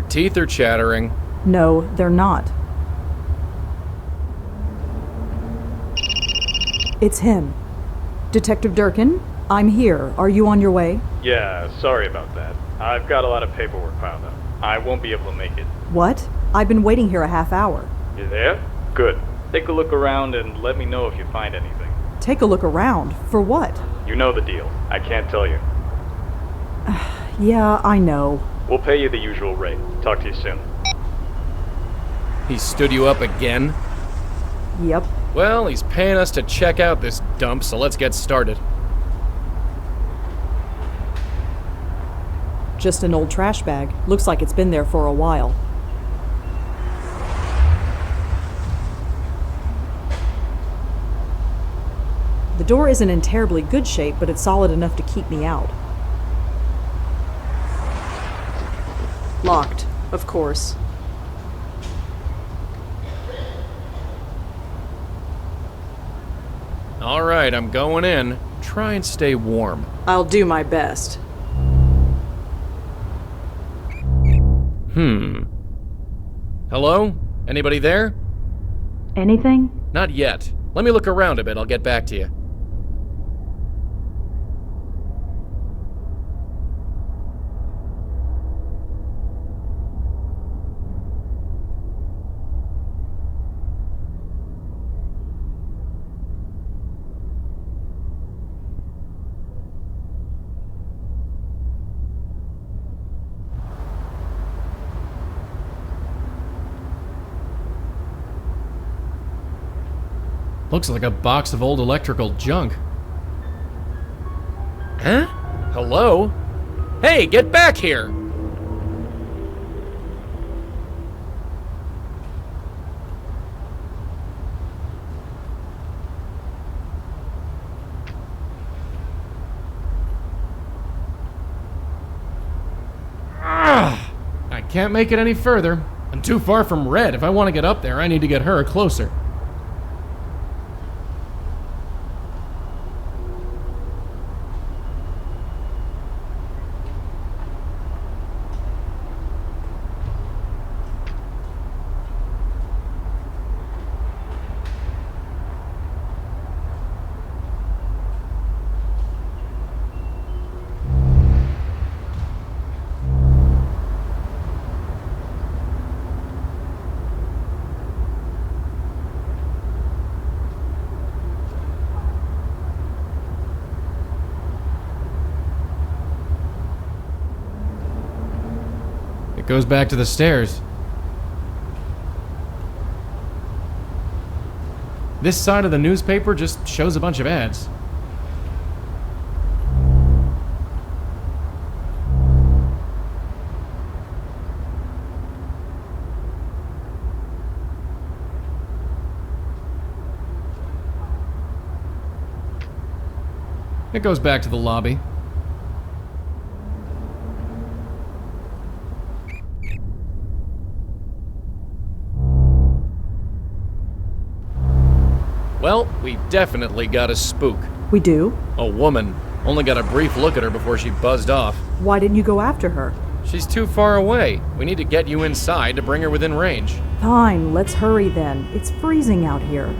teeth are chattering. No, they're not. It's him. Detective Durkin, I'm here. Are you on your way? Yeah, sorry about that. I've got a lot of paperwork piled up. I won't be able to make it. What? I've been waiting here a half hour. You there? Good. Take a look around and let me know if you find anything. Take a look around? For what? You know the deal. I can't tell you. Yeah, I know. We'll pay you the usual rate. Talk to you soon. He stood you up again? Yep. Well, he's paying us to check out this dump, so let's get started. Just an old trash bag. Looks like it's been there for a while. The door isn't in terribly good shape, but it's solid enough to keep me out. Locked, of course. All right, I'm going in. Try and stay warm. I'll do my best. Hello? Anybody there? Anything? Not yet. Let me look around a bit. I'll get back to you. Looks like a box of old electrical junk. Huh? Hello? Hey, get back here! I can't make it any further. I'm too far from Red. If I want to get up there, I need to get her closer. Goes back to the stairs. This side of the newspaper just shows a bunch of ads. It goes back to the lobby. Well, we definitely got a spook. We do? A woman. Only got a brief look at her before she buzzed off. Why didn't you go after her? She's too far away. We need to get you inside to bring her within range. Fine, let's hurry then. It's freezing out here.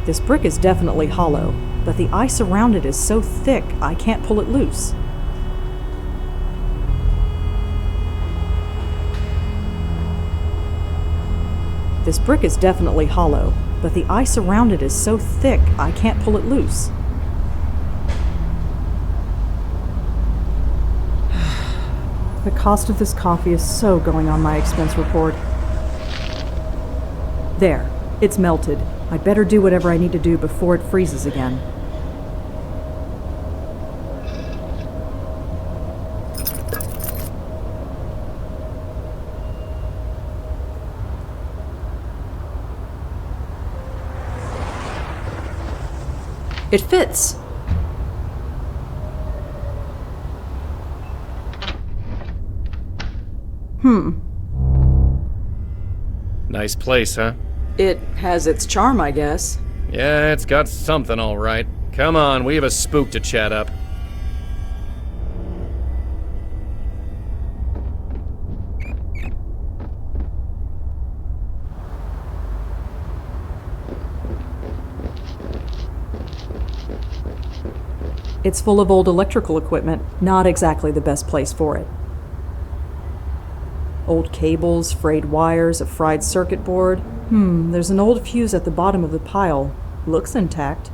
This brick is definitely hollow, but the ice around it is so thick I can't pull it loose. This brick is definitely hollow, but the ice around it is so thick I can't pull it loose. The cost of this coffee is so going on my expense report. There, it's melted. I'd better do whatever I need to do before it freezes again. It fits. Nice place, huh? It has its charm, I guess. Yeah, it's got something all right. Come on, we have a spook to chat up. It's full of old electrical equipment. Not exactly the best place for it. Old cables, frayed wires, a fried circuit board. There's an old fuse at the bottom of the pile. Looks intact.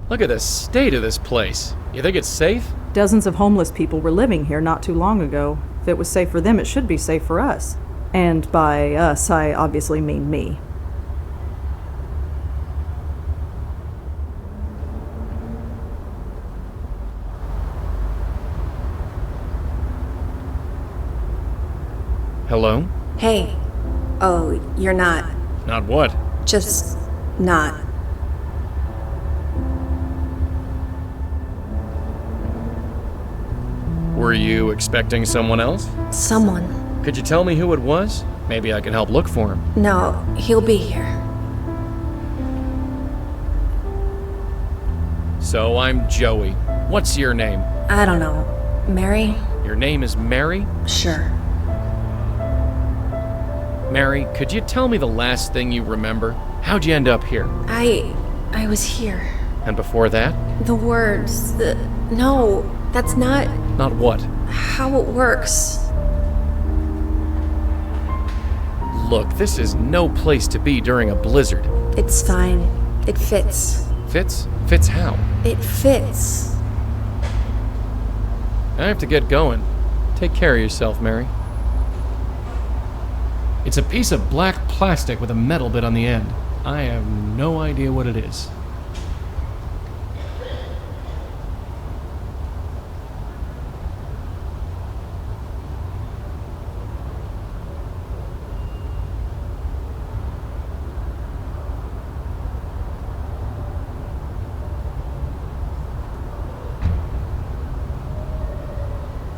Look at the state of this place. You think it's safe? Dozens of homeless people were living here not too long ago. If it was safe for them, it should be safe for us. And by us, I obviously mean me. Hello? Hey. Oh, you're not. Not what? Just not. Were you expecting someone else? Someone. Could you tell me who it was? Maybe I can help look for him. No, he'll be here. So I'm Joey. What's your name? I don't know. Mary? Your name is Mary? Sure. Mary, could you tell me the last thing you remember? How'd you end up here? I was here. And before that? The words, no, that's not Not what? how it works. Look, this is no place to be during a blizzard. It's fine. It fits. Fits? Fits how? It fits. I have to get going. Take care of yourself, Mary. It's a piece of black plastic with a metal bit on the end. I have no idea what it is.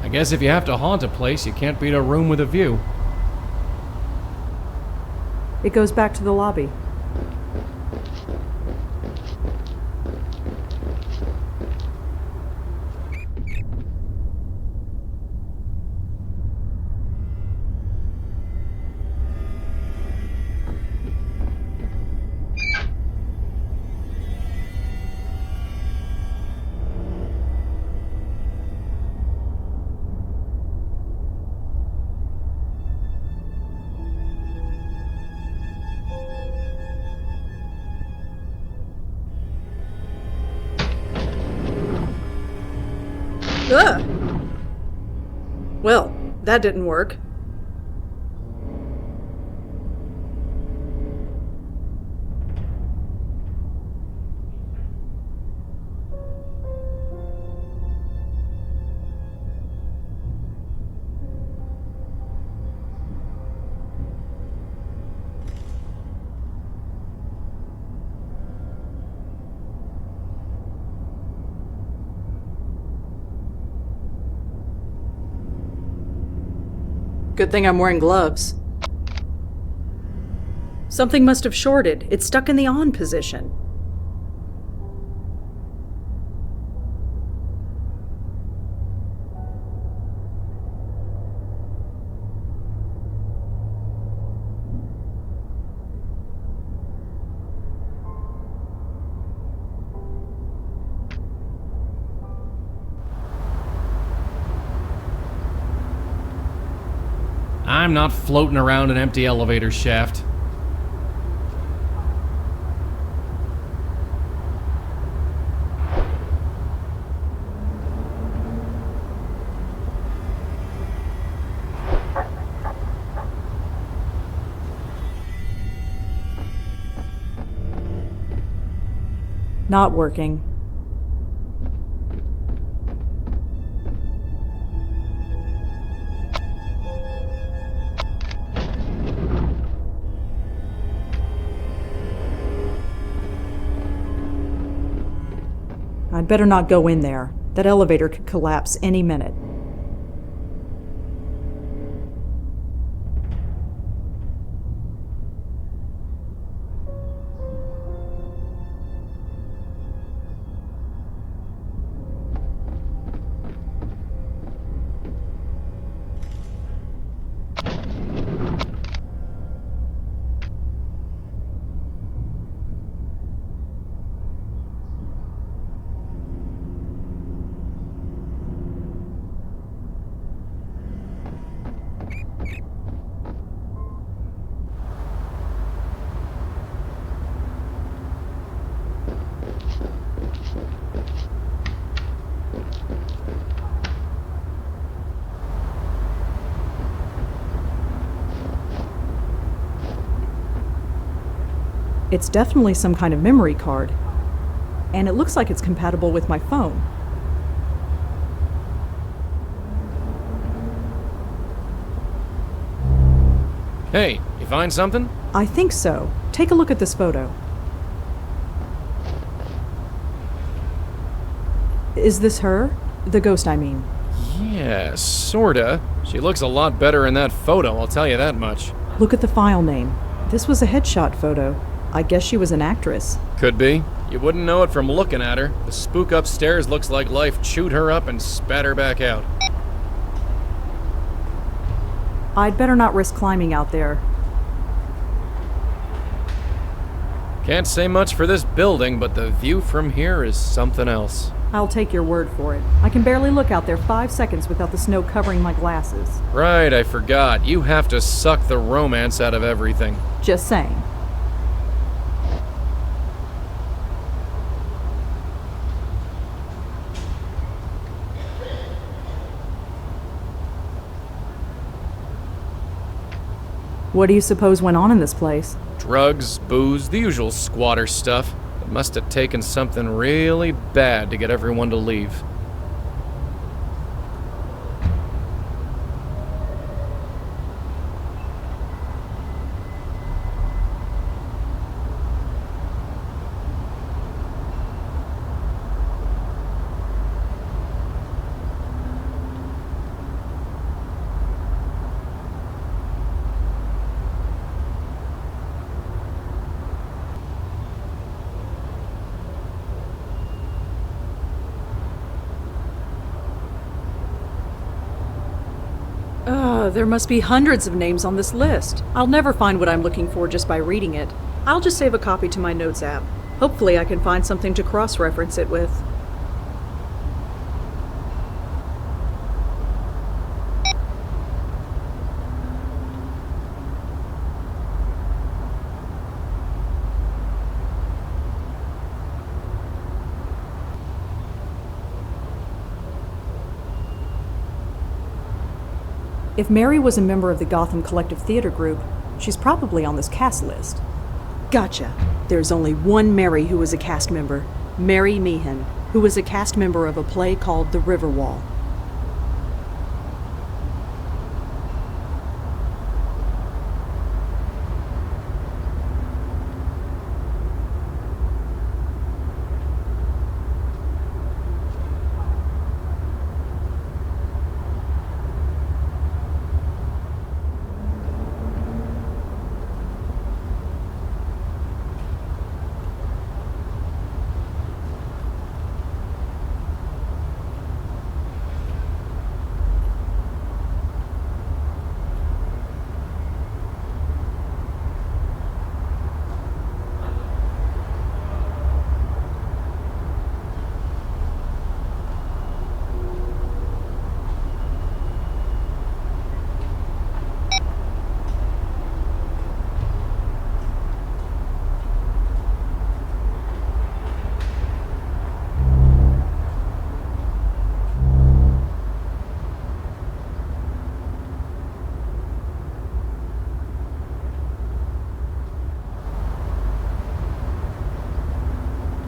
I guess if you have to haunt a place, you can't beat a room with a view. It goes back to the lobby. Ugh! Well, that didn't work. Good thing I'm wearing gloves. Something must have shorted. It's stuck in the on position. I'm not floating around an empty elevator shaft. Not working. I'd better not go in there. That elevator could collapse any minute. It's definitely some kind of memory card. And it looks like it's compatible with my phone. Hey, you find something? I think so. Take a look at this photo. Is this her? The ghost, I mean. Yeah, sorta. She looks a lot better in that photo, I'll tell you that much. Look at the file name. This was a headshot photo. I guess she was an actress. Could be. You wouldn't know it from looking at her. The spook upstairs looks like life chewed her up and spat her back out. I'd better not risk climbing out there. Can't say much for this building, but the view from here is something else. I'll take your word for it. I can barely look out there 5 seconds without the snow covering my glasses. Right, I forgot. You have to suck the romance out of everything. Just saying. What do you suppose went on in this place? Drugs, booze, the usual squatter stuff. It must have taken something really bad to get everyone to leave. There must be hundreds of names on this list. I'll never find what I'm looking for just by reading it. I'll just save a copy to my notes app. Hopefully I can find something to cross-reference it with. If Mary was a member of the Gotham Collective Theater Group, she's probably on this cast list. Gotcha. There's only one Mary who was a cast member, Mary Meehan, who was a cast member of a play called The Riverwall.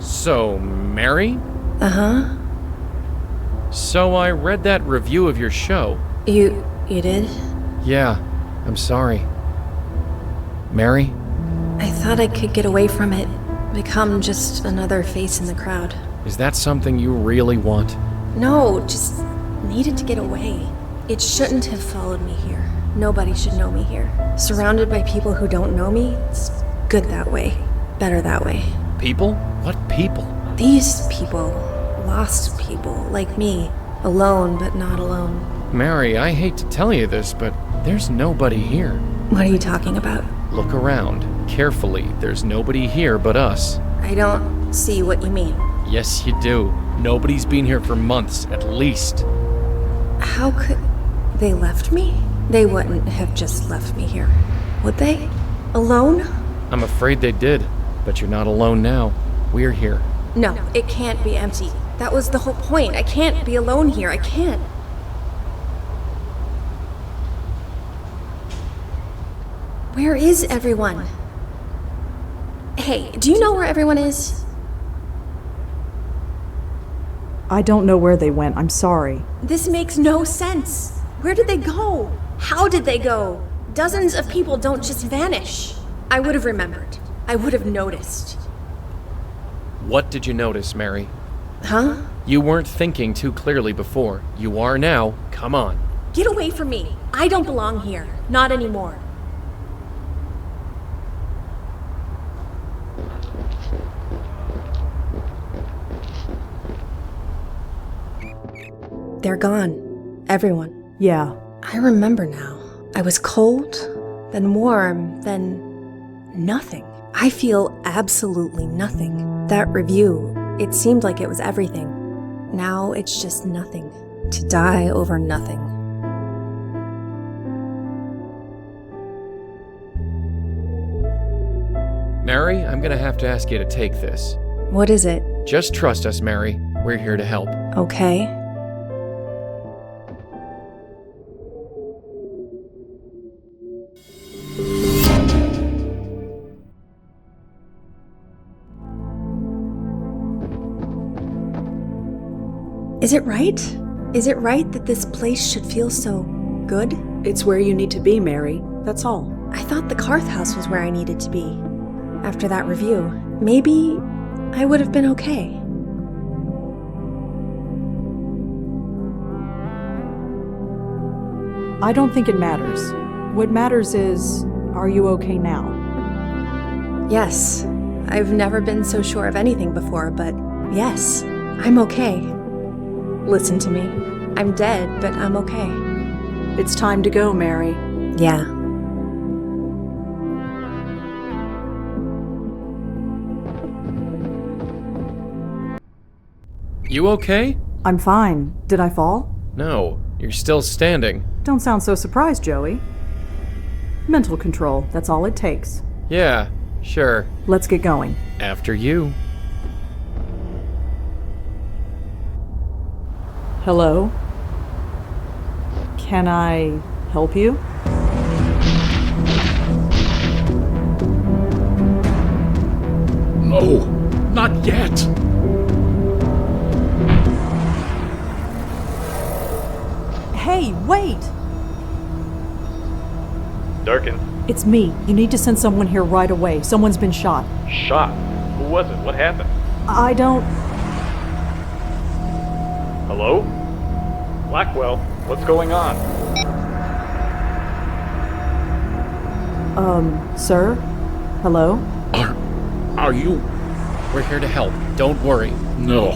So, Mary? Uh-huh. So I read that review of your show. You did? Yeah, I'm sorry. Mary? I thought I could get away from it. Become just another face in the crowd. Is that something you really want? No, just needed to get away. It shouldn't have followed me here. Nobody should know me here. Surrounded by people who don't know me, it's good that way. Better that way. People? What people? These people. Lost people, like me. Alone, but not alone. Mary, I hate to tell you this, but there's nobody here. What are you talking about? Look around. Carefully. There's nobody here but us. I don't see what you mean. Yes, you do. Nobody's been here for months, at least. How could... They left me? They wouldn't have just left me here. Would they? Alone? I'm afraid they did, but you're not alone now. We're here. No, it can't be empty. That was the whole point. I can't be alone here. I can't. Where is everyone? Hey, do you know where everyone is? I don't know where they went, I'm sorry. This makes no sense. Where did they go? How did they go? Dozens of people don't just vanish. I would have remembered. I would have noticed. What did you notice, Mary? Huh? You weren't thinking too clearly before. You are now. Come on. Get away from me. I don't belong here. Not anymore. They're gone. Everyone. Yeah. I remember now. I was cold, then warm, then nothing. I feel absolutely nothing. That review, it seemed like it was everything. Now it's just nothing. To die over nothing. Mary, I'm gonna have to ask you to take this. What is it? Just trust us, Mary. We're here to help. Okay. Is it right? Is it right that this place should feel so good? It's where you need to be, Mary. That's all. I thought the Carth House was where I needed to be. After that review, maybe I would have been okay. I don't think it matters. What matters is, are you okay now? Yes, I've never been so sure of anything before, but yes, I'm okay. Listen to me. I'm dead, but I'm okay. It's time to go, Mary. Yeah. You okay? I'm fine. Did I fall? No, you're still standing. Don't sound so surprised, Joey. Mental control, that's all it takes. Yeah, sure. Let's get going. After you. Hello? Can I help you? No, not yet. Hey, wait! Durkin. It's me. You need to send someone here right away. Someone's been shot. Shot? Who was it? What happened? I don't... Hello? Blackwell, what's going on? Sir? Hello? Are you? We're here to help. Don't worry. No,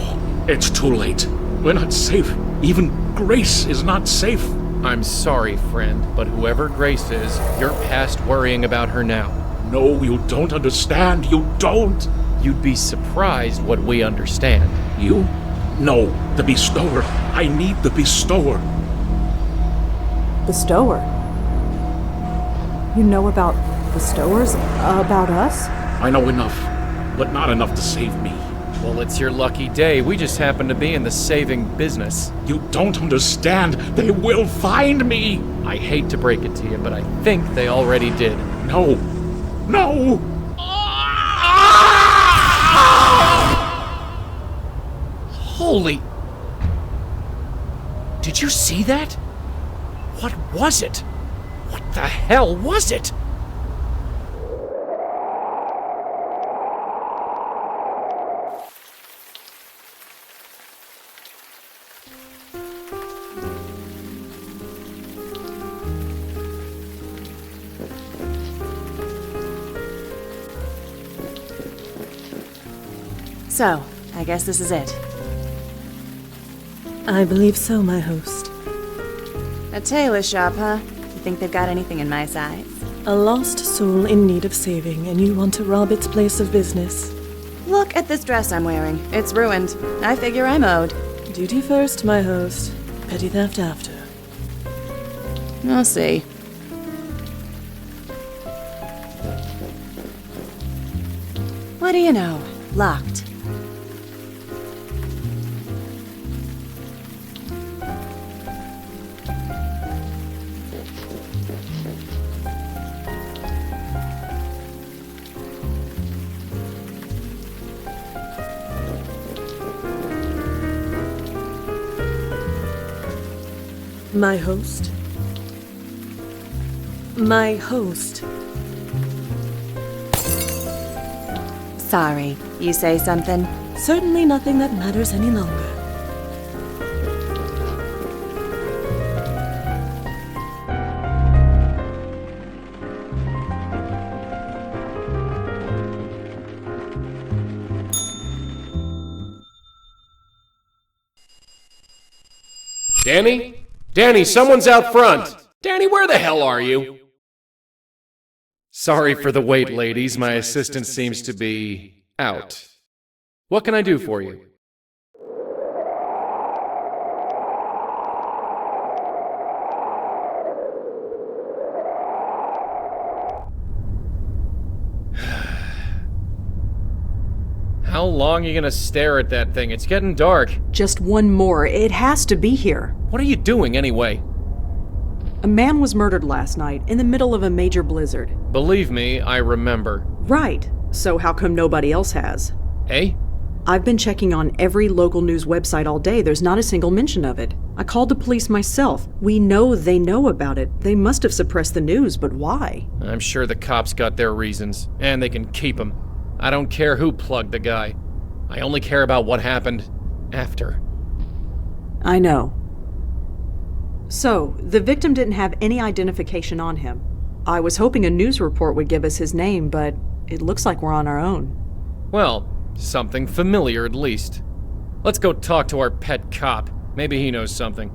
it's too late. We're not safe. Even Grace is not safe. I'm sorry, friend, but whoever Grace is, you're past worrying about her now. No, you don't understand. You don't. You'd be surprised what we understand. You? No, the bestower. I need the bestower. Bestower? You know about bestowers? About us? I know enough, but not enough to save me. Well, it's your lucky day. We just happen to be in the saving business. You don't understand. They will find me. I hate to break it to you, but I think they already did. No. No! Holy... Did you see that? What was it? What the hell was it? So, I guess this is it. I believe so, my host. A tailor shop, huh? You think they've got anything in my size? A lost soul in need of saving, and you want to rob its place of business. Look at this dress I'm wearing. It's ruined. I figure I'm owed. Duty first, my host. Petty theft after. I'll see. What do you know? Locked. My host? My host. Sorry. You say something? Certainly nothing that matters any longer. Danny? Danny, someone's out front! Danny, where the hell are you? Sorry for the wait, ladies. My assistant seems to be out. What can I do for you? How long are you gonna stare at that thing? It's getting dark. Just one more. It has to be here. What are you doing anyway? A man was murdered last night in the middle of a major blizzard. Believe me, I remember. Right. So how come nobody else has? Eh? I've been checking on every local news website all day. There's not a single mention of it. I called the police myself. We know they know about it. They must have suppressed the news, but why? I'm sure the cops got their reasons, and they can keep them. I don't care who plugged the guy. I only care about what happened after. I know. So, the victim didn't have any identification on him. I was hoping a news report would give us his name, but it looks like we're on our own. Well, something familiar at least. Let's go talk to our pet cop. Maybe he knows something.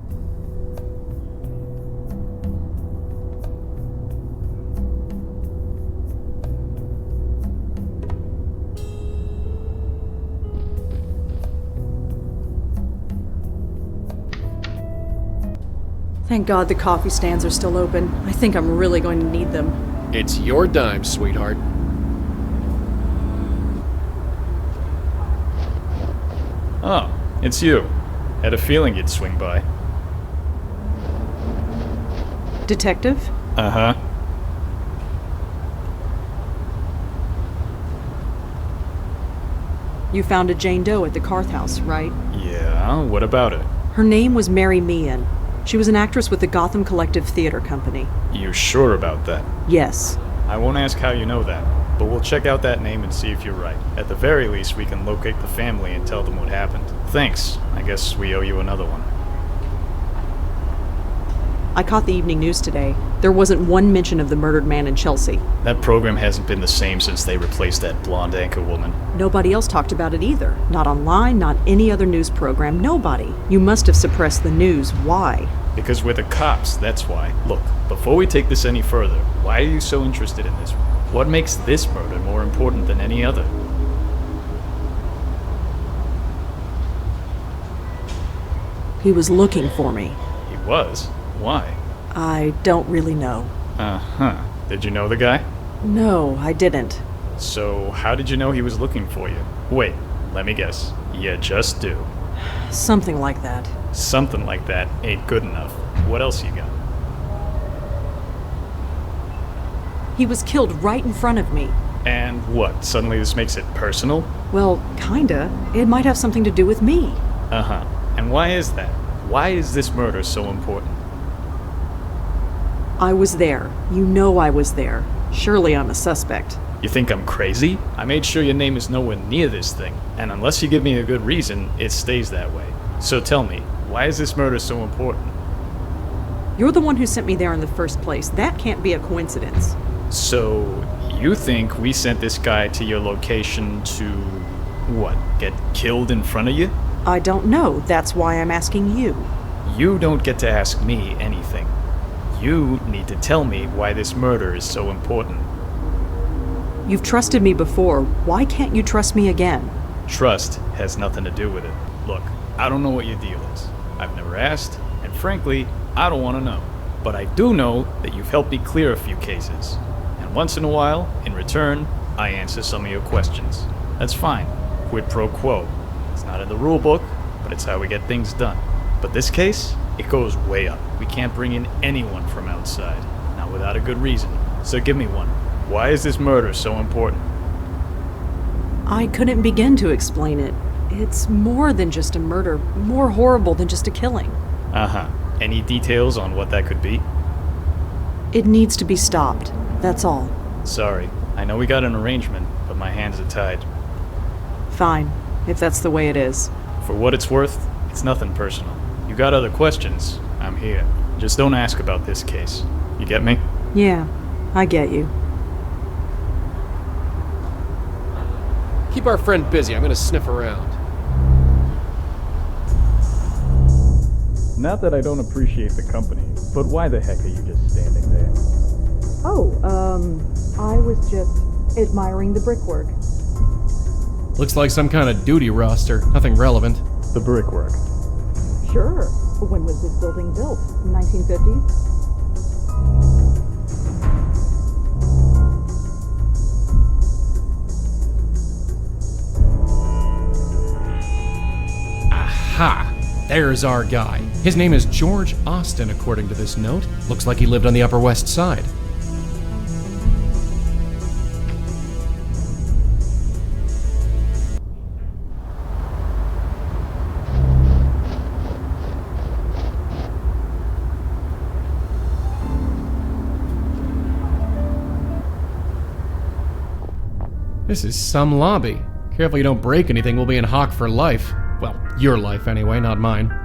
Thank God the coffee stands are still open. I think I'm really going to need them. It's your dime, sweetheart. Oh, it's you. Had a feeling you'd swing by. Detective? Uh-huh. You found a Jane Doe at the Carth House, right? Yeah, what about it? Her name was Mary Meehan. She was an actress with the Gotham Collective Theater Company. You sure about that? Yes. I won't ask how you know that, but we'll check out that name and see if you're right. At the very least, we can locate the family and tell them what happened. Thanks. I guess we owe you another one. I caught the evening news today. There wasn't one mention of the murdered man in Chelsea. That program hasn't been the same since they replaced that blonde anchor woman. Nobody else talked about it either. Not online, not any other news program, nobody. You must have suppressed the news. Why? Because we're the cops, that's why. Look, before we take this any further, why are you so interested in this? What makes this murder more important than any other? He was looking for me. He was? Why? I don't really know. Uh-huh. Did you know the guy? No, I didn't. So, how did you know he was looking for you? Wait, let me guess. You just do. Something like that. Something like that ain't good enough. What else you got? He was killed right in front of me. And what, suddenly this makes it personal? Well, kinda. It might have something to do with me. Uh-huh. And why is that? Why is this murder so important? I was there. You know I was there. Surely I'm a suspect. You think I'm crazy? I made sure your name is nowhere near this thing, and unless you give me a good reason, it stays that way. So tell me, why is this murder so important? You're the one who sent me there in the first place. That can't be a coincidence. So, you think we sent this guy to your location to, what, get killed in front of you? I don't know. That's why I'm asking you. You don't get to ask me anything. You need to tell me why this murder is so important. You've trusted me before. Why can't you trust me again? Trust has nothing to do with it. Look, I don't know what your deal is. I've never asked, and frankly, I don't want to know. But I do know that you've helped me clear a few cases. And once in a while, in return, I answer some of your questions. That's fine. Quid pro quo. It's not in the rule book, but it's how we get things done. But this case, it goes way up. We can't bring in anyone from outside, not without a good reason. So give me one. Why is this murder so important? I couldn't begin to explain it. It's more than just a murder, more horrible than just a killing. Uh-huh. Any details on what that could be? It needs to be stopped. That's all. Sorry. I know we got an arrangement, but my hands are tied. Fine, if that's the way it is. For what it's worth, it's nothing personal. You got other questions, I'm here. Just don't ask about this case. You get me? Yeah, I get you. Keep our friend busy. I'm gonna sniff around. Not that I don't appreciate the company, but why the heck are you just standing there? Oh, I was just admiring the brickwork. Looks like some kind of duty roster. Nothing relevant. The brickwork. Sure. When was this building built? 1950s? Aha! There's our guy. His name is George Austin, according to this note. Looks like he lived on the Upper West Side. This is some lobby. Careful you don't break anything, we'll be in hock for life. Well, your life anyway, not mine.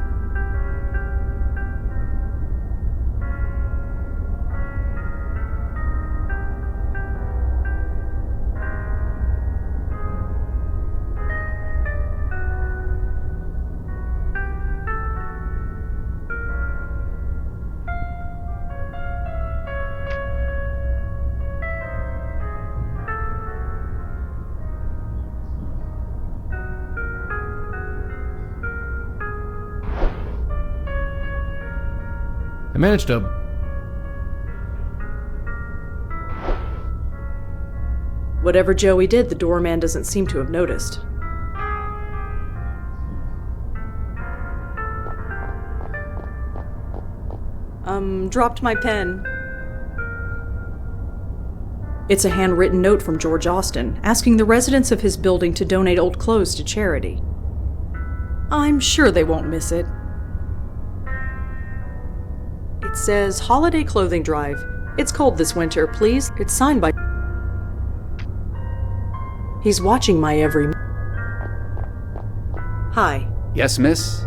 I managed to... Whatever Joey did, the doorman doesn't seem to have noticed. Dropped my pen. It's a handwritten note from George Austin, asking the residents of his building to donate old clothes to charity. I'm sure they won't miss it. It says, Holiday Clothing Drive. It's cold this winter, please. It's signed by... He's watching my every... Hi. Yes, miss?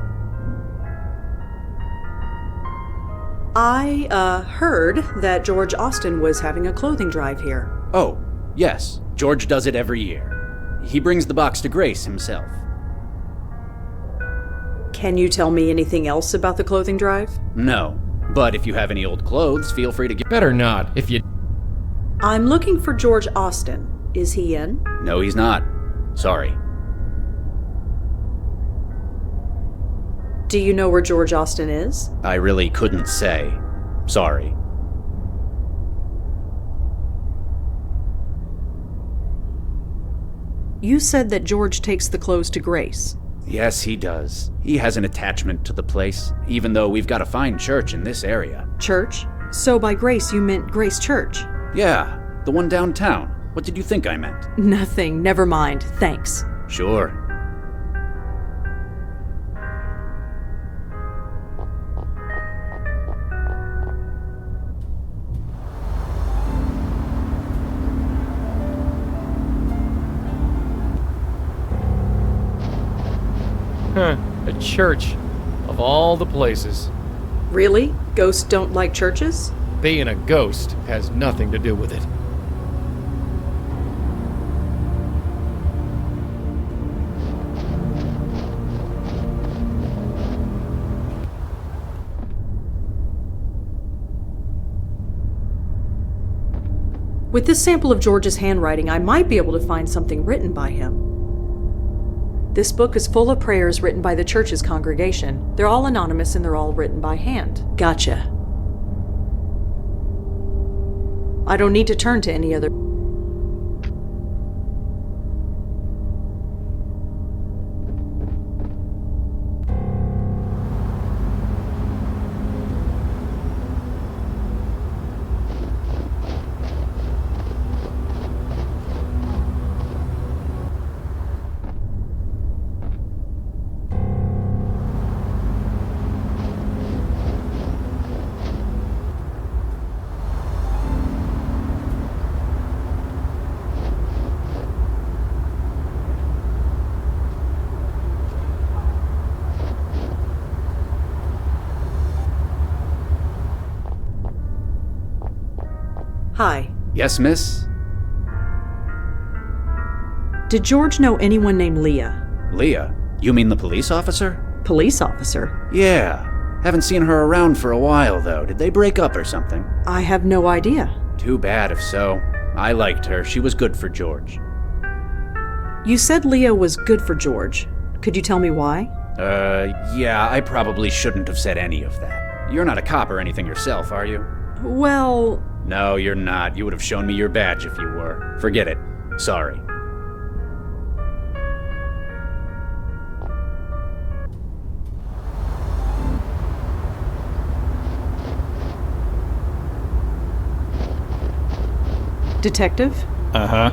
I, heard that George Austin was having a clothing drive here. Oh, yes. George does it every year. He brings the box to Grace himself. Can you tell me anything else about the clothing drive? No, but if you have any old clothes, feel free to get... Better not, if you... I'm looking for George Austin. Is he in? No, he's not. Sorry. Do you know where George Austin is? I really couldn't say. Sorry. You said that George takes the clothes to Grace. Yes, he does. He has an attachment to the place, even though we've got a fine church in this area. Church? So by Grace you meant Grace Church? Yeah, the one downtown. What did you think I meant? Nothing. Never mind. Thanks. Sure. Huh, a church. Of all the places. Really? Ghosts don't like churches? Being a ghost has nothing to do with it. With this sample of George's handwriting, I might be able to find something written by him. This book is full of prayers written by the church's congregation. They're all anonymous and they're all written by hand. Gotcha. I don't need to turn to any other. Hi. Yes, miss? Did George know anyone named Leah? Leah? You mean the police officer? Police officer? Yeah. Haven't seen her around for a while, though. Did they break up or something? I have no idea. Too bad if so. I liked her. She was good for George. You said Leah was good for George. Could you tell me why? Yeah, I probably shouldn't have said any of that. You're not a cop or anything yourself, are you? Well... No, you're not. You would have shown me your badge if you were. Forget it. Sorry. Detective? Uh-huh.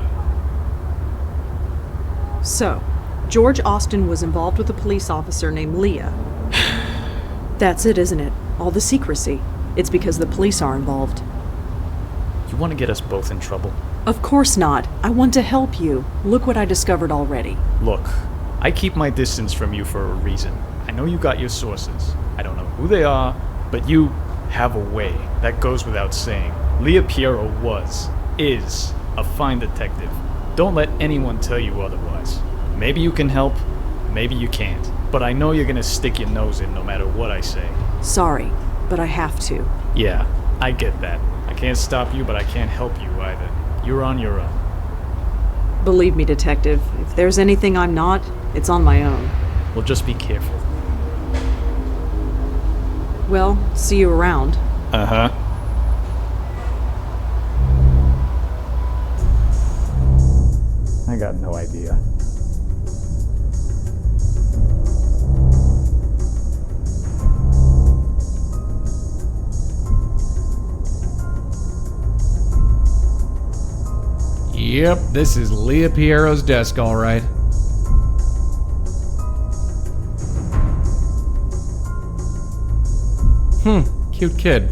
So, George Austin was involved with a police officer named Leah. That's it, isn't it? All the secrecy. It's because the police are involved. You want to get us both in trouble? Of course not. I want to help you. Look what I discovered already. Look, I keep my distance from you for a reason. I know you got your sources. I don't know who they are, but you have a way. That goes without saying. Leah Piero is a fine detective. Don't let anyone tell you otherwise. Maybe you can help, maybe you can't. But I know you're gonna stick your nose in no matter what I say. Sorry, but I have to. Yeah, I get that. I can't stop you, but I can't help you either. You're on your own. Believe me, Detective, if there's anything I'm not, it's on my own. Well, just be careful. Well, see you around. Uh-huh. I got no idea. Yep, this is Leah Piero's desk, all right. Cute kid.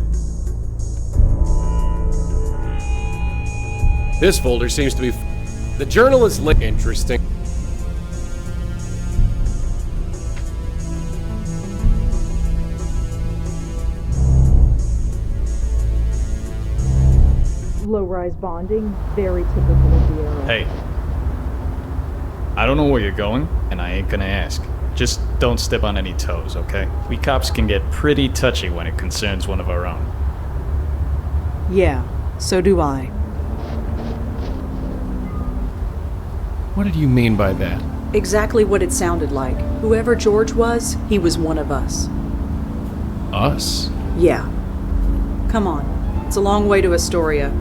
This folder seems to be... The journal is interesting. Low-rise bonding, very typical of the era. Hey. I don't know where you're going, and I ain't gonna ask. Just don't step on any toes, okay? We cops can get pretty touchy when it concerns one of our own. Yeah, so do I. What did you mean by that? Exactly what it sounded like. Whoever George was, he was one of us. Us? Yeah. Come on. It's a long way to Astoria.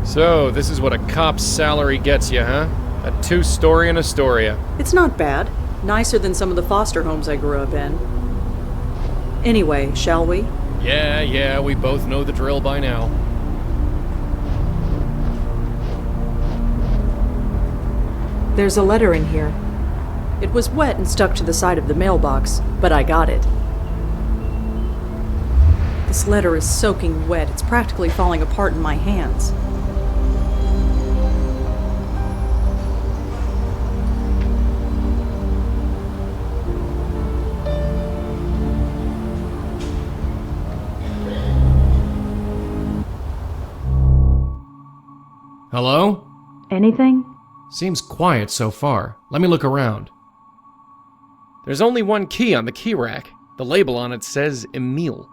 So, this is what a cop's salary gets you, huh? A 2-story in Astoria. It's not bad. Nicer than some of the foster homes I grew up in. Anyway, shall we? Yeah, we both know the drill by now. There's a letter in here. It was wet and stuck to the side of the mailbox, but I got it. This letter is soaking wet. It's practically falling apart in my hands. Hello? Anything? Seems quiet so far. Let me look around. There's only one key on the key rack. The label on it says Emile.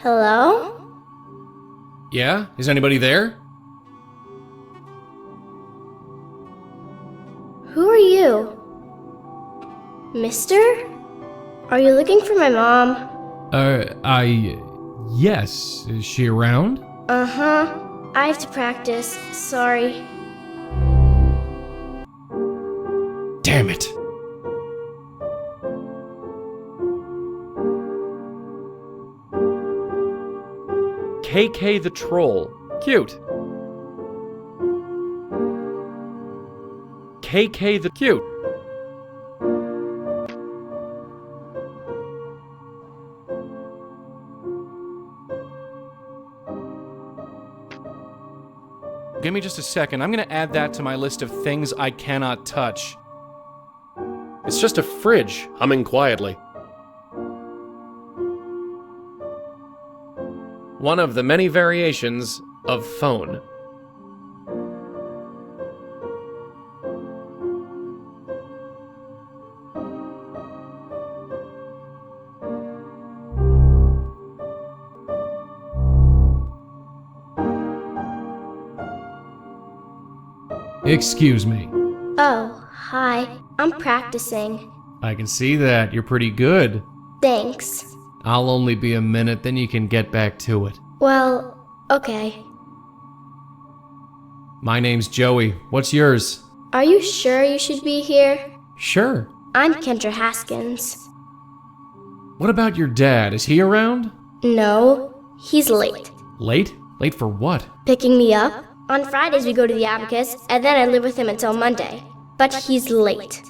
Hello? Yeah? Is anybody there? Who are you? Mister? Are you looking for my mom? Yes. Is she around? Uh-huh. I have to practice. Sorry. Damn it. KK the Troll. Cute. KK the Cute. Give me just a second. I'm gonna add that to my list of things I cannot touch. It's just a fridge, humming quietly. One of the many variations of phone. Excuse me. Oh, hi. I'm practicing. I can see that. You're pretty good. Thanks. I'll only be a minute, then you can get back to it. Well, okay. My name's Joey. What's yours? Are you sure you should be here? Sure. I'm Kendra Haskins. What about your dad? Is he around? No, he's late. Late? Late for what? Picking me up? On Fridays we go to the Abacus, and then I live with him until Monday. But he's late.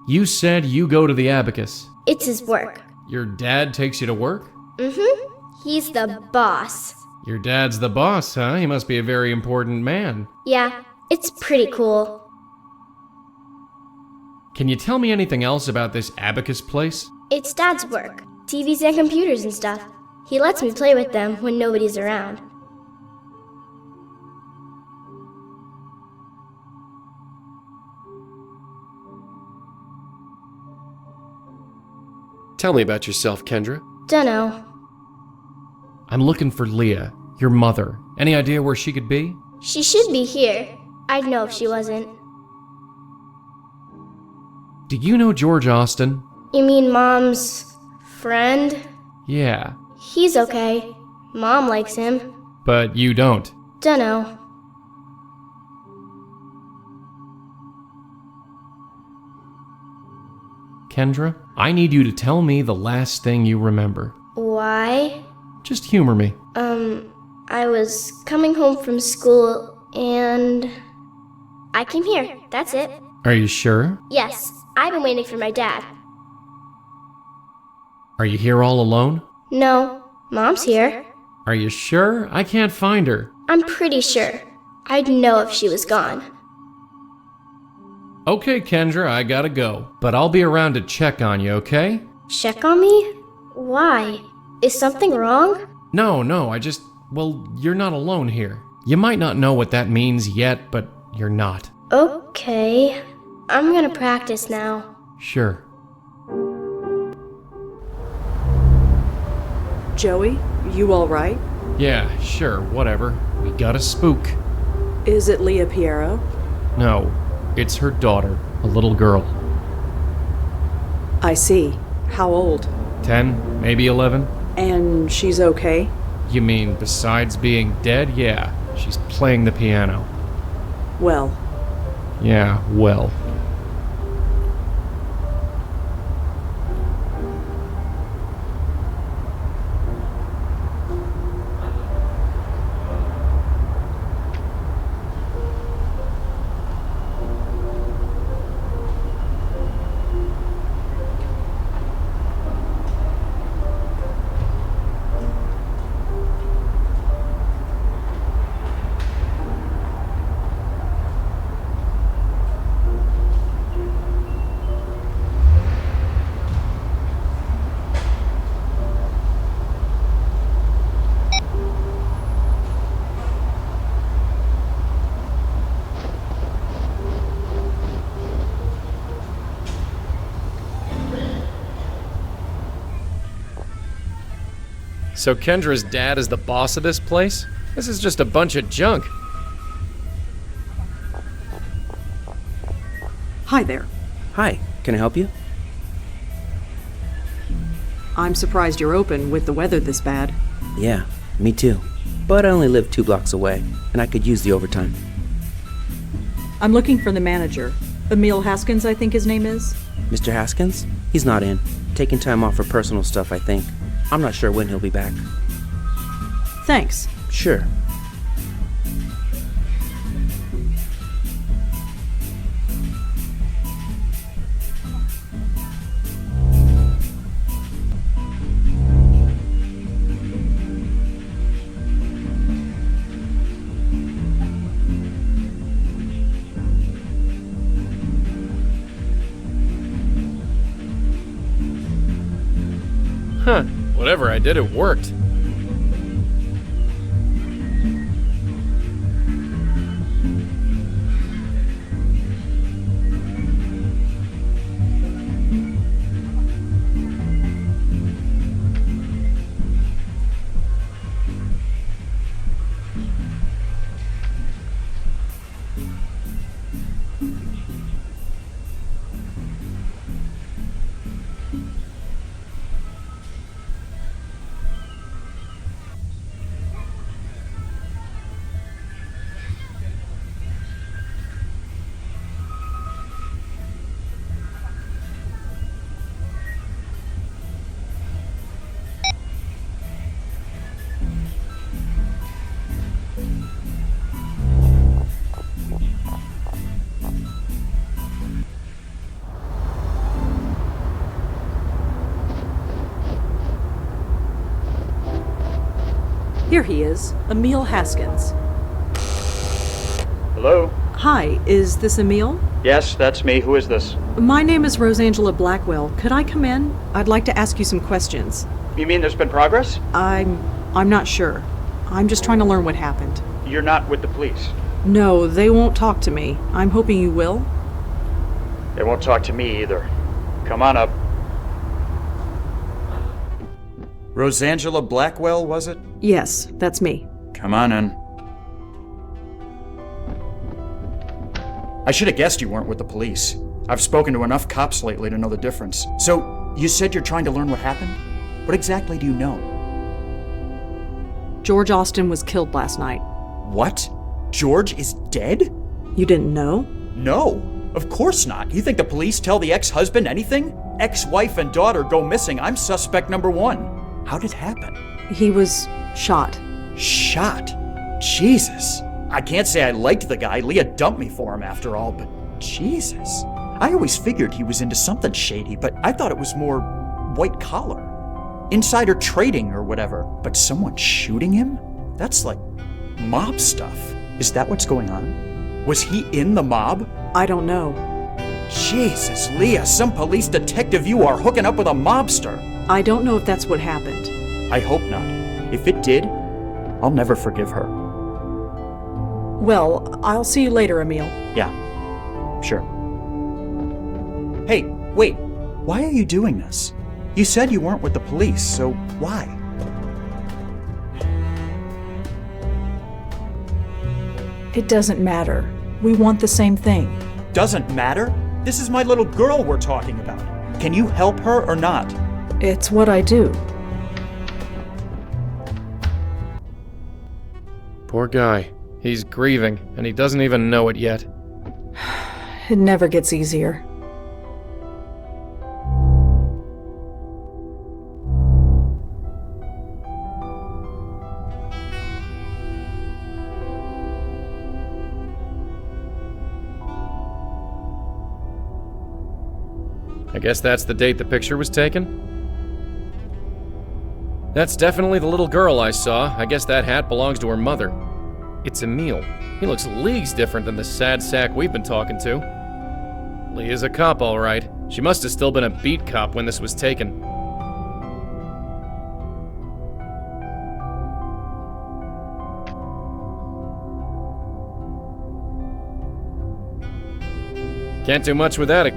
You said you go to the Abacus. It's his work. Your dad takes you to work? Mm-hmm. He's the boss. Your dad's the boss, huh? He must be a very important man. Yeah, it's pretty cool. Can you tell me anything else about this Abacus place? It's Dad's work. TVs and computers and stuff. He lets me play with them when nobody's around. Tell me about yourself, Kendra. Dunno. I'm looking for Leah, your mother. Any idea where she could be? She should be here. I'd know if she wasn't. Do you know George Austin? You mean Mom's friend? Yeah. He's okay. Mom likes him. But you don't. Dunno. Kendra, I need you to tell me the last thing you remember. Why? Just humor me. I was coming home from school and I came here. That's it. Are you sure? Yes, I've been waiting for my dad. Are you here all alone? No, Mom's here. Are you sure? I can't find her. I'm pretty sure. I'd know if she was gone. Okay, Kendra, I gotta go. But I'll be around to check on you, okay? Check on me? Why? Is something wrong? No, well, you're not alone here. You might not know what that means yet, but you're not. Okay. I'm gonna practice now. Sure. Joey, you all right? Yeah, sure, whatever. We got a spook. Is it Leah Piero? No, it's her daughter, a little girl. I see. How old? 10, maybe 11? And she's okay? You mean besides being dead? Yeah, she's playing the piano. Well, Yeah, well. So Kendra's dad is the boss of this place? This is just a bunch of junk. Hi there. Hi, can I help you? I'm surprised you're open with the weather this bad. Yeah, me too. But I only live 2 blocks away, and I could use the overtime. I'm looking for the manager. Emil Haskins, I think his name is. Mr. Haskins? He's not in. Taking time off for personal stuff, I think. I'm not sure when he'll be back. Thanks. Sure. Huh. Whatever I did, it worked. Here he is, Emil Haskins. Hello? Hi, is this Emil? Yes, that's me. Who is this? My name is Rosangela Blackwell. Could I come in? I'd like to ask you some questions. You mean there's been progress? I'm not sure. I'm just trying to learn what happened. You're not with the police. No, they won't talk to me. I'm hoping you will. They won't talk to me either. Come on up. Rosangela Blackwell, was it? Yes, that's me. Come on in. I should have guessed you weren't with the police. I've spoken to enough cops lately to know the difference. So, you said you're trying to learn what happened? What exactly do you know? George Austin was killed last night. What? George is dead? You didn't know? No, of course not. You think the police tell the ex-husband anything? Ex-wife and daughter go missing. I'm suspect number 1. How did it happen? He was shot. Shot? Jesus. I can't say I liked the guy. Leah dumped me for him after all, but Jesus. I always figured he was into something shady, but I thought it was more white collar. Insider trading or whatever. But someone shooting him? That's like mob stuff. Is that what's going on? Was he in the mob? I don't know. Jesus, Leah, some police detective you are hooking up with a mobster. I don't know if that's what happened. I hope not. If it did, I'll never forgive her. Well, I'll see you later, Emil. Yeah, sure. Hey, wait. Why are you doing this? You said you weren't with the police, so why? It doesn't matter. We want the same thing. Doesn't matter? This is my little girl we're talking about. Can you help her or not? It's what I do. Poor guy. He's grieving, and he doesn't even know it yet. It never gets easier. I guess that's the date the picture was taken? That's definitely the little girl I saw. I guess that hat belongs to her mother. It's Emil. He looks leagues different than the sad sack we've been talking to. Leah's a cop, all right. She must have still been a beat cop when this was taken. Can't do much with that.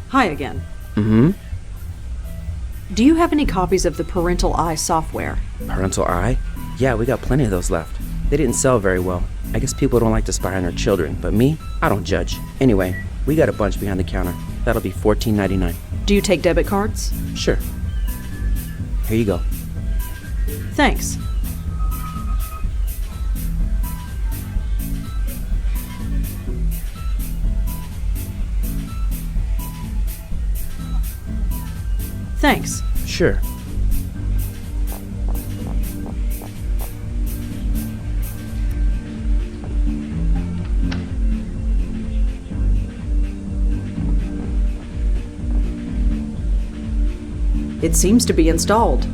Hi again. Mm-hmm. Do you have any copies of the Parental Eye software? Parental Eye? Yeah, we got plenty of those left. They didn't sell very well. I guess people don't like to spy on their children, but me, I don't judge. Anyway, we got a bunch behind the counter. That'll be $14.99. Do you take debit cards? Sure. Here you go. Thanks. Thanks. Sure. It seems to be installed.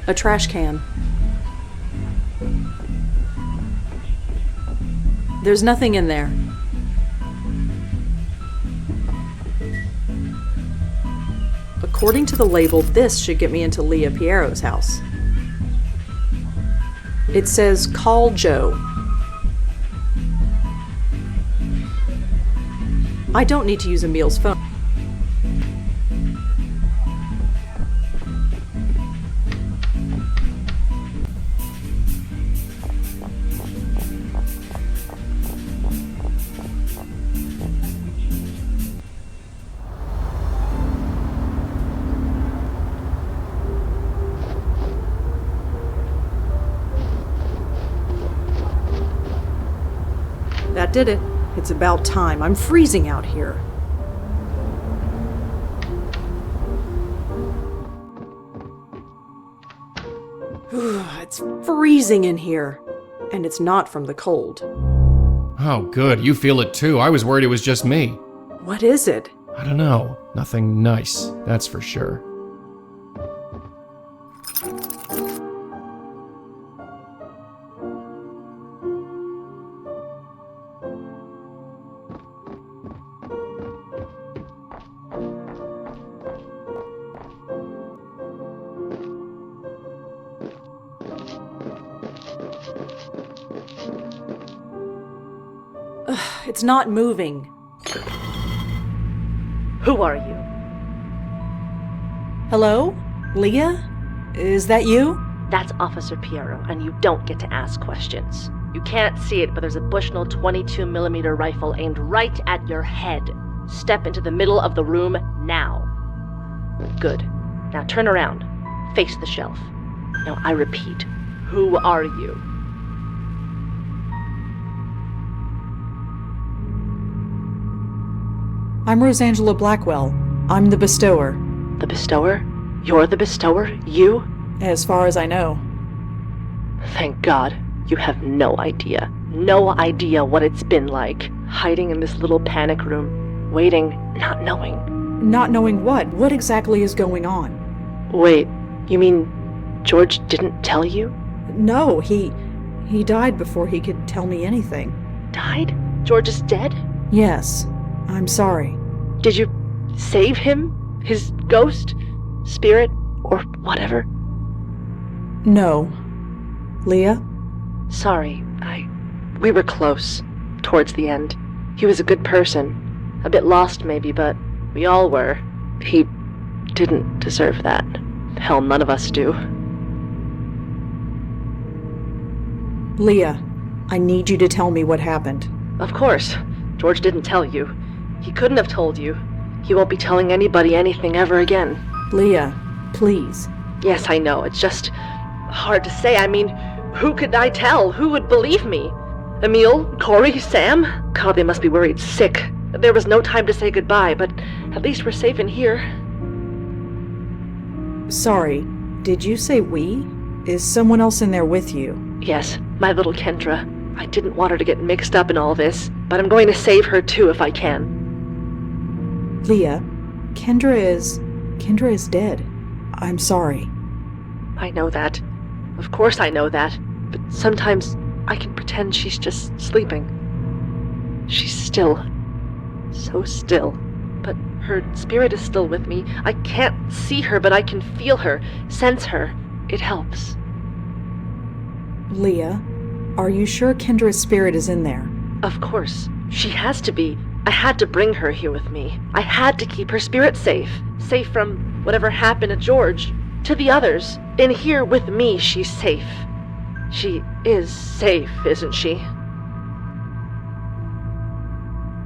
A trash can. There's nothing in there. According to the label, this should get me into Leah Piero's house. It says, call Joe. I don't need to use Emil's phone. That did it. It's about time. I'm freezing out here. It's freezing in here. And it's not from the cold. Oh, good. You feel it too. I was worried it was just me. What is it? I don't know. Nothing nice, that's for sure. It's not moving. Who are you? Hello? Leah? Is that you? That's Officer Piero, and you don't get to ask questions. You can't see it, but there's a Bushnell 22mm rifle aimed right at your head. Step into the middle of the room now. Good. Now turn around. Face the shelf. Now I repeat, who are you? I'm Rosangela Blackwell. I'm the bestower. The bestower? You're the bestower? You? As far as I know. Thank God. You have no idea. No idea what it's been like. Hiding in this little panic room. Waiting, not knowing. Not knowing what? What exactly is going on? Wait, you mean George didn't tell you? No, he died before he could tell me anything. Died? George is dead? Yes. I'm sorry. Did you save him? His ghost? Spirit? Or whatever? No. Leah? Sorry, we were close. Towards the end. He was a good person. A bit lost maybe, but we all were. He didn't deserve that. Hell, none of us do. Leah, I need you to tell me what happened. Of course. George didn't tell you. He couldn't have told you. He won't be telling anybody anything ever again. Leah, please. Yes, I know. It's just hard to say. I mean, who could I tell? Who would believe me? Emil? Corey? Sam? God, they must be worried sick. There was no time to say goodbye, but at least we're safe in here. Sorry, did you say we? Is someone else in there with you? Yes, my little Kendra. I didn't want her to get mixed up in all this, but I'm going to save her too if I can. Leah, Kendra is dead. I'm sorry. I know that. Of course I know that. But sometimes I can pretend she's just sleeping. She's still. So still. But her spirit is still with me. I can't see her, but I can feel her, sense her. It helps. Leah, are you sure Kendra's spirit is in there? Of course. She has to be. I had to bring her here with me. I had to keep her spirit safe. Safe from whatever happened to George. To the others. In here with me, she's safe. She is safe, isn't she?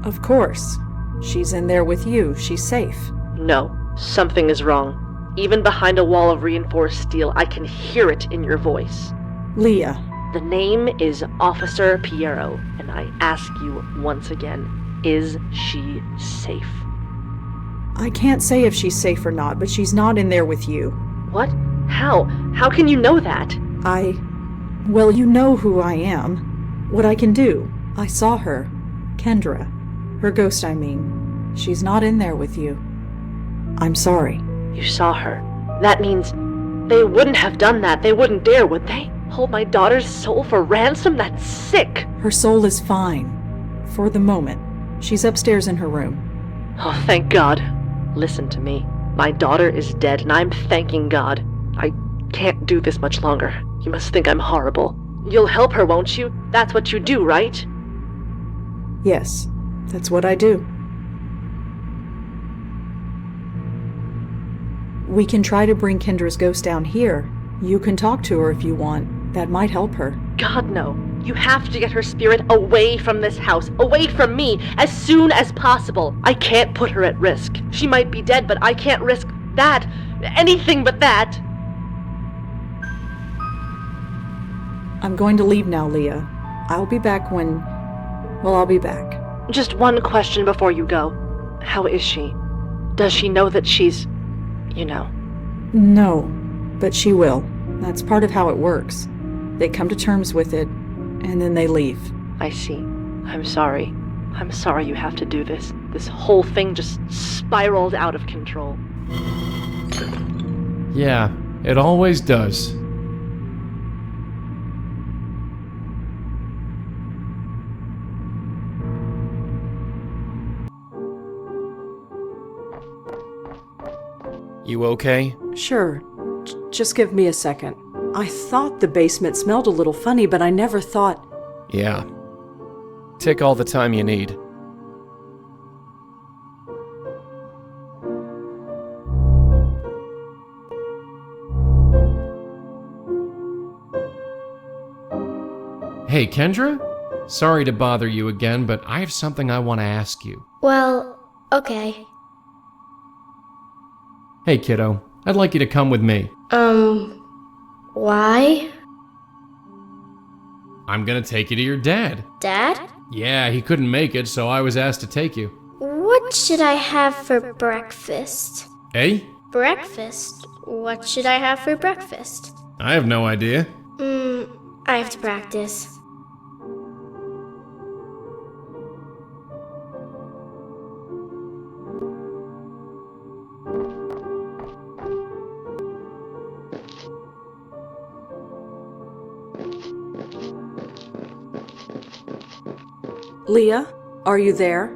Of course. She's in there with you. She's safe. No. Something is wrong. Even behind a wall of reinforced steel, I can hear it in your voice. Leah. The name is Officer Piero, and I ask you once again, is she safe? I can't say if she's safe or not, but she's not in there with you. What? How? How can you know that? Well, you know who I am. What I can do. I saw her. Kendra. Her ghost, I mean. She's not in there with you. I'm sorry. You saw her. That means they wouldn't have done that. They wouldn't dare, would they? Hold my daughter's soul for ransom? That's sick. Her soul is fine. For the moment. She's upstairs in her room. Oh, thank God. Listen to me. My daughter is dead, and I'm thanking God. I can't do this much longer. You must think I'm horrible. You'll help her, won't you? That's what you do, right? Yes, that's what I do. We can try to bring Kendra's ghost down here. You can talk to her if you want. That might help her. God, no. You have to get her spirit away from this house, away from me, as soon as possible. I can't put her at risk. She might be dead, but I can't risk that. Anything but that. I'm going to leave now, Leah. I'll be back when... Well, I'll be back. Just one question before you go. How is she? Does she know that she's... you know? No, but she will. That's part of how it works. They come to terms with it, and then they leave. I see. I'm sorry. I'm sorry you have to do this. This whole thing just spiraled out of control. Yeah, it always does. You okay? Sure. Just give me a second. I thought the basement smelled a little funny, but I never thought... Yeah. Take all the time you need. Hey, Kendra? Sorry to bother you again, but I have something I want to ask you. Well, Okay. Hey, kiddo. I'd like you to come with me. Why? I'm gonna take you to your dad. Dad? Yeah, he couldn't make it, so I was asked to take you. What should I have for breakfast? Eh? Breakfast? What should I have for breakfast? I have no idea. I have to practice. Leah, are you there?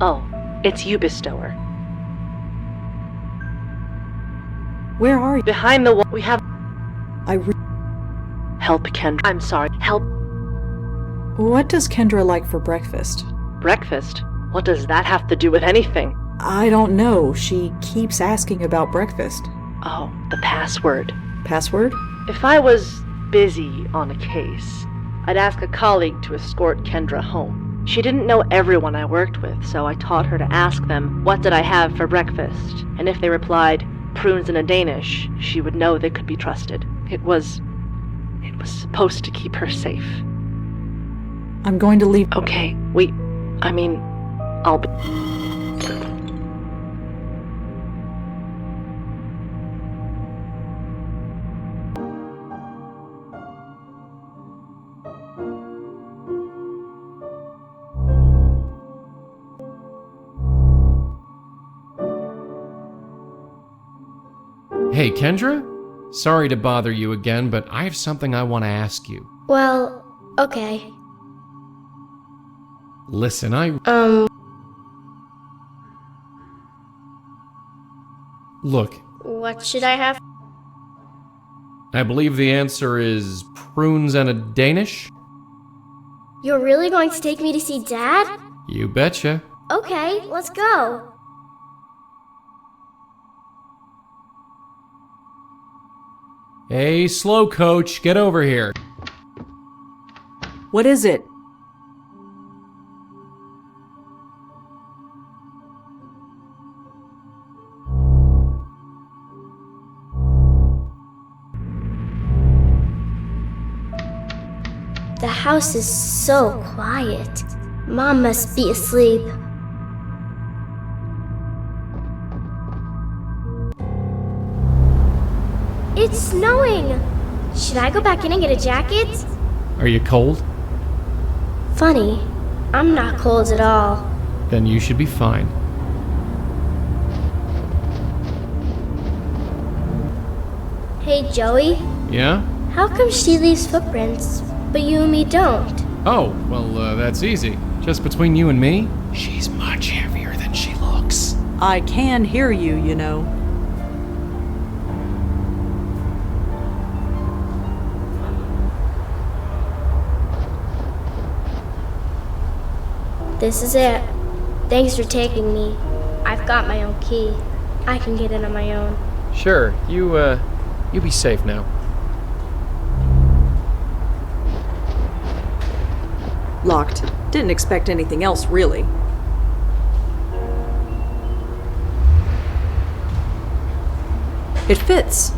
Oh, it's you, Bestower. Where are you? Behind the wall, we have... Help, Kendra. I'm sorry. Help. What does Kendra like for breakfast? Breakfast? What does that have to do with anything? I don't know. She keeps asking about breakfast. Oh, the password. Password? If I was busy on a case, I'd ask a colleague to escort Kendra home. She didn't know everyone I worked with, so I taught her to ask them, what did I have for breakfast? And if they replied, prunes and a Danish, she would know they could be trusted. It was supposed to keep her safe. I'm going to leave. Okay, I'll be... Hey, Kendra? Sorry to bother you again, but I have something I want to ask you. Well, okay. Listen, Look. What should I have? I believe the answer is prunes and a Danish? You're really going to take me to see Dad? You betcha. Okay, let's go. Hey, slow coach, get over here. What is it? The house is so quiet. Mom must be asleep. It's snowing! Should I go back in and get a jacket? Are you cold? Funny, I'm not cold at all. Then you should be fine. Hey, Joey. Yeah? How come she leaves footprints, but you and me don't? Oh, well, that's easy. Just between you and me, she's much heavier than she looks. I can hear you, you know. This is it. Thanks for taking me. I've got my own key. I can get in on my own. Sure, you be safe now. Locked. Didn't expect anything else, really. It fits.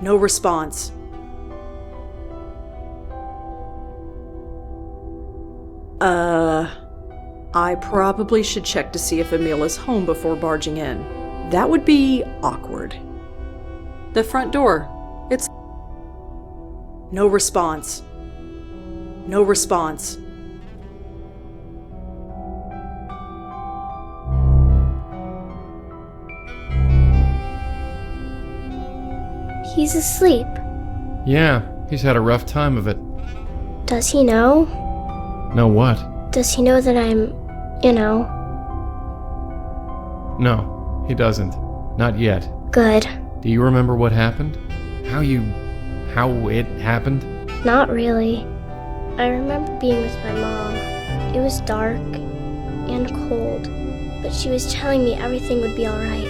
No response. I probably should check to see if Emil is home before barging in. That would be awkward. The front door. It's... No response. No response. He's asleep. Yeah, he's had a rough time of it. Does he know? Know what? Does he know that I'm, No, he doesn't. Not yet. Good. Do you remember what happened? How it happened? Not really. I remember being with my mom. It was dark and cold, but she was telling me everything would be alright.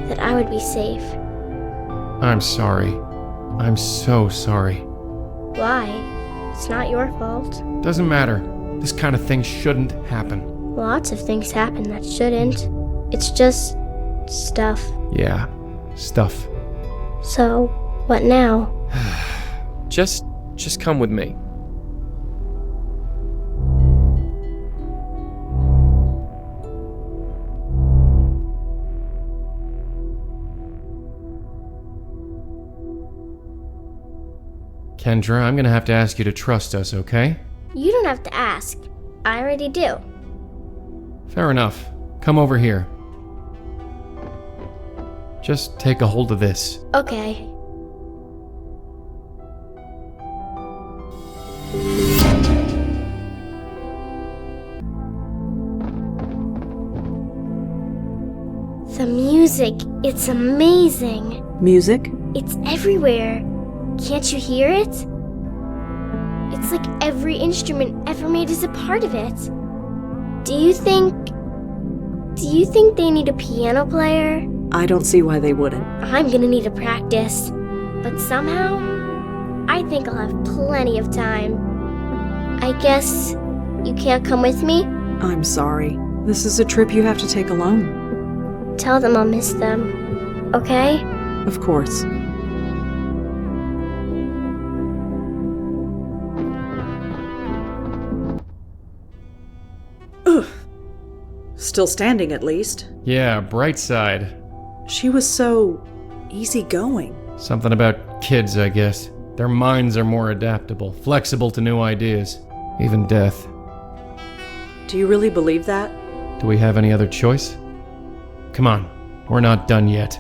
That I would be safe. I'm sorry. I'm so sorry. Why? It's not your fault. Doesn't matter. This kind of thing shouldn't happen. Lots of things happen that shouldn't. It's just stuff. Yeah, stuff. So, what now? Just come with me. Kendra, I'm gonna have to ask you to trust us, okay? You don't have to ask. I already do. Fair enough. Come over here. Just take a hold of this. Okay. The music, it's amazing. Music? It's everywhere. Can't you hear it? It's like every instrument ever made is a part of it. Do you think they need a piano player? I don't see why they wouldn't. I'm gonna need to practice. But somehow, I think I'll have plenty of time. I guess you can't come with me? I'm sorry. This is a trip you have to take alone. Tell them I'll miss them, okay? Of course. Ugh. Still standing, at least. Yeah, bright side. She was so easygoing. Something about kids, I guess. Their minds are more adaptable, flexible to new ideas, even death. Do you really believe that? Do we have any other choice? Come on, we're not done yet.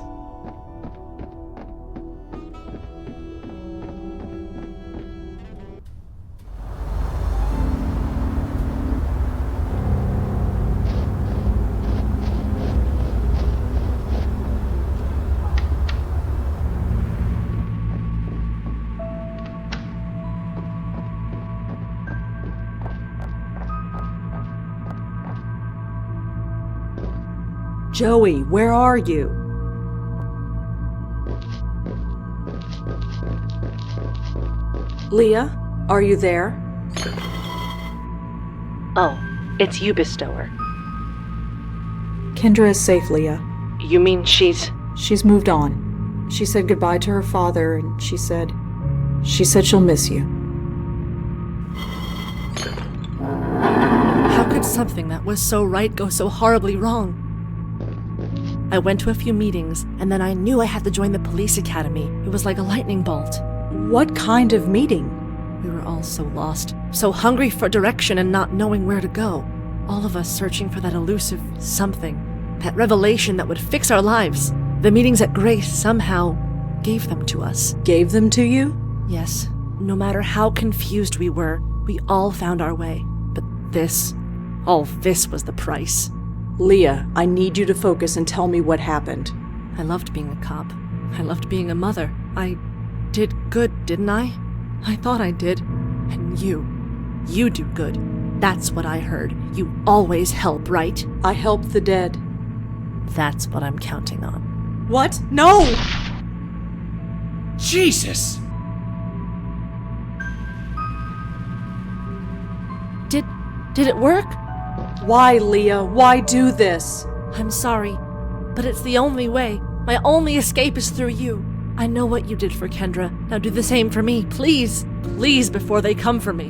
Joey, where are you? Leah, are you there? Oh, it's you, Bestower. Kendra is safe, Leah. You mean she's... She's moved on. She said goodbye to her father, and she said she'll miss you. How could something that was so right go so horribly wrong? I went to a few meetings, and then I knew I had to join the police academy. It was like a lightning bolt. What kind of meeting? We were all so lost, so hungry for direction and not knowing where to go. All of us searching for that elusive something, that revelation that would fix our lives. The meetings at Grace somehow gave them to us. Gave them to you? Yes. No matter how confused we were, we all found our way. But all this was the price. Leah, I need you to focus and tell me what happened. I loved being a cop. I loved being a mother. I did good, didn't I? I thought I did. And you do good. That's what I heard. You always help, right? I help the dead. That's what I'm counting on. What? No! Jesus! Did it work? Why, Leah? Why do this? I'm sorry, but it's the only way. My only escape is through you. I know what you did for Kendra. Now do the same for me, please. Please, before they come for me.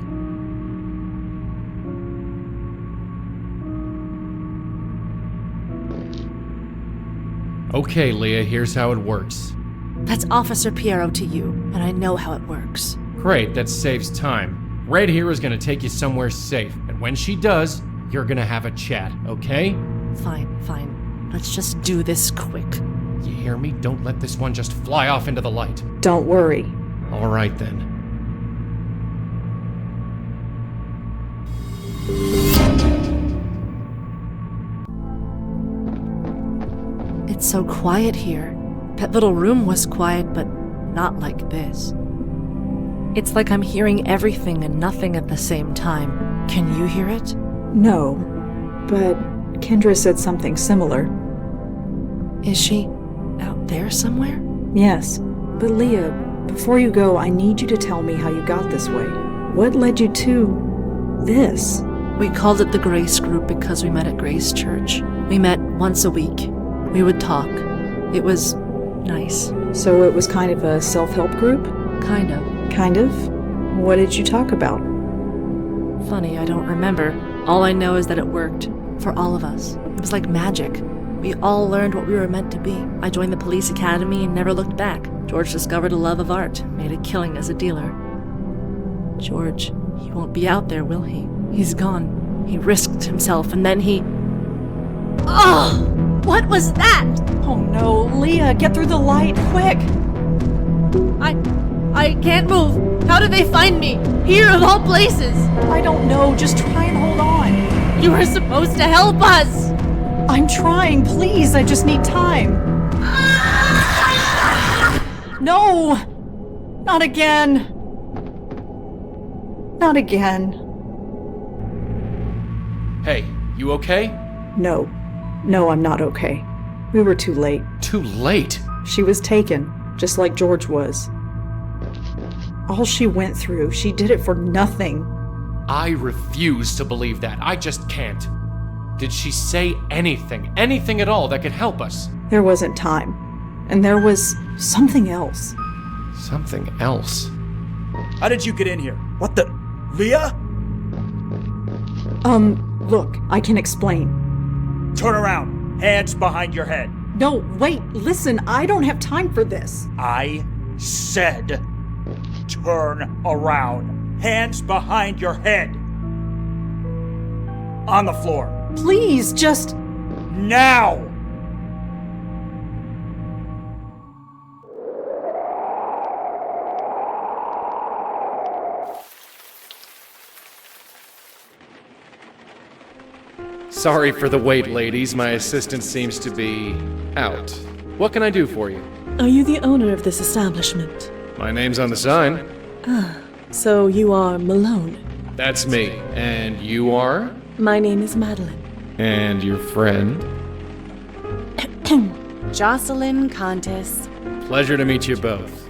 Okay, Leah, here's how it works. That's Officer Piero to you, and I know how it works. Great, that saves time. Red here is gonna take you somewhere safe, and when she does, you're gonna have a chat, okay? Fine. Let's just do this quick. You hear me? Don't let this one just fly off into the light. Don't worry. All right, then. It's so quiet here. That little room was quiet, but not like this. It's like I'm hearing everything and nothing at the same time. Can you hear it? No, but Kendra said something similar. Is she out there somewhere? Yes, but Leah, before you go, I need you to tell me how you got this way. What led you to this? We called it the Grace Group because we met at Grace Church. We met once a week. We would talk. It was nice. So it was kind of a self-help group? Kind of. Kind of? What did you talk about? Funny, I don't remember. All I know is that it worked. For all of us. It was like magic. We all learned what we were meant to be. I joined the police academy and never looked back. George discovered a love of art, made a killing as a dealer. George, he won't be out there, will he? He's gone. He risked himself and then he... Oh! What was that? Oh no, Leah, get through the light, quick! I can't move. How did they find me? Here of all places. I don't know, just try and hold on. You were supposed to help us. I'm trying, please, I just need time. No! Not again. Not again. Hey, you okay? No. No, I'm not okay. We were too late. Too late? She was taken, just like George was. All she went through, she did it for nothing. I refuse to believe that. I just can't. Did she say anything at all that could help us? There wasn't time. And there was something else. Something else? How did you get in here? What the... Leah? Look, I can explain. Turn around. Hands behind your head. No, wait, listen, I don't have time for this. I said... turn around. Hands behind your head. On the floor. Please, just... Now! Sorry for the wait, ladies. My assistant seems to be out. What can I do for you? Are you the owner of this establishment? My name's on the sign. Ah, so you are Malone. That's me. And you are? My name is Madeline. And your friend? Jocelyn Contis. Pleasure to meet you both.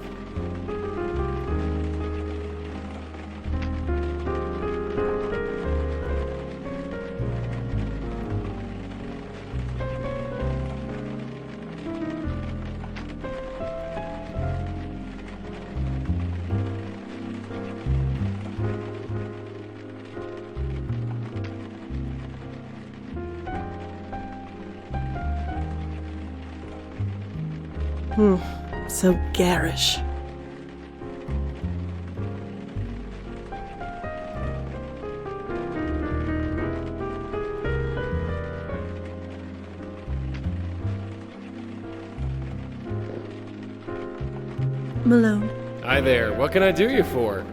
So garish. Malone. Hi there. What can I do you for?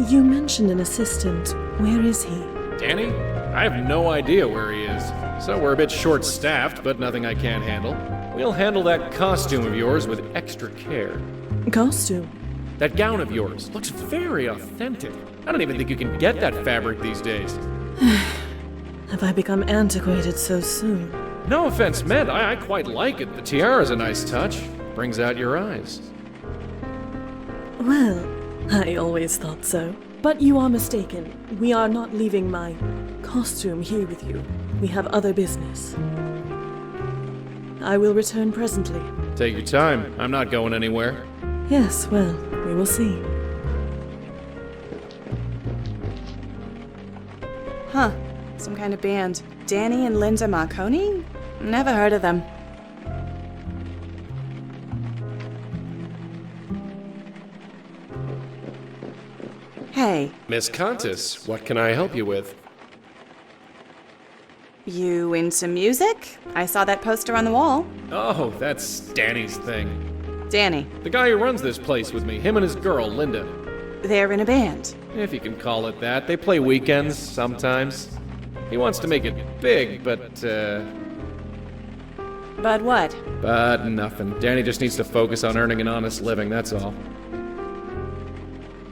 You mentioned an assistant. Where is he? Danny? I have no idea where he is. So we're a bit short-staffed, but nothing I can't handle. We'll handle that costume of yours with extra care. Costume? That gown of yours looks very authentic. I don't even think you can get that fabric these days. Have I become antiquated so soon? No offense meant, I quite like it. The tiara's a nice touch. Brings out your eyes. Well, I always thought so. But you are mistaken. We are not leaving my costume here with you. We have other business. I will return presently. Take your time. I'm not going anywhere. Yes, well, we will see. Huh. Some kind of band. Danny and Linda Marconi? Never heard of them. Hey. Miss Contis, what can I help you with? You into music? I saw that poster on the wall. Oh, that's Danny's thing. Danny. The guy who runs this place with me, him and his girl, Linda. They're in a band. If you can call it that. They play weekends, sometimes. He wants to make it big, but, But what? But nothing. Danny just needs to focus on earning an honest living, that's all.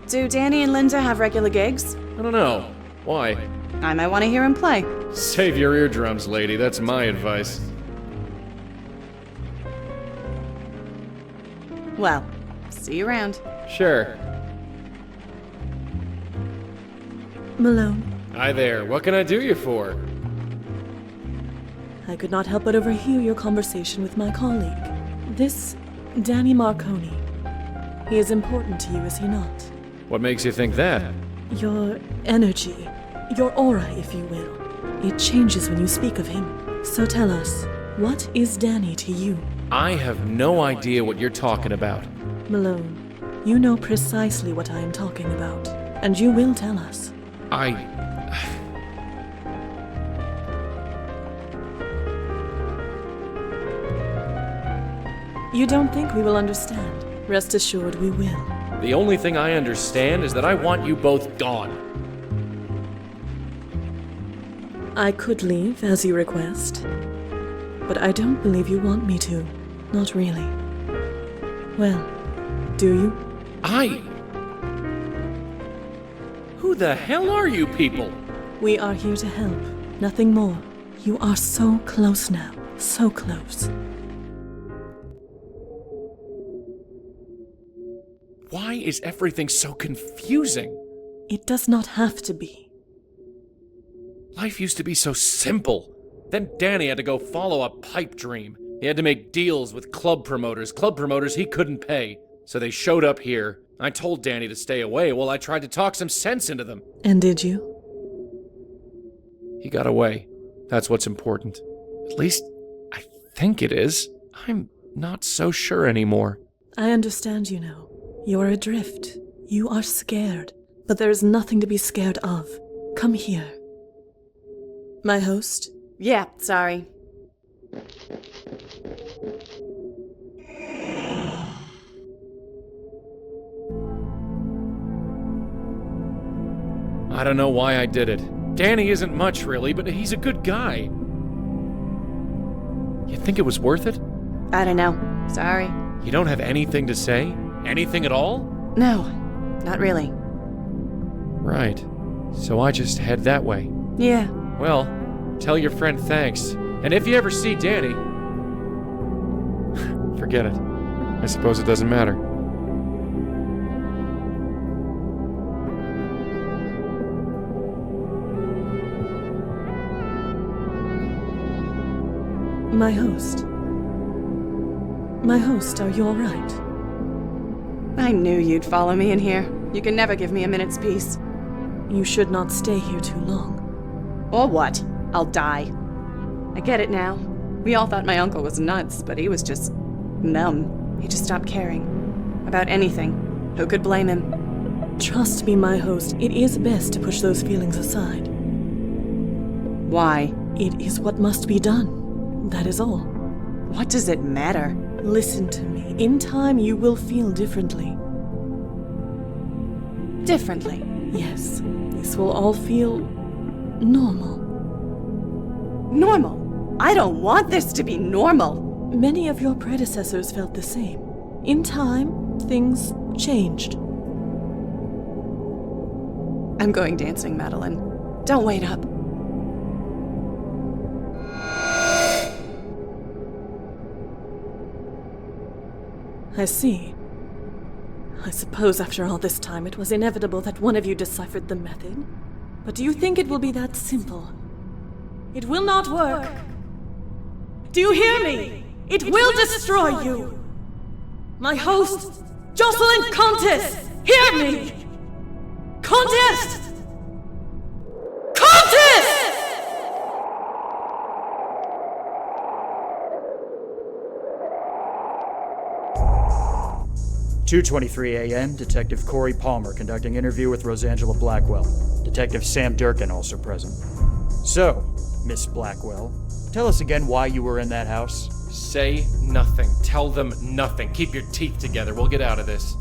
Do Danny and Linda have regular gigs? I don't know. Why? I might want to hear him play. Save your eardrums, lady. That's my advice. Well, see you around. Sure. Malone, Hi there, what can I do you for? I could not help but overhear your conversation with my colleague. This Danny Marconi. He is important to you, is he not? What makes you think that? Your energy, your aura, if you will. It changes when you speak of him. So tell us, what is Danny to you? I have no idea what you're talking about. Malone, you know precisely what I am talking about, and you will tell us. You don't think we will understand? Rest assured we will. The only thing I understand is that I want you both gone. I could leave, as you request, but I don't believe you want me to. Not really. Well, do you? Who the hell are you people? We are here to help, nothing more. You are so close now, so close. Why is everything so confusing? It does not have to be. Life used to be so simple. Then Danny had to go follow a pipe dream. He had to make deals with club promoters he couldn't pay. So they showed up here. I told Danny to stay away while I tried to talk some sense into them. And did you? He got away. That's what's important. At least, I think it is. I'm not so sure anymore. I understand, you know. You are adrift. You are scared. But there is nothing to be scared of. Come here. My host? Yeah, sorry. I don't know why I did it. Danny isn't much, really, but he's a good guy. You think it was worth it? I don't know. Sorry. You don't have anything to say? Anything at all? No, not really. Right. So I just head that way. Yeah. Well, tell your friend thanks. And if you ever see Danny... forget it. I suppose it doesn't matter. My host. My host, are you all right? I knew you'd follow me in here. You can never give me a minute's peace. You should not stay here too long. Or what? I'll die. I get it now. We all thought my uncle was nuts, but he was just numb. He just stopped caring. About anything. Who could blame him? Trust me, my host, it is best to push those feelings aside. Why? It is what must be done. That is all. What does it matter? Listen to me. In time, you will feel differently. Differently? Yes. This will all feel normal. Normal? I don't want this to be normal. Many of your predecessors felt the same. In time, things changed. I'm going dancing, Madeline. Don't wait up. I see. I suppose after all this time it was inevitable that one of you deciphered the method. But do you think it will be that simple? It will not work. Do you hear me? It will destroy you. My host, Jocelyn Comtesse, hear me! Comtesse! Comtesse! 2:23 a.m., Detective Corey Palmer conducting interview with Rosangela Blackwell. Detective Sam Durkin also present. So, Miss Blackwell, tell us again why you were in that house. Say nothing. Tell them nothing. Keep your teeth together. We'll get out of this.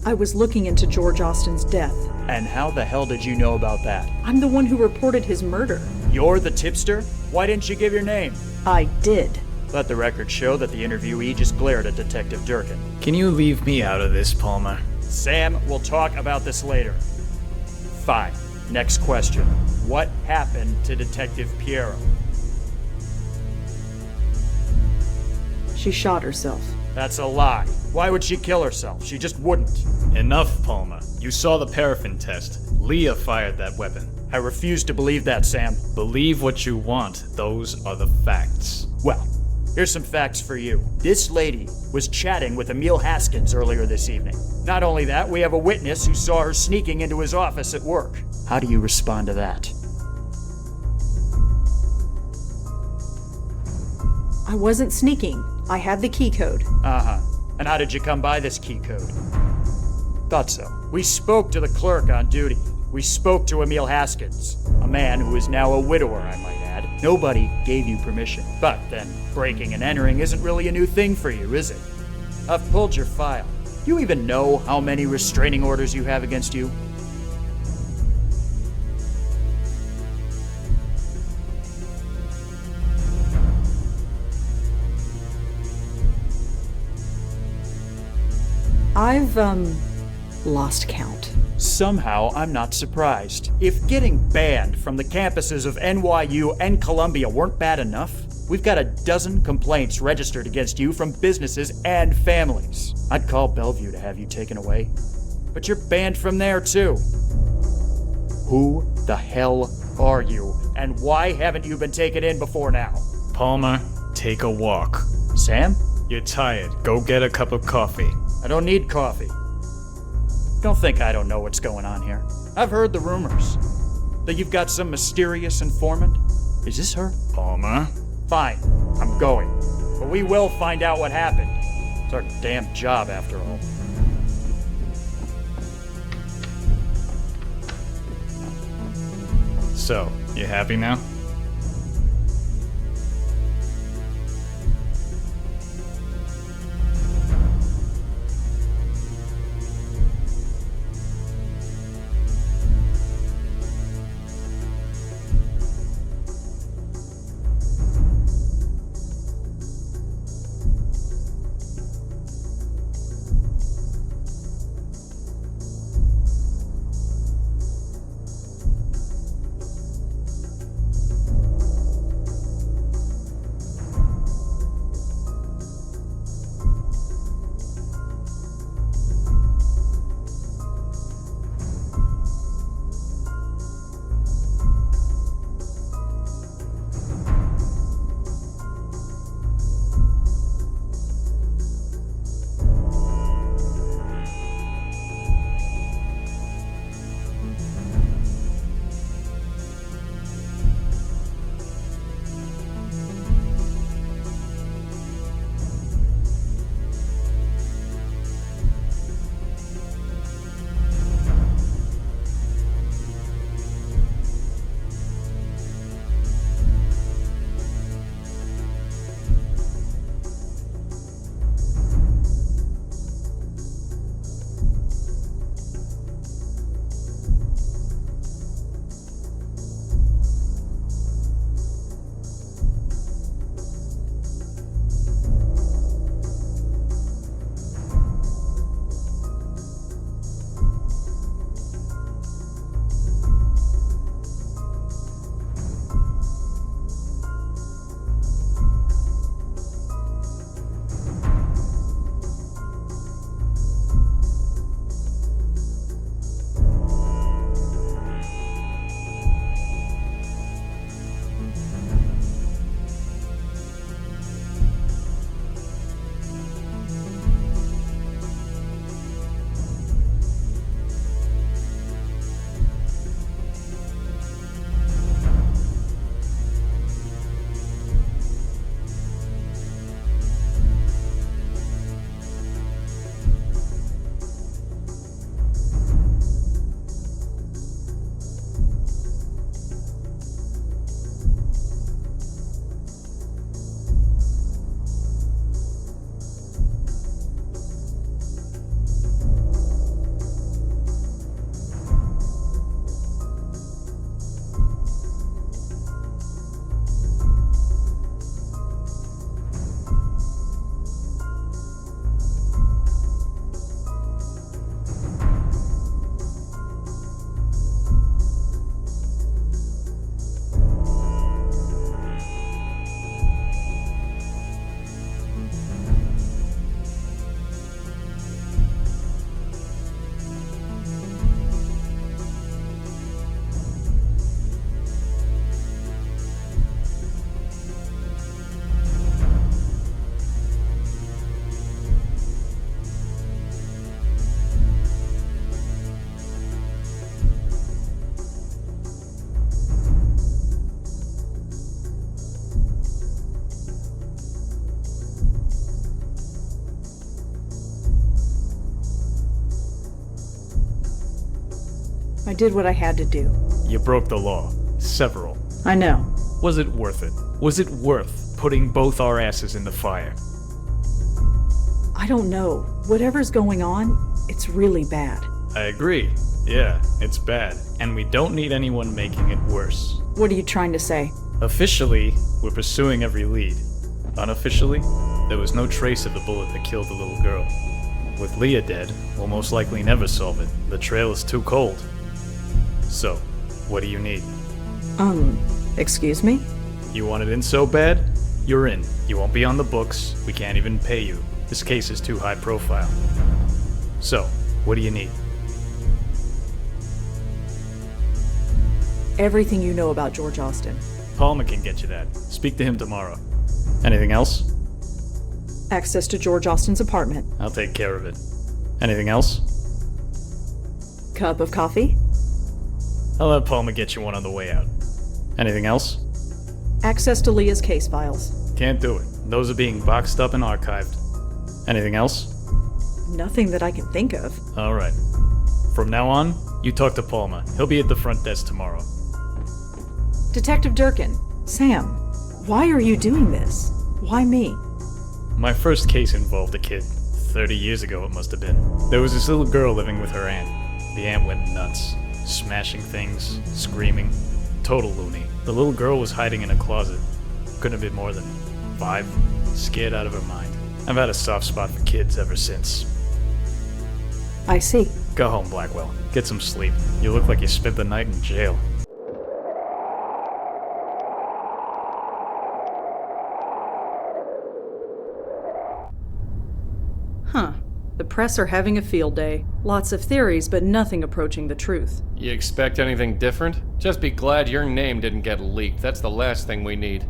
I was looking into George Austin's death. And how the hell did you know about that? I'm the one who reported his murder. You're the tipster? Why didn't you give your name? I did. Let the record show that the interviewee just glared at Detective Durkin. Can you leave me out of this, Palmer? Sam, we'll talk about this later. Fine. Next question. What happened to Detective Piero? She shot herself. That's a lie. Why would she kill herself? She just wouldn't. Enough, Palmer. You saw the paraffin test. Leah fired that weapon. I refuse to believe that, Sam. Believe what you want. Those are the facts. Well, here's some facts for you. This lady was chatting with Emil Haskins earlier this evening. Not only that, we have a witness who saw her sneaking into his office at work. How do you respond to that? I wasn't sneaking. I had the key code. Uh-huh. And how did you come by this key code? Thought so. We spoke to the clerk on duty. We spoke to Emil Haskins, a man who is now a widower, I might add. Nobody gave you permission. But then, breaking and entering isn't really a new thing for you, is it? I've pulled your file. Do you even know how many restraining orders you have against you? I've, lost count. Somehow, I'm not surprised. If getting banned from the campuses of NYU and Columbia weren't bad enough, we've got a dozen complaints registered against you from businesses and families. I'd call Bellevue to have you taken away. But you're banned from there, too. Who the hell are you, and why haven't you been taken in before now? Palmer, take a walk. Sam? You're tired. Go get a cup of coffee. I don't need coffee. Don't think I don't know what's going on here. I've heard the rumors that you've got some mysterious informant. Is this her? Palmer? Fine, I'm going. But we will find out what happened. It's our damn job, after all. So, you happy now? did what I had to do. You broke the law. Several. I know. Was it worth it? Was it worth putting both our asses in the fire? I don't know. Whatever's going on, it's really bad. I agree. Yeah, it's bad. And we don't need anyone making it worse. What are you trying to say? Officially, we're pursuing every lead. Unofficially, there was no trace of the bullet that killed the little girl. With Leah dead, we'll most likely never solve it. The trail is too cold. So, what do you need? Excuse me? You want it in so bad? You're in. You won't be on the books. We can't even pay you. This case is too high profile. So, what do you need? Everything you know about George Austin. Palmer can get you that. Speak to him tomorrow. Anything else? Access to George Austin's apartment. I'll take care of it. Anything else? Cup of coffee? I'll have Palmer get you one on the way out. Anything else? Access to Leah's case files. Can't do it. Those are being boxed up and archived. Anything else? Nothing that I can think of. Alright. From now on, you talk to Palmer. He'll be at the front desk tomorrow. Detective Durkin. Sam, why are you doing this? Why me? My first case involved a kid. 30 years ago it must have been. There was this little girl living with her aunt. The aunt went nuts. Smashing things, screaming. Total loony. The little girl was hiding in a closet. Couldn't have been more than 5. Scared out of her mind. I've had a soft spot for kids ever since. I see. Go home, Blackwell. Get some sleep. You look like you spent the night in jail. Huh. The press are having a field day. Lots of theories, but nothing approaching the truth. You expect anything different? Just be glad your name didn't get leaked. That's the last thing we need.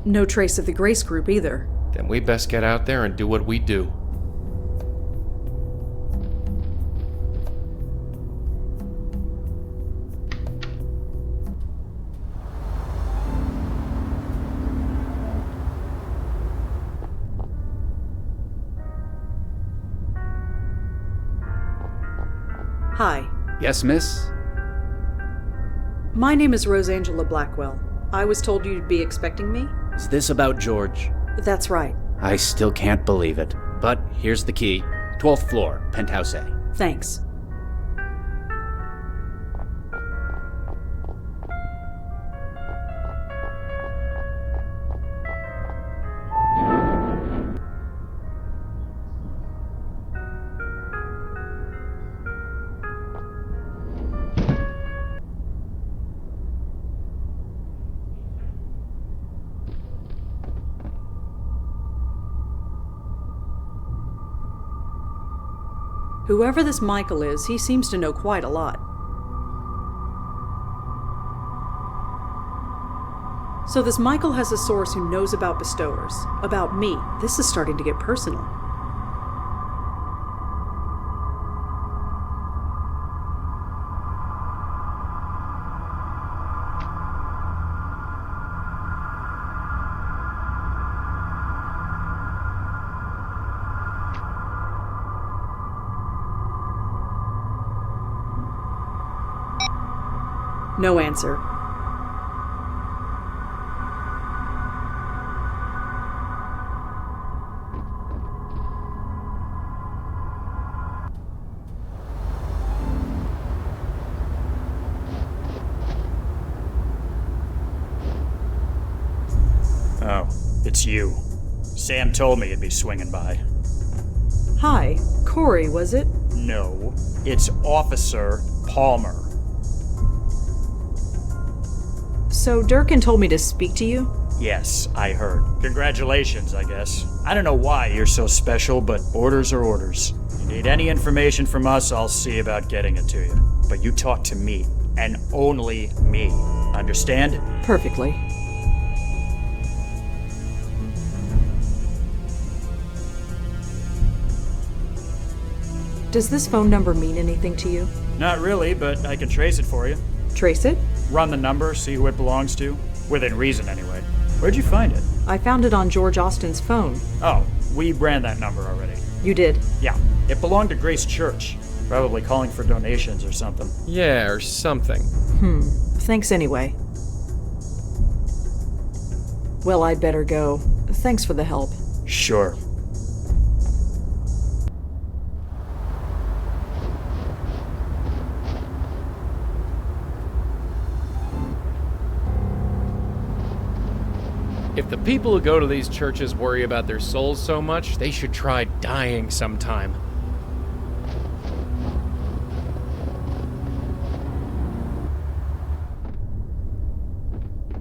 No trace of the Grace Group either. Then we best get out there and do what we do. Hi. Yes, miss? My name is Rosangela Blackwell. I was told you'd be expecting me? Is this about George? That's right. I still can't believe it. But here's the key. 12th floor, penthouse A. Thanks. Whoever this Michael is, he seems to know quite a lot. So this Michael has a source who knows about bestowers, about me. This is starting to get personal. No answer. Oh, it's you. Sam told me you'd be swinging by. Hi, Corey, was it? No, it's Officer Palmer. So Durkin told me to speak to you? Yes, I heard. Congratulations, I guess. I don't know why you're so special, but orders are orders. You need any information from us, I'll see about getting it to you. But you talk to me, and only me. Understand? Perfectly. Does this phone number mean anything to you? Not really, but I can trace it for you. Trace it? Run the number, see who it belongs to. Within reason, anyway. Where'd you find it? I found it on George Austin's phone. Oh, we ran that number already. You did? Yeah. It belonged to Grace Church. Probably calling for donations or something. Yeah, or something. Thanks anyway. Well, I'd better go. Thanks for the help. Sure. If the people who go to these churches worry about their souls so much, they should try dying sometime.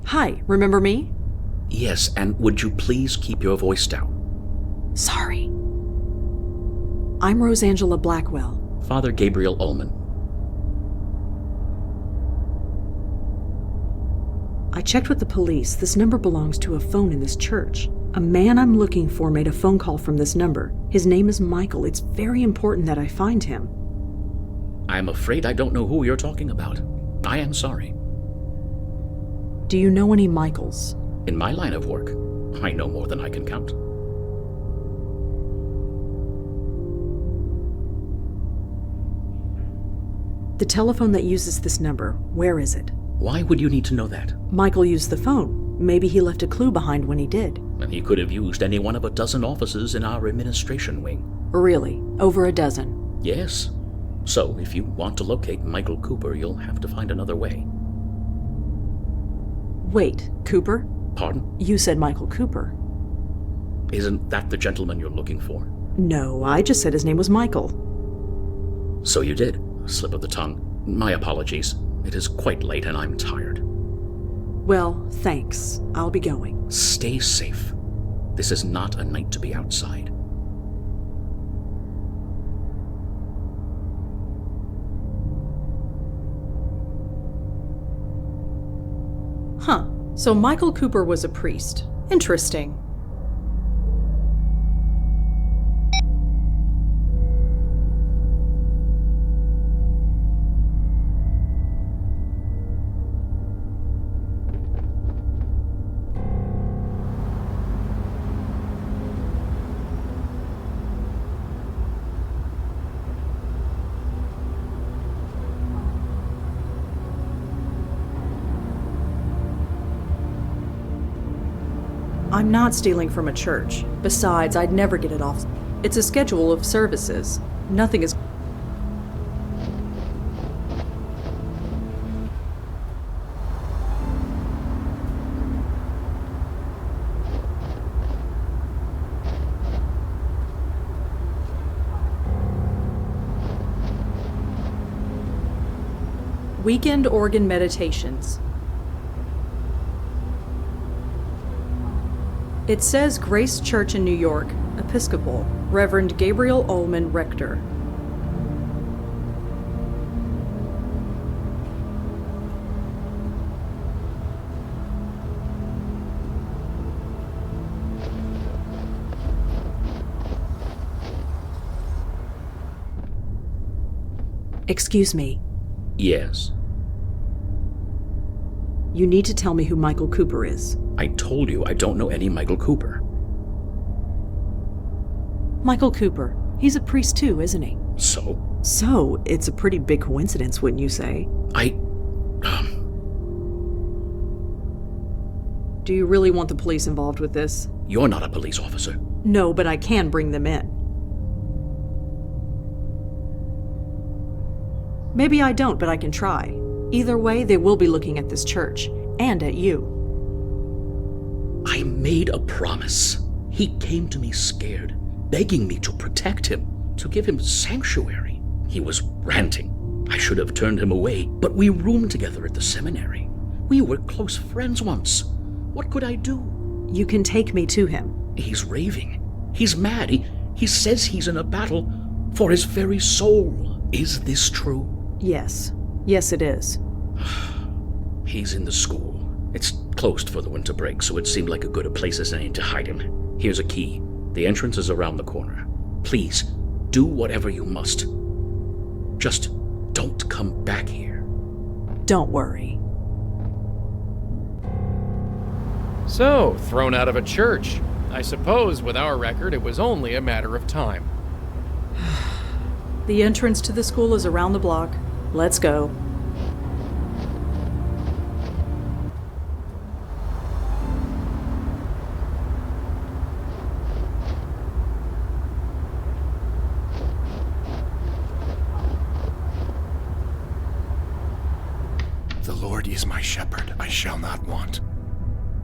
Hi, remember me? Yes, and would you please keep your voice down? Sorry. I'm Rosangela Blackwell. Father Gabriel Ullman. I checked with the police. This number belongs to a phone in this church. A man I'm looking for made a phone call from this number. His name is Michael. It's very important that I find him. I'm afraid I don't know who you're talking about. I am sorry. Do you know any Michaels? In my line of work, I know more than I can count. The telephone that uses this number, where is it? Why would you need to know that? Michael used the phone. Maybe he left a clue behind when he did. And he could have used any one of a dozen offices in our administration wing. Really? Over a dozen? Yes. So, if you want to locate Michael Cooper, you'll have to find another way. Wait, Cooper? Pardon? You said Michael Cooper. Isn't that the gentleman you're looking for? No, I just said his name was Michael. So you did. A slip of the tongue. My apologies. It is quite late and I'm tired. Well, thanks. I'll be going. Stay safe. This is not a night to be outside. Huh. So Michael Cooper was a priest. Interesting. I'm not stealing from a church. Besides, I'd never get it off. It's a schedule of services. Nothing is... Weekend organ meditations. It says Grace Church in New York, Episcopal, Reverend Gabriel Ullman, Rector. Excuse me. Yes. You need to tell me who Michael Cooper is. I told you I don't know any Michael Cooper. Michael Cooper. He's a priest too, isn't he? So? So, it's a pretty big coincidence, wouldn't you say? Do you really want the police involved with this? You're not a police officer. No, but I can bring them in. Maybe I don't, but I can try. Either way, they will be looking at this church, and at you. I made a promise. He came to me scared, begging me to protect him, to give him sanctuary. He was ranting. I should have turned him away, but we roomed together at the seminary. We were close friends once. What could I do? You can take me to him. He's raving. He's mad. He says he's in a battle for his very soul. Is this true? Yes. Yes, it is. He's in the school. It's closed for the winter break, so it seemed like a good a place as any to hide him. Here's a key. The entrance is around the corner. Please, do whatever you must. Just don't come back here. Don't worry. So, thrown out of a church. I suppose with our record, it was only a matter of time. The entrance to the school is around the block. Let's go. The Lord is my shepherd, I shall not want.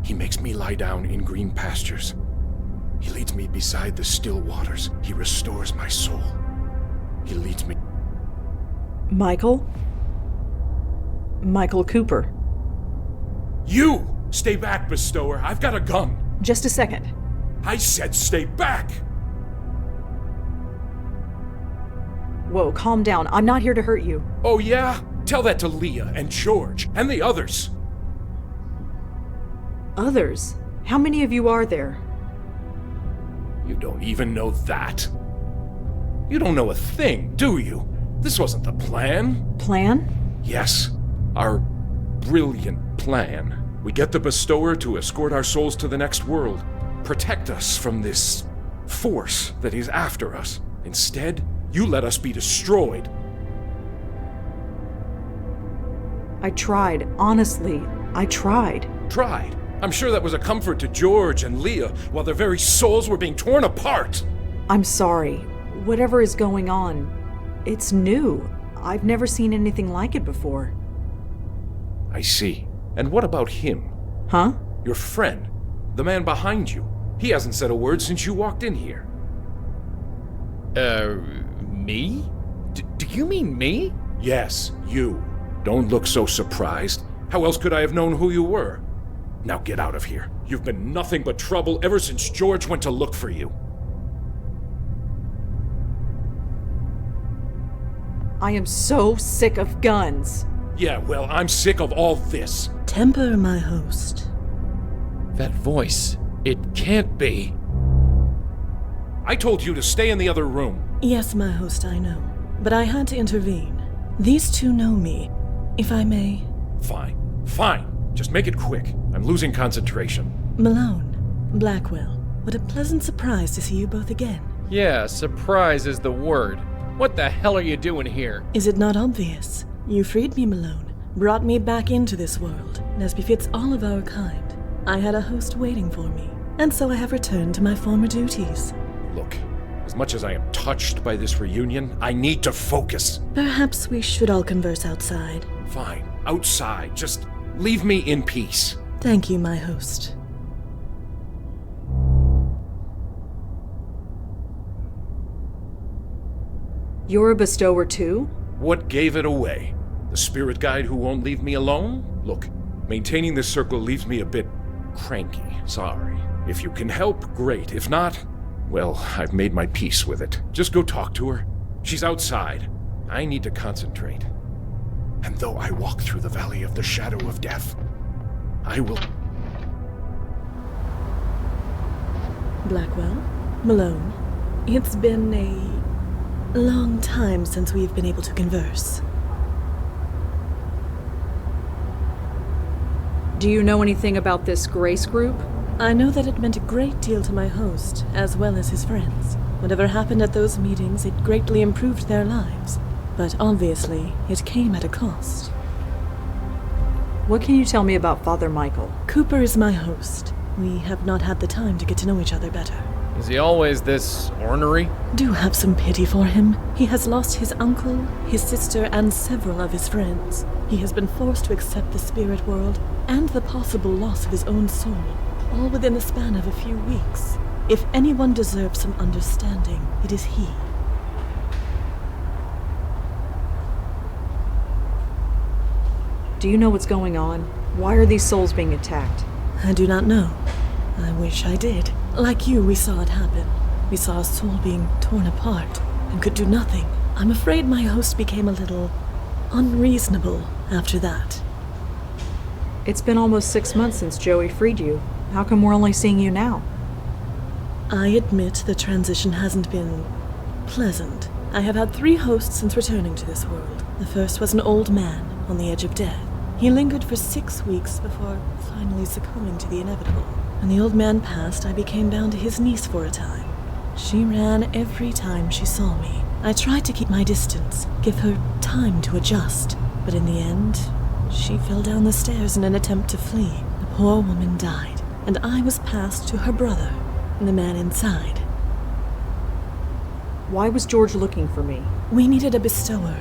He makes me lie down in green pastures. He leads me beside the still waters. He restores my soul. He leads me... Michael? Michael Cooper. You! Stay back, bestower. I've got a gun. Just a second. I said stay back! Whoa, calm down. I'm not here to hurt you. Oh yeah? Tell that to Leah and George and the others. Others? How many of you are there? You don't even know that. You don't know a thing, do you? This wasn't the plan. Plan? Yes, our brilliant plan. We get the bestower to escort our souls to the next world, protect us from this force that is after us. Instead, you let us be destroyed. I tried. Honestly, I tried. Tried? I'm sure that was a comfort to George and Leah while their very souls were being torn apart. I'm sorry. Whatever is going on, it's new. I've never seen anything like it before. I see. And what about him? Huh? Your friend, the man behind you. He hasn't said a word since you walked in here. Me? Do you mean me? Yes, you. Don't look so surprised. How else could I have known who you were? Now get out of here. You've been nothing but trouble ever since George went to look for you. I am so sick of guns. Yeah, well, I'm sick of all this. Temper, my host. That voice. It can't be. I told you to stay in the other room. Yes, my host, I know. But I had to intervene. These two know me. If I may... Fine. Just make it quick. I'm losing concentration. Malone, Blackwell, what a pleasant surprise to see you both again. Yeah, surprise is the word. What the hell are you doing here? Is it not obvious? You freed me, Malone, brought me back into this world, and as befits all of our kind, I had a host waiting for me, and so I have returned to my former duties. Look, as much as I am touched by this reunion, I need to focus. Perhaps we should all converse outside. Fine, outside. Just leave me in peace. Thank you, my host. You're a bestower too? What gave it away? The spirit guide who won't leave me alone? Look, maintaining this circle leaves me a bit cranky. Sorry. If you can help, great. If not, well, I've made my peace with it. Just go talk to her. She's outside. I need to concentrate. And though I walk through the valley of the shadow of death, I will... Blackwell, Malone, it's been a long time since we've been able to converse. Do you know anything about this Grace group? I know that it meant a great deal to my host, as well as his friends. Whatever happened at those meetings, it greatly improved their lives. But obviously, it came at a cost. What can you tell me about Father Michael? Cooper is my host. We have not had the time to get to know each other better. Is he always this ornery? Do have some pity for him. He has lost his uncle, his sister, and several of his friends. He has been forced to accept the spirit world and the possible loss of his own soul, all within the span of a few weeks. If anyone deserves some understanding, it is he. Do you know what's going on? Why are these souls being attacked? I do not know. I wish I did. Like you, we saw it happen. We saw a soul being torn apart and could do nothing. I'm afraid my host became a little unreasonable after that. It's been almost 6 months since Joey freed you. How come we're only seeing you now? I admit the transition hasn't been pleasant. I have had 3 hosts since returning to this world. The first was an old man on the edge of death. He lingered for 6 weeks before finally succumbing to the inevitable. When the old man passed, I became bound to his niece for a time. She ran every time she saw me. I tried to keep my distance, give her time to adjust, but in the end, she fell down the stairs in an attempt to flee. The poor woman died, and I was passed to her brother, the man inside. Why was George looking for me? We needed a bestower.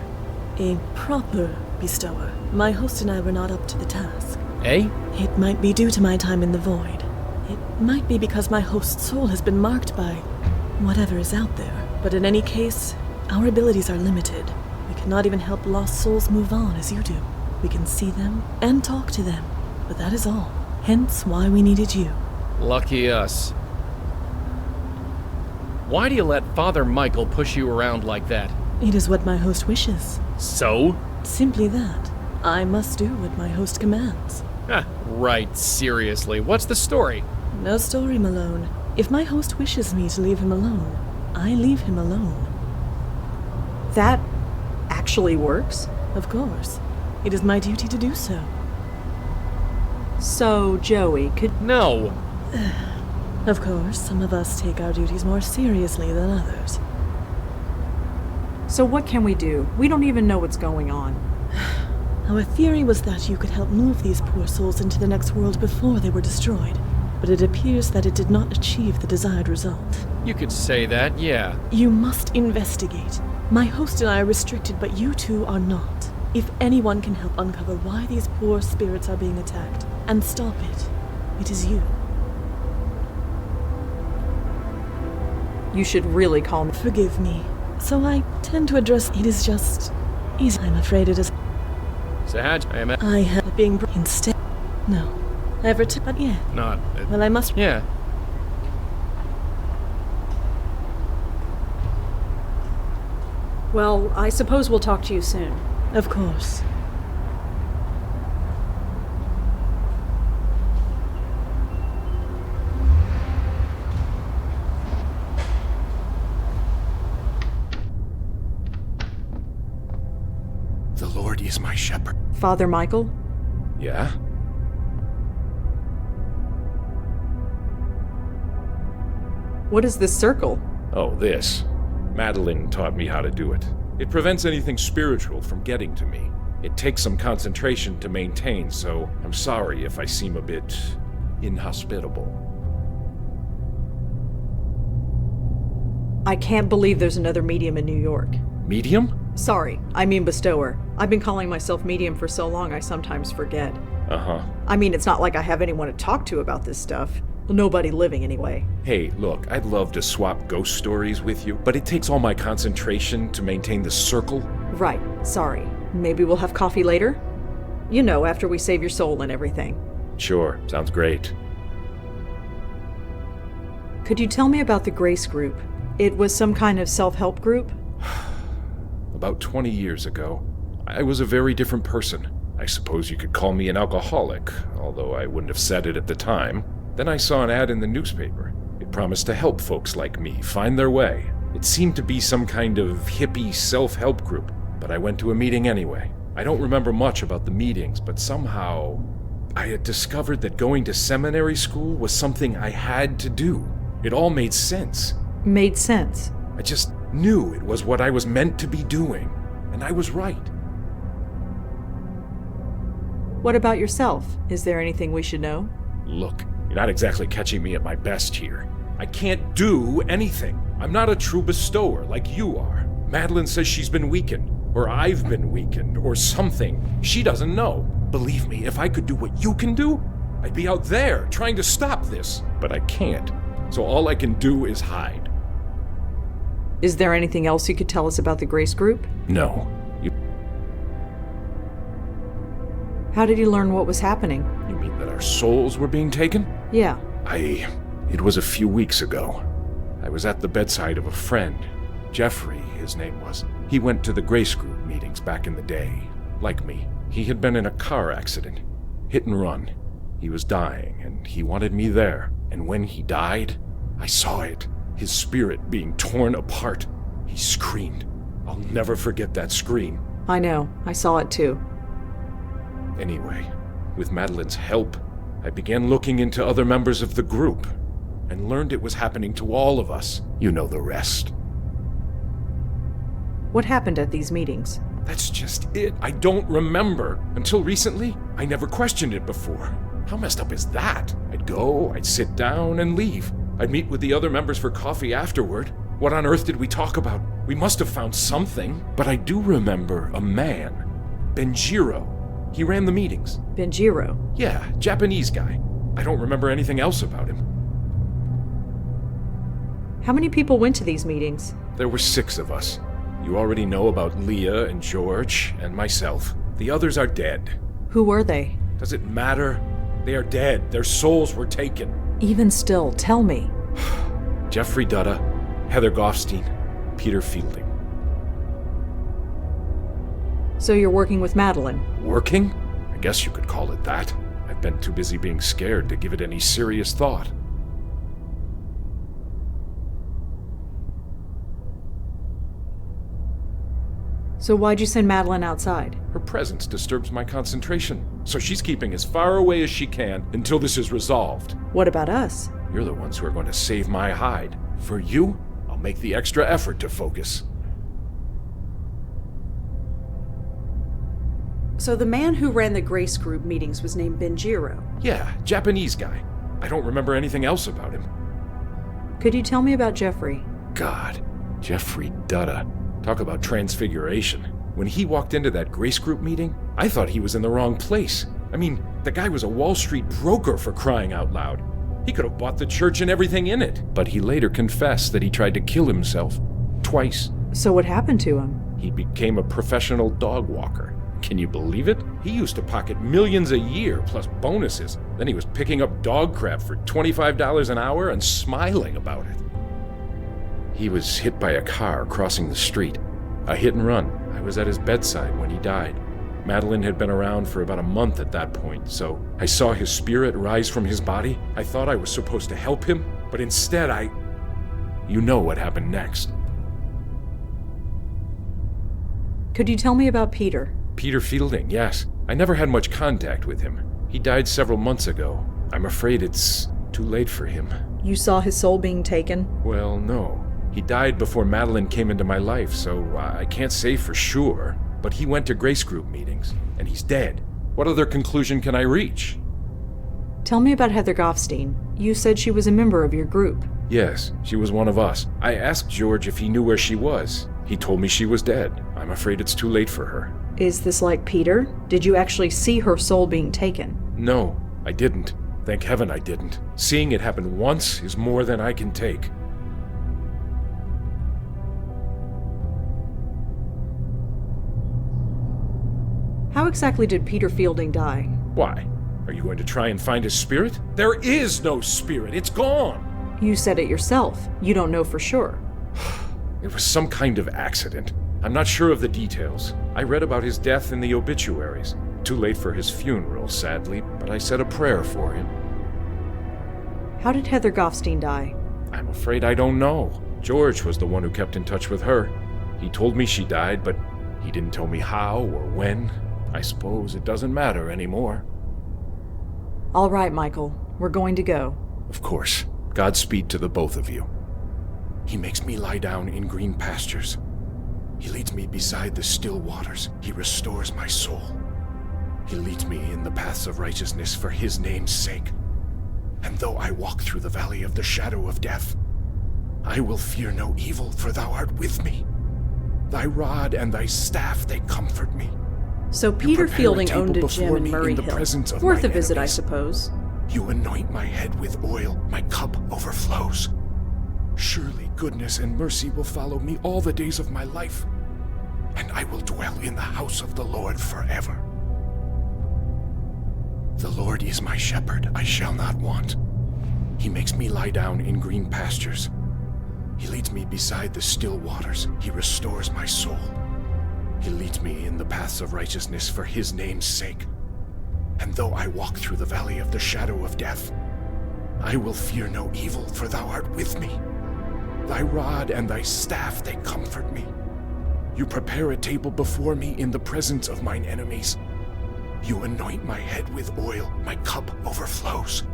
A proper bestower. My host and I were not up to the task. Eh? It might be due to my time in the void. It might be because my host's soul has been marked by whatever is out there. But in any case, our abilities are limited. We cannot even help lost souls move on as you do. We can see them and talk to them, but that is all. Hence why we needed you. Lucky us. Why do you let Father Michael push you around like that? It is what my host wishes. So? Simply that. I must do what my host commands. Right, seriously. What's the story? No story, Malone. If my host wishes me to leave him alone, I leave him alone. That actually works? Of course. It is my duty to do so. So, Joey, could... No! Of course, some of us take our duties more seriously than others. So what can we do? We don't even know what's going on. Our theory was that you could help move these poor souls into the next world before they were destroyed, but it appears that it did not achieve the desired result. You could say that, yeah. You must investigate. My host and I are restricted, but you two are not. If anyone can help uncover why these poor spirits are being attacked and stop it, it is you. You should really call me. Forgive me. So I tend to address it is just easy. I'm afraid it is. Sahaj, I have being instead. No. Ever but yeah. Not. Well, I must. Yeah. Well, I suppose we'll talk to you soon. Of course. The Lord is my shepherd. Father Michael? Yeah? What is this circle? Oh, this. Madeline taught me how to do it. It prevents anything spiritual from getting to me. It takes some concentration to maintain, so I'm sorry if I seem a bit inhospitable. I can't believe there's another medium in New York. Medium? Sorry, I mean bestower. I've been calling myself medium for so long I sometimes forget. Uh-huh. I mean, it's not like I have anyone to talk to about this stuff. Nobody living, anyway. Hey, look, I'd love to swap ghost stories with you, but it takes all my concentration to maintain the circle. Right, sorry. Maybe we'll have coffee later? You know, after we save your soul and everything. Sure, sounds great. Could you tell me about the Grace Group? It was some kind of self-help group? About 20 years ago, I was a very different person. I suppose you could call me an alcoholic, although I wouldn't have said it at the time. Then I saw an ad in the newspaper. It promised to help folks like me find their way. It seemed to be some kind of hippie self-help group, but I went to a meeting anyway. I don't remember much about the meetings, but somehow I had discovered that going to seminary school was something I had to do. It all made sense. Made sense? I just knew it was what I was meant to be doing, and I was right. What about yourself? Is there anything we should know? Look, you're not exactly catching me at my best here. I can't do anything. I'm not a true bestower like you are. Madeline says she's been weakened, or I've been weakened, or something. She doesn't know. Believe me, if I could do what you can do, I'd be out there trying to stop this. But I can't. So all I can do is hide. Is there anything else you could tell us about the Grace Group? No. How did you learn what was happening? You mean that our souls were being taken? Yeah. It was a few weeks ago. I was at the bedside of a friend. Jeffrey, his name was. He went to the Grace Group meetings back in the day. Like me. He had been in a car accident. Hit and run. He was dying, and he wanted me there. And when he died, I saw it. His spirit being torn apart. He screamed. I'll never forget that scream. I know. I saw it too. Anyway, with Madeline's help, I began looking into other members of the group and learned it was happening to all of us. You know the rest. What happened at these meetings? That's just it. I don't remember. Until recently, I never questioned it before. How messed up is that? I'd go, I'd sit down and leave. I'd meet with the other members for coffee afterward. What on earth did we talk about? We must have found something. But I do remember a man, Benjiro. He ran the meetings. Benjiro? Yeah, Japanese guy. I don't remember anything else about him. How many people went to these meetings? There were 6 of us. You already know about Leah and George and myself. The others are dead. Who were they? Does it matter? They are dead. Their souls were taken. Even still, tell me. Jeffrey Dutta, Heather Goffstein, Peter Fielding. So you're working with Madeline? Working? I guess you could call it that. I've been too busy being scared to give it any serious thought. So why'd you send Madeline outside? Her presence disturbs my concentration, so she's keeping as far away as she can until this is resolved. What about us? You're the ones who are going to save my hide. For you, I'll make the extra effort to focus. So the man who ran the Grace Group meetings was named Benjiro? Yeah, Japanese guy. I don't remember anything else about him. Could you tell me about Jeffrey? God, Jeffrey Dutta. Talk about transfiguration. When he walked into that Grace Group meeting, I thought he was in the wrong place. I mean, the guy was a Wall Street broker, for crying out loud. He could have bought the church and everything in it. But he later confessed that he tried to kill himself. Twice. So what happened to him? He became a professional dog walker. Can you believe it? He used to pocket millions a year, plus bonuses. Then he was picking up dog crap for $25 an hour and smiling about it. He was hit by a car crossing the street. A hit and run. I was at his bedside when he died. Madeline had been around for about a month at that point, so I saw his spirit rise from his body. I thought I was supposed to help him, but instead You know what happened next. Could you tell me about Peter? Peter Fielding, yes. I never had much contact with him. He died several months ago. I'm afraid it's too late for him. You saw his soul being taken? Well, no. He died before Madeline came into my life, so I can't say for sure. But he went to Grace Group meetings, and he's dead. What other conclusion can I reach? Tell me about Heather Goffstein. You said she was a member of your group. Yes, she was one of us. I asked George if he knew where she was. He told me she was dead. I'm afraid it's too late for her. Is this like Peter? Did you actually see her soul being taken? No, I didn't. Thank heaven I didn't. Seeing it happen once is more than I can take. How exactly did Peter Fielding die? Why? Are you going to try and find his spirit? There is no spirit. It's gone. You said it yourself. You don't know for sure. It was some kind of accident. I'm not sure of the details. I read about his death in the obituaries. Too late for his funeral, sadly, but I said a prayer for him. How did Heather Goffstein die? I'm afraid I don't know. George was the one who kept in touch with her. He told me she died, but he didn't tell me how or when. I suppose it doesn't matter anymore. All right, Michael. We're going to go. Of course. Godspeed to the both of you. He makes me lie down in green pastures. He leads me beside the still waters. He restores my soul. He leads me in the paths of righteousness for his name's sake. And though I walk through the valley of the shadow of death, I will fear no evil, for thou art with me. Thy rod and thy staff, they comfort me. So Peter Fielding owned a gym in Murray Hill. Worth a visit, I suppose. You anoint my head with oil, my cup overflows. Surely goodness and mercy will follow me all the days of my life, and I will dwell in the house of the Lord forever. The Lord is my shepherd, I shall not want. He makes me lie down in green pastures. He leads me beside the still waters. He restores my soul. He leads me in the paths of righteousness for his name's sake. And though I walk through the valley of the shadow of death, I will fear no evil, for thou art with me. Thy rod and thy staff, they comfort me. You prepare a table before me in the presence of mine enemies. You anoint my head with oil, my cup overflows.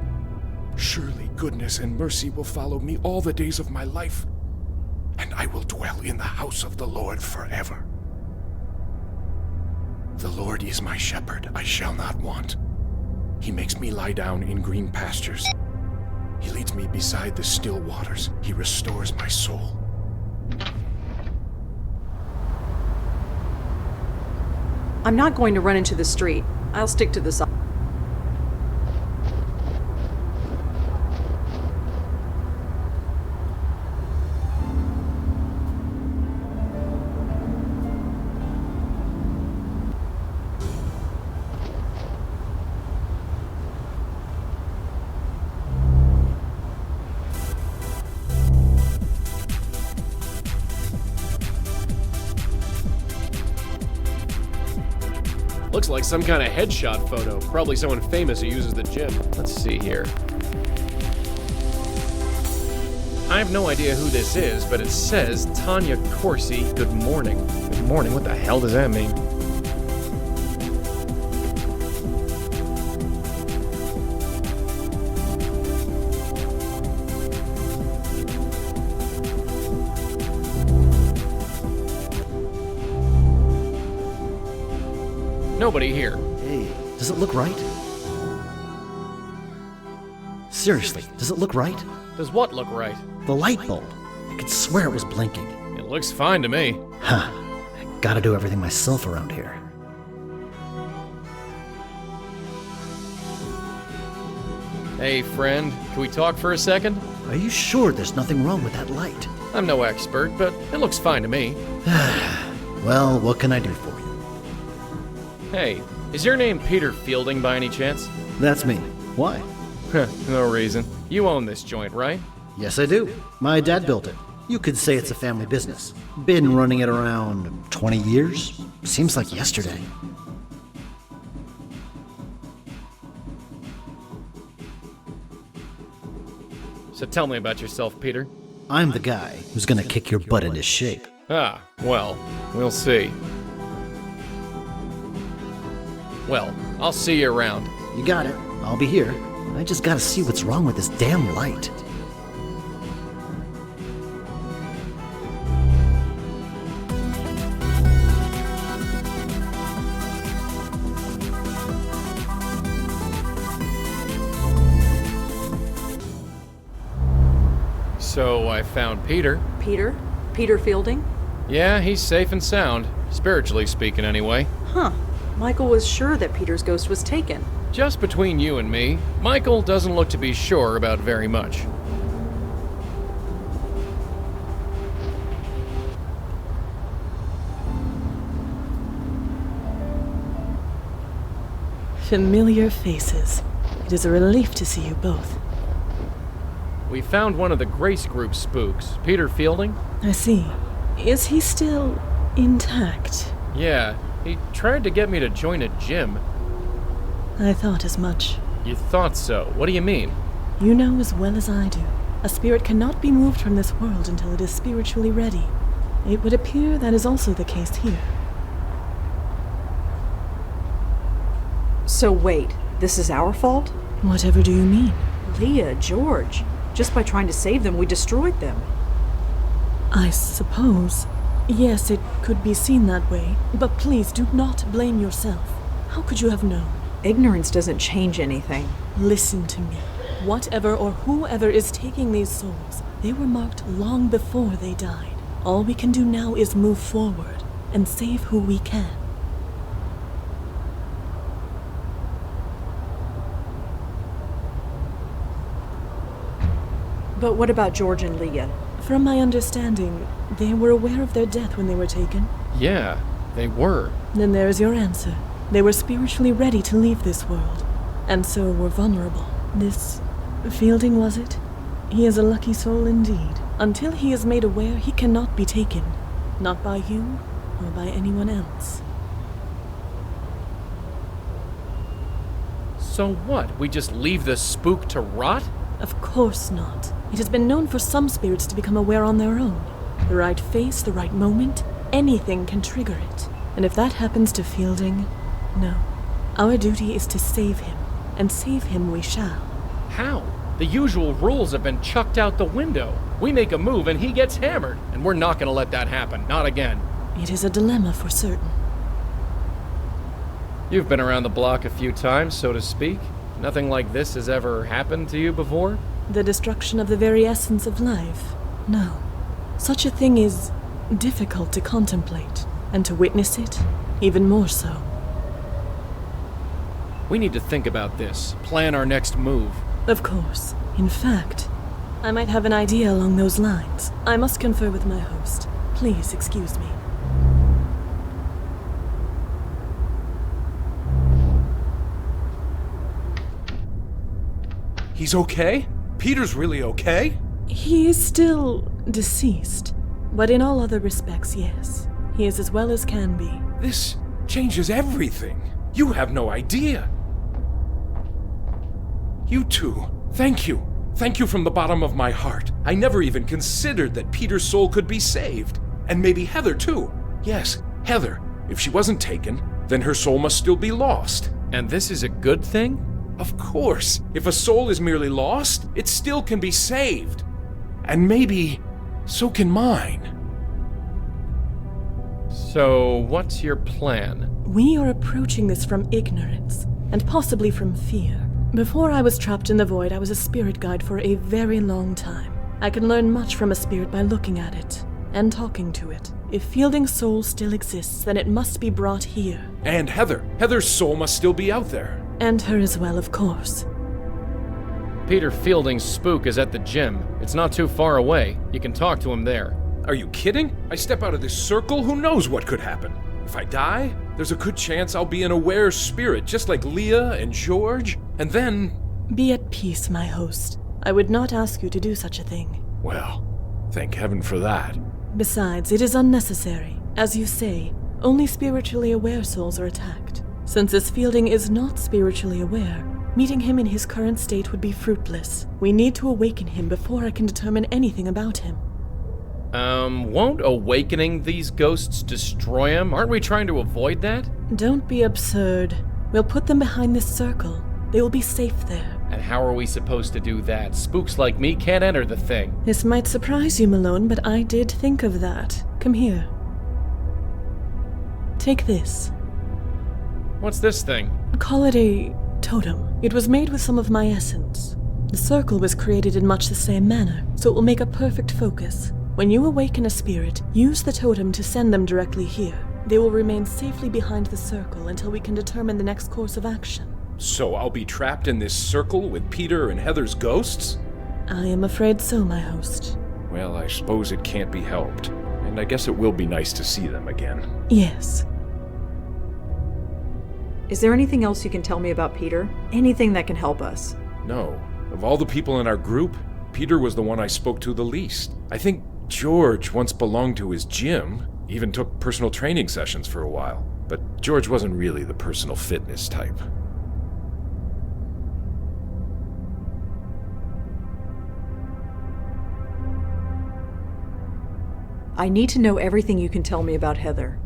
Surely goodness and mercy will follow me all the days of my life, and I will dwell in the house of the Lord forever. The Lord is my shepherd, I shall not want. He makes me lie down in green pastures. He leads me beside the still waters. He restores my soul. I'm not going to run into the street. I'll stick to the side. Looks like some kind of headshot photo. Probably someone famous who uses the gym. Let's see here. I have no idea who this is, but it says Tanya Corsi, good morning. Good morning? What the hell does that mean? Nobody here. Hey, does it look right? Seriously, does it look right? Does what look right? The light bulb. I could swear it was blinking. It looks fine to me. Huh. I gotta do everything myself around here. Hey, friend, can we talk for a second? Are you sure there's nothing wrong with that light? I'm no expert, but it looks fine to me. Well, what can I do for you? Hey, is your name Peter Fielding by any chance? That's me. Why? No reason. You own this joint, right? Yes, I do. My dad built it. You could say it's a family business. Been running it around 20 years? Seems like yesterday. So tell me about yourself, Peter. I'm the guy who's gonna kick your butt into shape. Ah, well, we'll see. Well, I'll see you around. You got it. I'll be here. I just gotta see what's wrong with this damn light. So I found Peter. Peter? Peter Fielding? Yeah, he's safe and sound. Spiritually speaking, anyway. Huh. Michael was sure that Peter's ghost was taken. Just between you and me, Michael doesn't look to be sure about very much. Familiar faces. It is a relief to see you both. We found one of the Grace Group spooks, Peter Fielding. I see. Is he still intact? Yeah, he tried to get me to join a gym. I thought as much. You thought so? What do you mean? You know as well as I do. A spirit cannot be moved from this world until it is spiritually ready. It would appear that is also the case here. So wait, this is our fault? Whatever do you mean? Leah, George. Just by trying to save them, we destroyed them. I suppose. Yes, it could be seen that way. But please do not blame yourself. How could you have known? Ignorance doesn't change anything. Listen to me. Whatever or whoever is taking these souls, they were marked long before they died. All we can do now is move forward and save who we can. But what about George and Leah? From my understanding, they were aware of their death when they were taken. Yeah, they were. Then there is your answer. They were spiritually ready to leave this world, and so were vulnerable. This Fielding, was it? He is a lucky soul indeed. Until he is made aware, he cannot be taken. Not by you, or by anyone else. So what? We just leave the spook to rot? Of course not. It has been known for some spirits to become aware on their own. The right face, the right moment, anything can trigger it. And if that happens to Fielding, no. Our duty is to save him, and save him we shall. How? The usual rules have been chucked out the window. We make a move and he gets hammered, and we're not gonna let that happen. Not again. It is a dilemma for certain. You've been around the block a few times, so to speak. Nothing like this has ever happened to you before? The destruction of the very essence of life? No. Such a thing is difficult to contemplate, and to witness it, even more so. We need to think about this, plan our next move. Of course. In fact, I might have an idea along those lines. I must confer with my host. Please excuse me. He's okay? Peter's really okay? He is still deceased, but in all other respects, yes. He is as well as can be. This changes everything. You have no idea. You two, thank you. Thank you from the bottom of my heart. I never even considered that Peter's soul could be saved. And maybe Heather too. Yes, Heather. If she wasn't taken, then her soul must still be lost. And this is a good thing? Of course. If a soul is merely lost, it still can be saved. And maybe so can mine. So, what's your plan? We are approaching this from ignorance, and possibly from fear. Before I was trapped in the void, I was a spirit guide for a very long time. I can learn much from a spirit by looking at it, and talking to it. If Fielding's soul still exists, then it must be brought here. And Heather. Heather's soul must still be out there. And her as well, of course. Peter Fielding's spook is at the gym. It's not too far away. You can talk to him there. Are you kidding? I step out of this circle, who knows what could happen? If I die, there's a good chance I'll be an aware spirit, just like Leah and George, and then... Be at peace, my host. I would not ask you to do such a thing. Well, thank heaven for that. Besides, it is unnecessary. As you say, only spiritually aware souls are attacked. Since this Fielding is not spiritually aware, meeting him in his current state would be fruitless. We need to awaken him before I can determine anything about him. Won't awakening these ghosts destroy him? Aren't we trying to avoid that? Don't be absurd. We'll put them behind this circle. They will be safe there. And how are we supposed to do that? Spooks like me can't enter the thing. This might surprise you, Malone, but I did think of that. Come here. Take this. What's this thing? Call it a totem. It was made with some of my essence. The circle was created in much the same manner, so it will make a perfect focus. When you awaken a spirit, use the totem to send them directly here. They will remain safely behind the circle until we can determine the next course of action. So I'll be trapped in this circle with Peter and Heather's ghosts? I am afraid so, my host. Well, I suppose it can't be helped. And I guess it will be nice to see them again. Yes. Is there anything else you can tell me about Peter? Anything that can help us? No. Of all the people in our group, Peter was the one I spoke to the least. I think George once belonged to his gym, even took personal training sessions for a while. But George wasn't really the personal fitness type. I need to know everything you can tell me about Heather.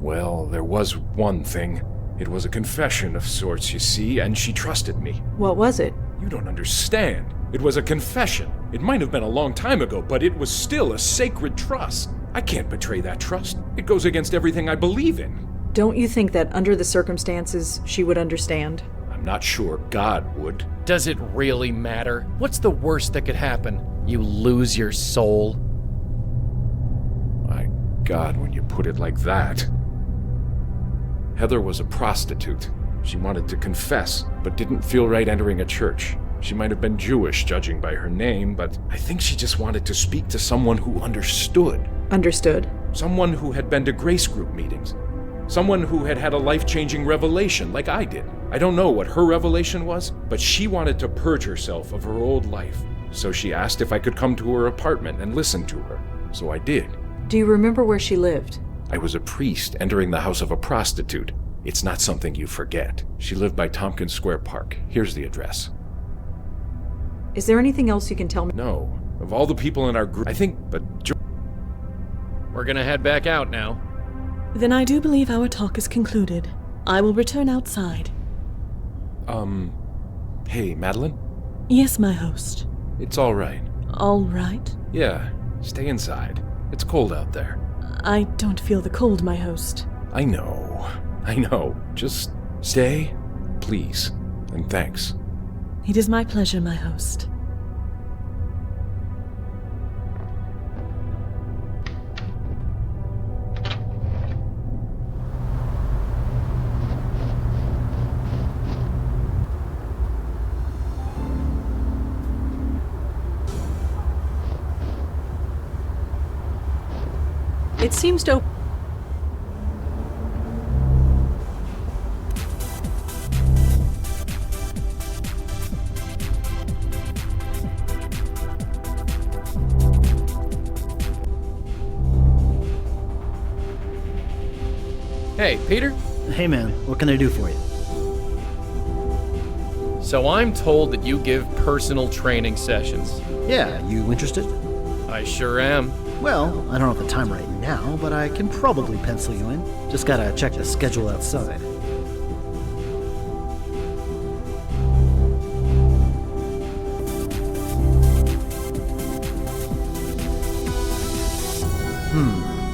Well, there was one thing. It was a confession of sorts, you see, and she trusted me. What was it? You don't understand. It was a confession. It might have been a long time ago, but it was still a sacred trust. I can't betray that trust. It goes against everything I believe in. Don't you think that under the circumstances, she would understand? I'm not sure God would. Does it really matter? What's the worst that could happen? You lose your soul? My God, when you put it like that. Heather was a prostitute. She wanted to confess, but didn't feel right entering a church. She might have been Jewish, judging by her name, but I think she just wanted to speak to someone who understood. Understood? Someone who had been to grace group meetings. Someone who had had a life-changing revelation, like I did. I don't know what her revelation was, but she wanted to purge herself of her old life. So she asked if I could come to her apartment and listen to her. So I did. Do you remember where she lived? I was a priest entering the house of a prostitute. It's not something you forget. She lived by Tompkins Square Park. Here's the address. Is there anything else you can tell me? No. Of all the people in our group, I think, but... We're gonna head back out now. Then I do believe our talk is concluded. I will return outside. Hey, Madeline? Yes, my host. It's all right. All right. Yeah, stay inside. It's cold out there. I don't feel the cold, my host. I know. Just stay, please, and thanks. It is my pleasure, my host. It seems to. Hey, Peter? Hey man, what can I do for you? So I'm told that you give personal training sessions. Yeah, you interested? I sure am. Well, I don't have the time right now, but I can probably pencil you in. Just gotta check the schedule outside.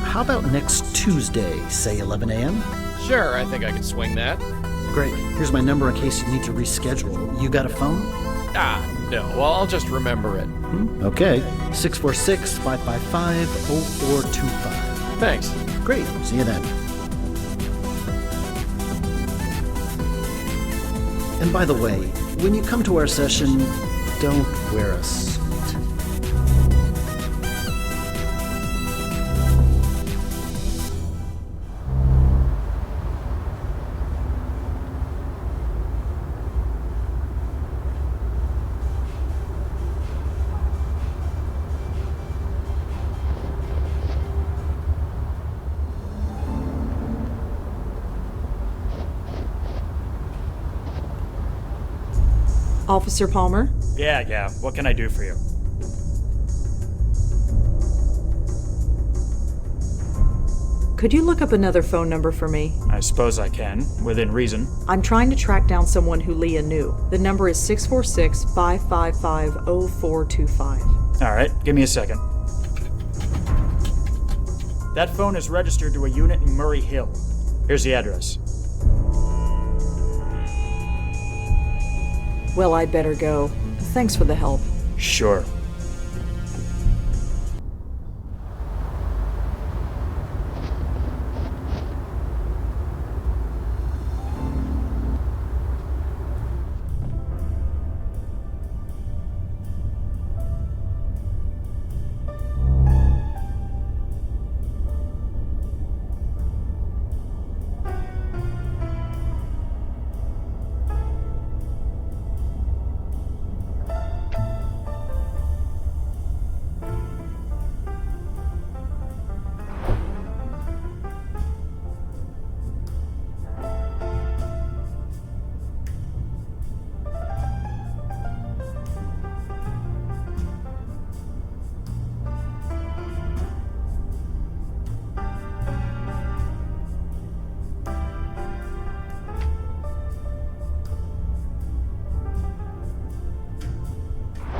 How about next Tuesday, say 11 a.m.? Sure, I think I could swing that. Great. Here's my number in case you need to reschedule. You got a phone? No. Well, I'll just remember it. Okay. 646-555-0425. Thanks. Great. See you then. And by the way, when you come to our session, don't wear a suit. Officer Palmer? Yeah. What can I do for you? Could you look up another phone number for me? I suppose I can, within reason. I'm trying to track down someone who Leah knew. The number is 646-555-0425. All right, give me a second. That phone is registered to a unit in Murray Hill. Here's the address. Well, I'd better go. Thanks for the help. Sure.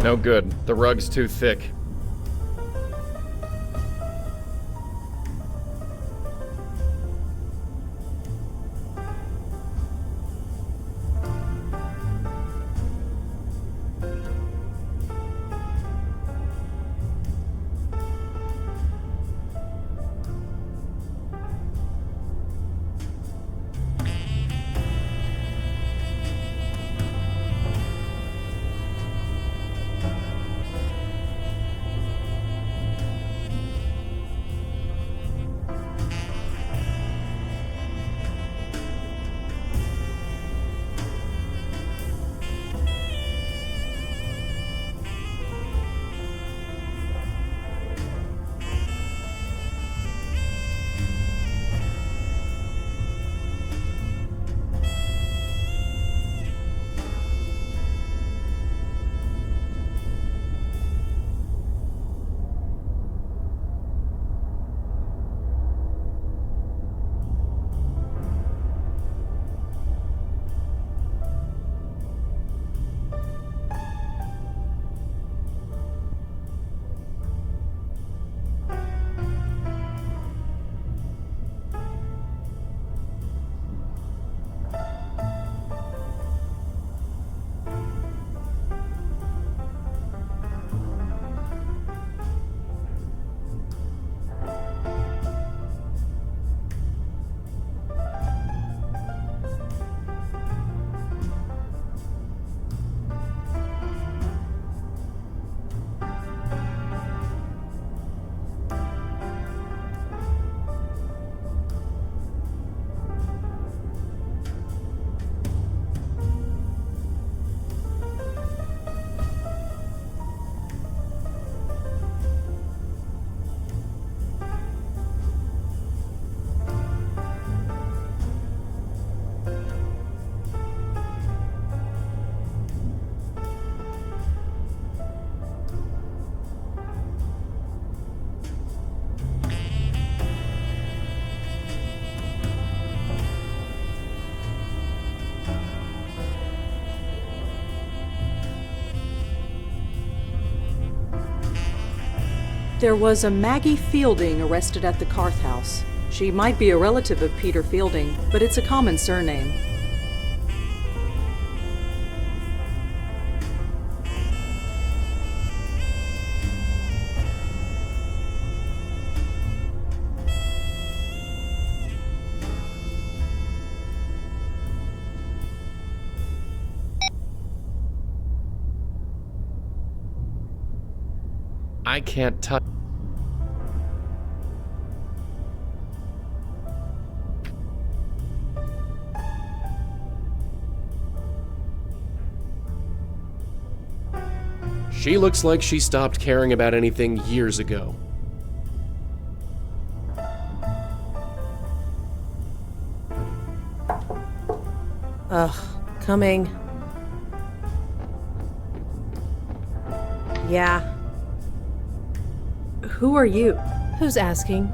No good. The rug's too thick. There was a Maggie Fielding arrested at the Carth House. She might be a relative of Peter Fielding, but it's a common surname. I can't touch. She looks like she stopped caring about anything years ago. Ugh, coming. Yeah. Who are you? Who's asking?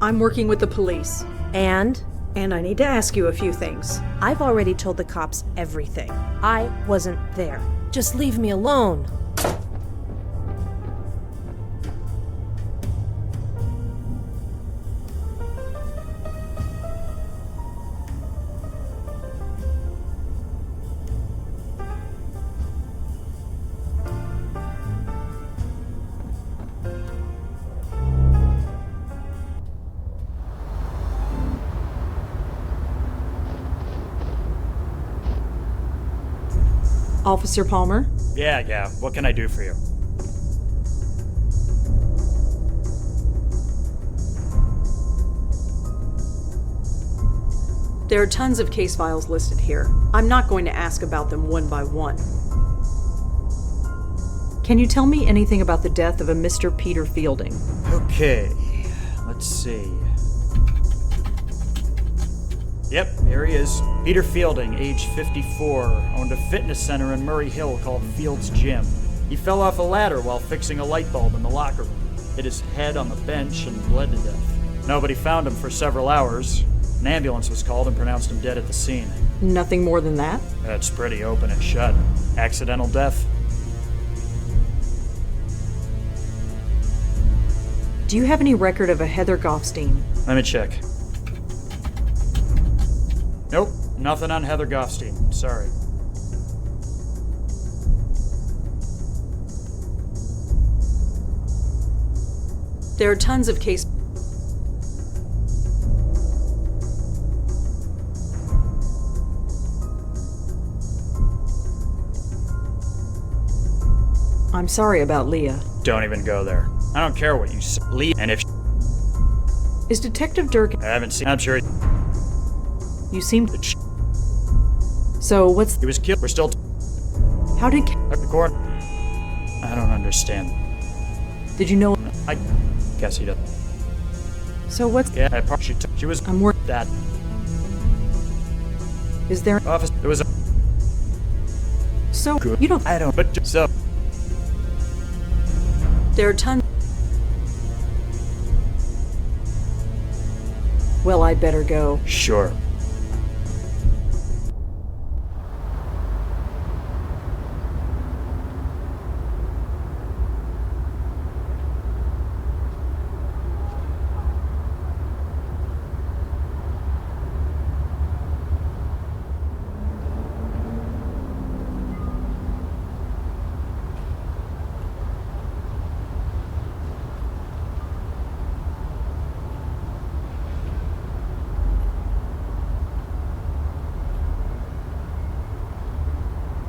I'm working with the police. And I need to ask you a few things. I've already told the cops everything. I wasn't there. Just leave me alone. Officer Palmer? Yeah. What can I do for you? There are tons of case files listed here. I'm not going to ask about them one by one. Can you tell me anything about the death of a Mr. Peter Fielding? Okay, let's see. Yep, here he is. Peter Fielding, age 54, owned a fitness center in Murray Hill called Field's Gym. He fell off a ladder while fixing a light bulb in the locker room, hit his head on the bench, and bled to death. Nobody found him for several hours. An ambulance was called and pronounced him dead at the scene. Nothing more than that? That's pretty open and shut. Accidental death. Do you have any record of a Heather Goffstein? Let me check. Nope, nothing on Heather Goffstein. Sorry. There are tons of case... I'm sorry about Leah. Don't even go there. I don't care what you say. Lee, and if... Is Detective Dirk... I haven't seen... I'm sure... You seem... So, what's... He was killed. We're still... How did... The court... I don't understand. Did you know... I guess he does. So what's... Yeah, she was... I'm working... That... Is there... Office... There was a... So, good. You don't... I don't... But so... There are tons... Well, I'd better go. Sure.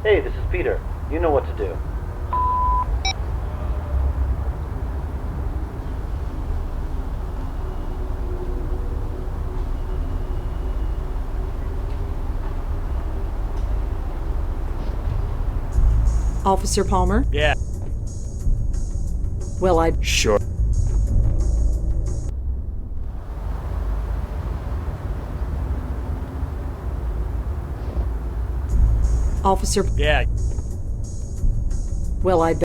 Hey, this is Peter. You know what to do. Officer Palmer? Yeah. Well, I'd... Sure. Officer... Yeah. Well, I'd...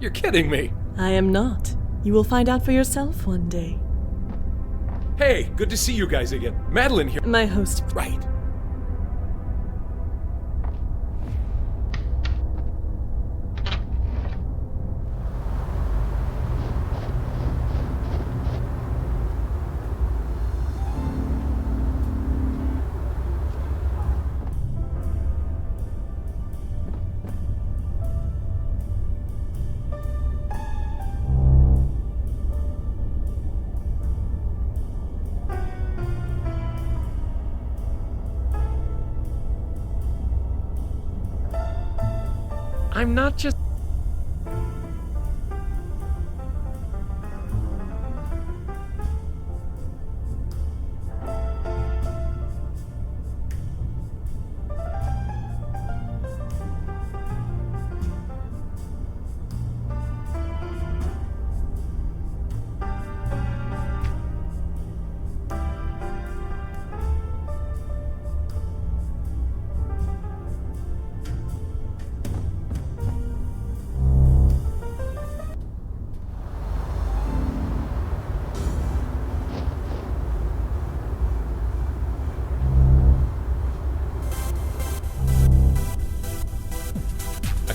You're kidding me. I am not. You will find out for yourself one day. Hey, good to see you guys again. Madeline here. My host. Right. I'm not just...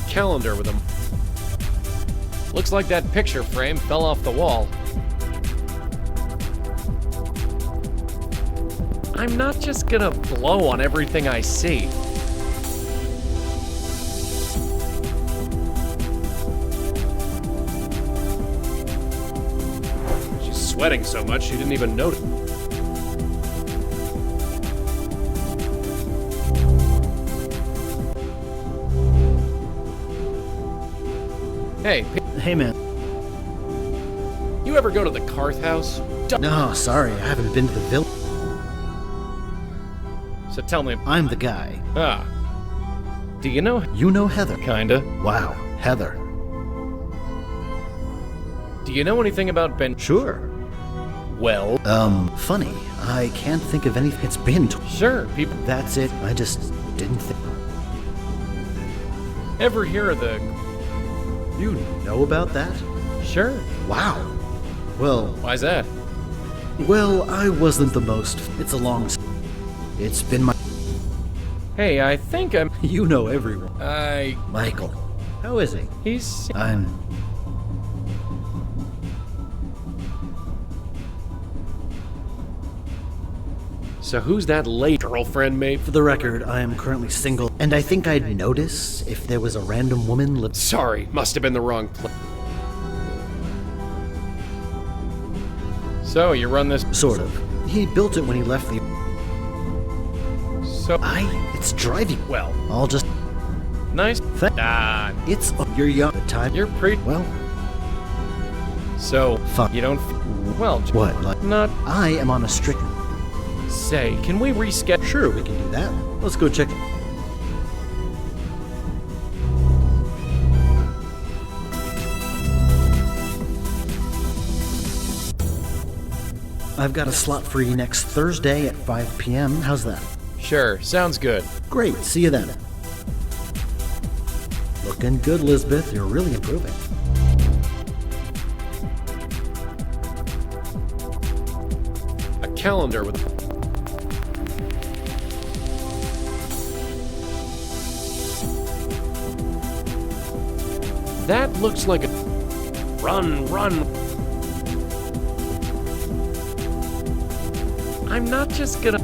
calendar with him. Looks like that picture frame fell off the wall. I'm not just gonna blow on everything I see. She's sweating so much she didn't even notice. Hey, man. You ever go to the Carth house? No, sorry, I haven't been to the village. So tell me... I'm the guy. Ah. Do you know... You know Heather? Kinda. Wow, Heather. Do you know anything about Ben... Sure. Well... funny. I can't think of anything. It's been... Sure, people... That's it. I just didn't think... Ever hear of the... You know about that? Sure. Wow. Well... Why's that? Well, I wasn't the most... It's a long... It's been my... Hey, I think I'm... You know everyone. Michael. How is he? He's... So who's that late girlfriend, mate? For the record, I am currently single, and I think I'd notice if there was a random woman Sorry, must have been the wrong place. So, you run this... Sort of. He built it when he left the... So... It's driving... Well... I'll just... Nice... It's... You're young at the time. You're pretty... Well... So... Fuck. You don't... Well... What? Like... Not... I am on a strict... Say, can we reschedule? Sure, we can do that. Let's go check it. I've got a slot free next Thursday at 5 p.m. How's that? Sure, sounds good. Great, see you then. Looking good, Lisbeth. You're really improving. A calendar with... That looks like a... Run, run. I'm not just gonna...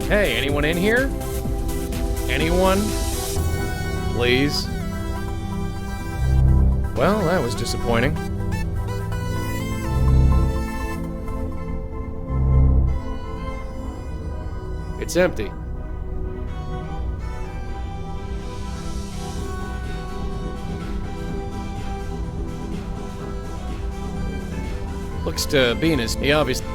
Hey, anyone in here? Anyone? Please? Well, that was disappointing. It's empty. Looks to be in his... He obviously...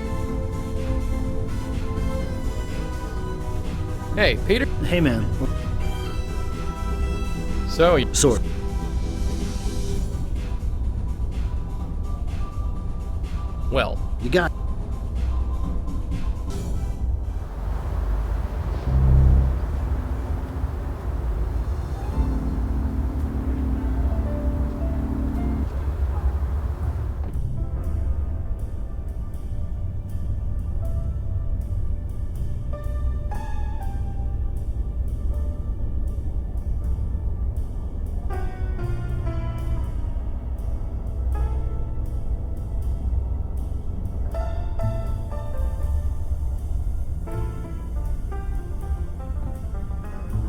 Hey, Peter? Hey, man. So, you... Sort. Well... You got...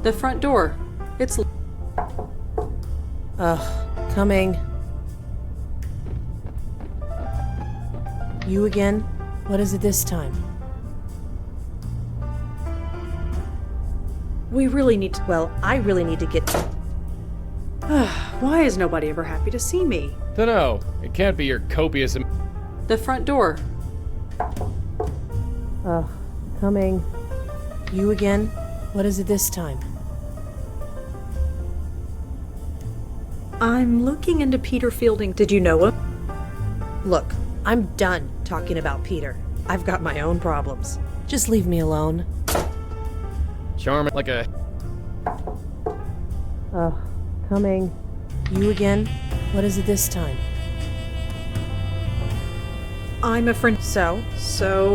The front door. It's... Ugh, coming. You again? What is it this time? We really need to... Well, I really need to get... Why is nobody ever happy to see me? Dunno. It can't be your copious... The front door. Ugh, coming. You again? What is it this time? I'm looking into Peter Fielding. Did you know him? Look, I'm done talking about Peter. I've got my own problems. Just leave me alone. Charming like a... Ugh, coming. You again? What is it this time? I'm a friend. So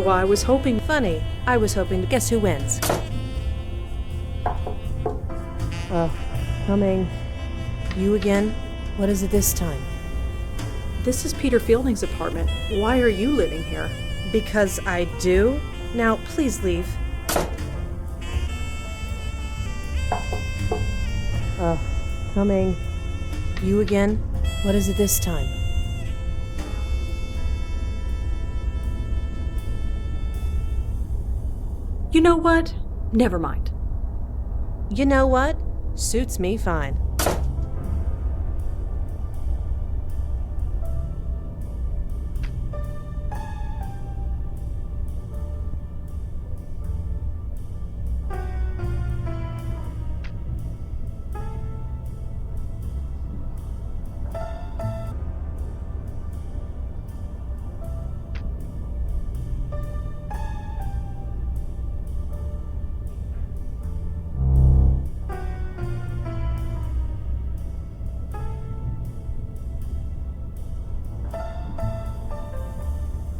I was hoping... Funny. I was hoping to guess who wins. Ugh, coming. You again? What is it this time? This is Peter Fielding's apartment. Why are you living here? Because I do? Now, please leave. Ugh, coming. You again? What is it this time? You know what? Never mind. You know what? Suits me fine.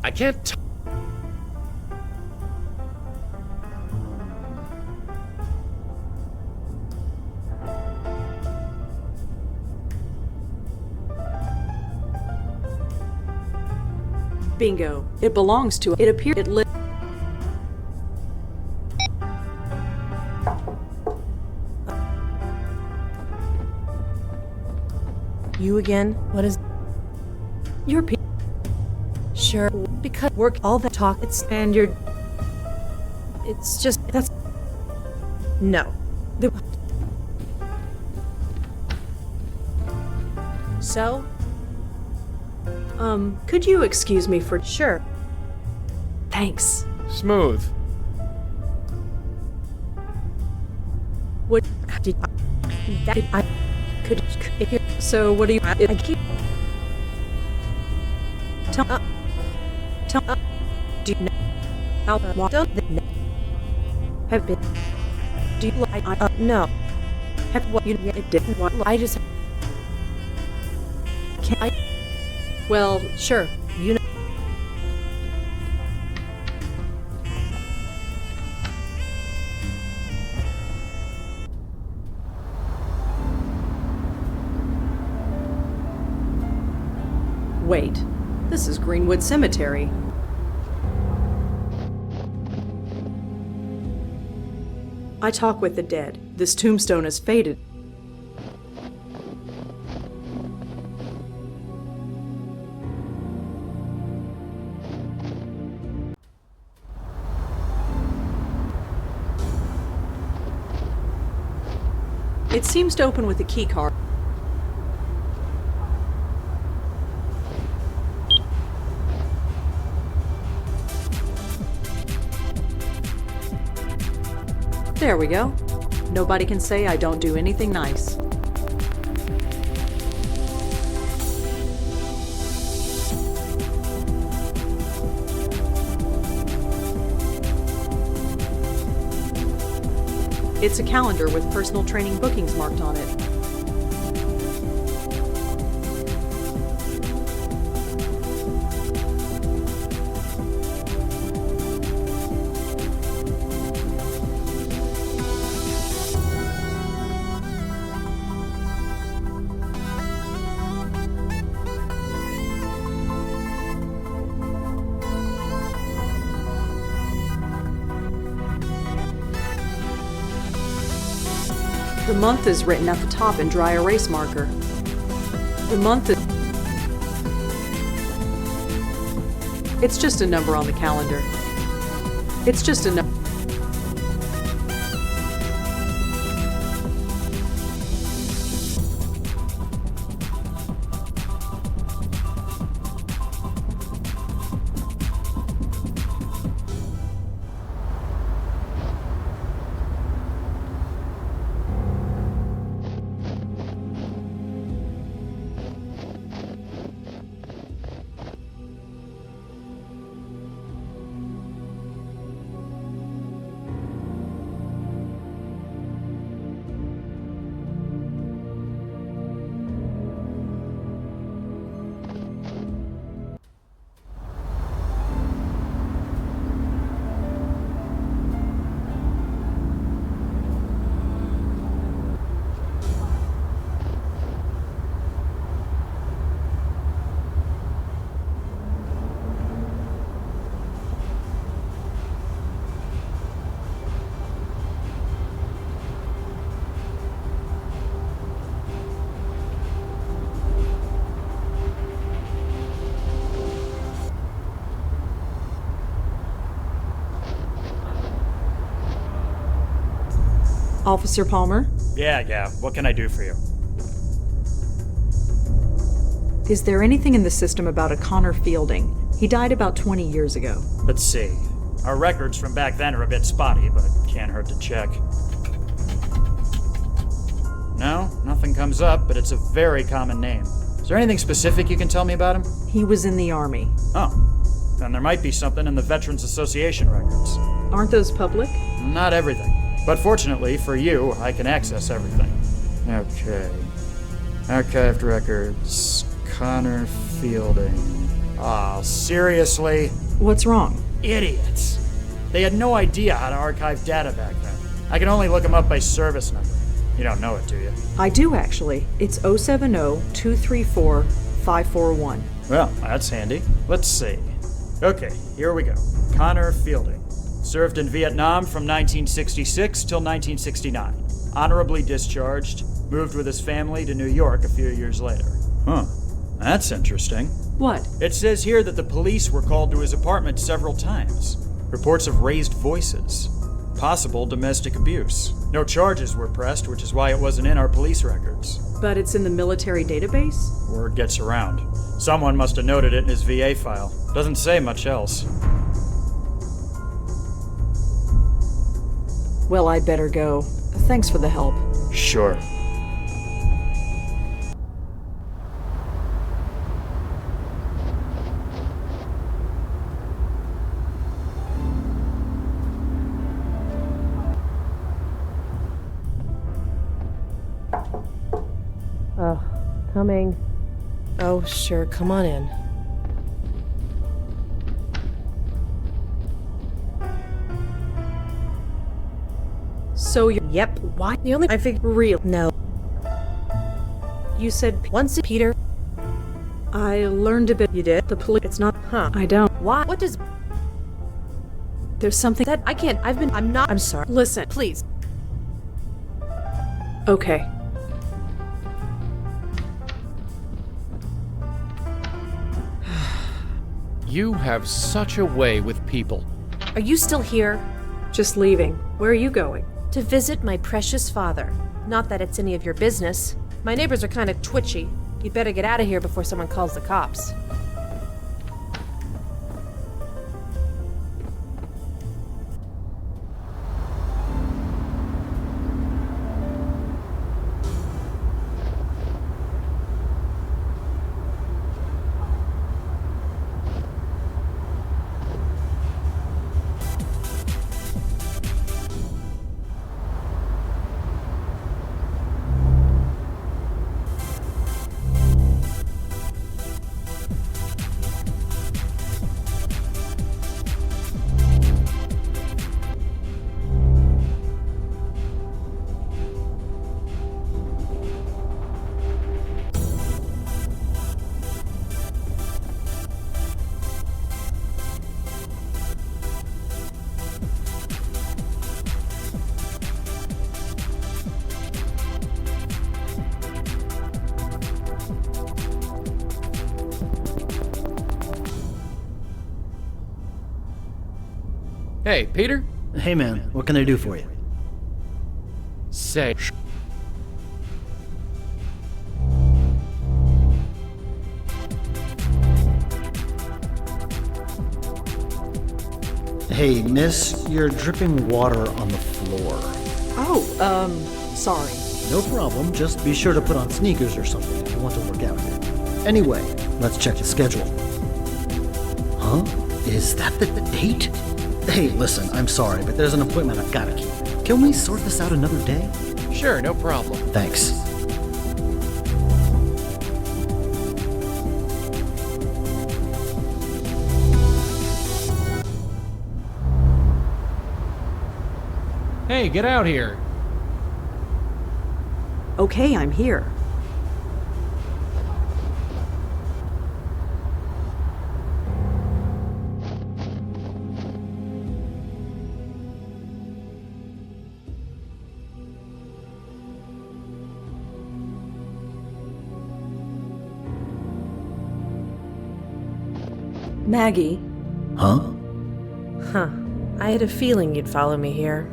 I can't... Bingo. It belongs to... It appeared it lit... You again? What is... Your Sure, because work all that talk, it's... And you're... It's just... That's... No. So? Could you excuse me for... Sure. Thanks. Smooth. What... Did... That... I... Could... If you're... So, what do you... I keep... Tell... Do you know... Have been... Do you... No. Have what you... didn't want... I just... Can I... Well, sure. You know... Wait. This is Greenwood Cemetery. I talk with the dead. This tombstone is faded. It seems to open with a key card. There we go. Nobody can say I don't do anything nice. It's a calendar with personal training bookings marked on it. The month is written at the top in dry erase marker. The month is... It's just a number on the calendar. It's just a number. Officer Palmer? Yeah, what can I do for you? Is there anything in the system about a Connor Fielding? He died about 20 years ago. Let's see. Our records from back then are a bit spotty, but can't hurt to check. No, nothing comes up, but it's a very common name. Is there anything specific you can tell me about him? He was in the Army. Oh, then there might be something in the Veterans Association records. Aren't those public? Not everything. But fortunately for you, I can access everything. Okay. Archived records. Connor Fielding. Ah, seriously? What's wrong? Idiots. They had no idea how to archive data back then. I can only look them up by service number. You don't know it, do you? I do, actually. It's 070-234-541. Well, that's handy. Let's see. Okay, here we go. Connor Fielding. Served in Vietnam from 1966 till 1969. Honorably discharged. Moved with his family to New York a few years later. Huh. That's interesting. What? It says here that the police were called to his apartment several times. Reports of raised voices. Possible domestic abuse. No charges were pressed, which is why it wasn't in our police records. But it's in the military database? Word gets around. Someone must have noted it in his VA file. Doesn't say much else. Well, I'd better go. Thanks for the help. Sure. Oh, coming. Oh, sure, come on in. So you... Yep. Why? The only I figured real. No. You said once Peter. I learned a bit. You did? The police. It's not. Huh. I don't. Why? What does? There's something that I can't. I'm not. I'm sorry. Listen. Please. Okay. You have such a way with people. Are you still here? Just leaving. Where are you going? To visit my precious father. Not that it's any of your business. My neighbors are kind of twitchy. You'd better get out of here before someone calls the cops. Hey, Peter? Hey man, what can I do for you? Say. Hey, miss, you're dripping water on the floor. Oh, sorry. No problem, just be sure to put on sneakers or something if you want to work out here. Anyway, let's check the schedule. Huh? Is that the date? Hey, listen, I'm sorry, but there's an appointment I've gotta keep. Can we sort this out another day? Sure, no problem. Thanks. Hey, get out here. Okay, I'm here. Maggie. Huh? Huh. I had a feeling you'd follow me here.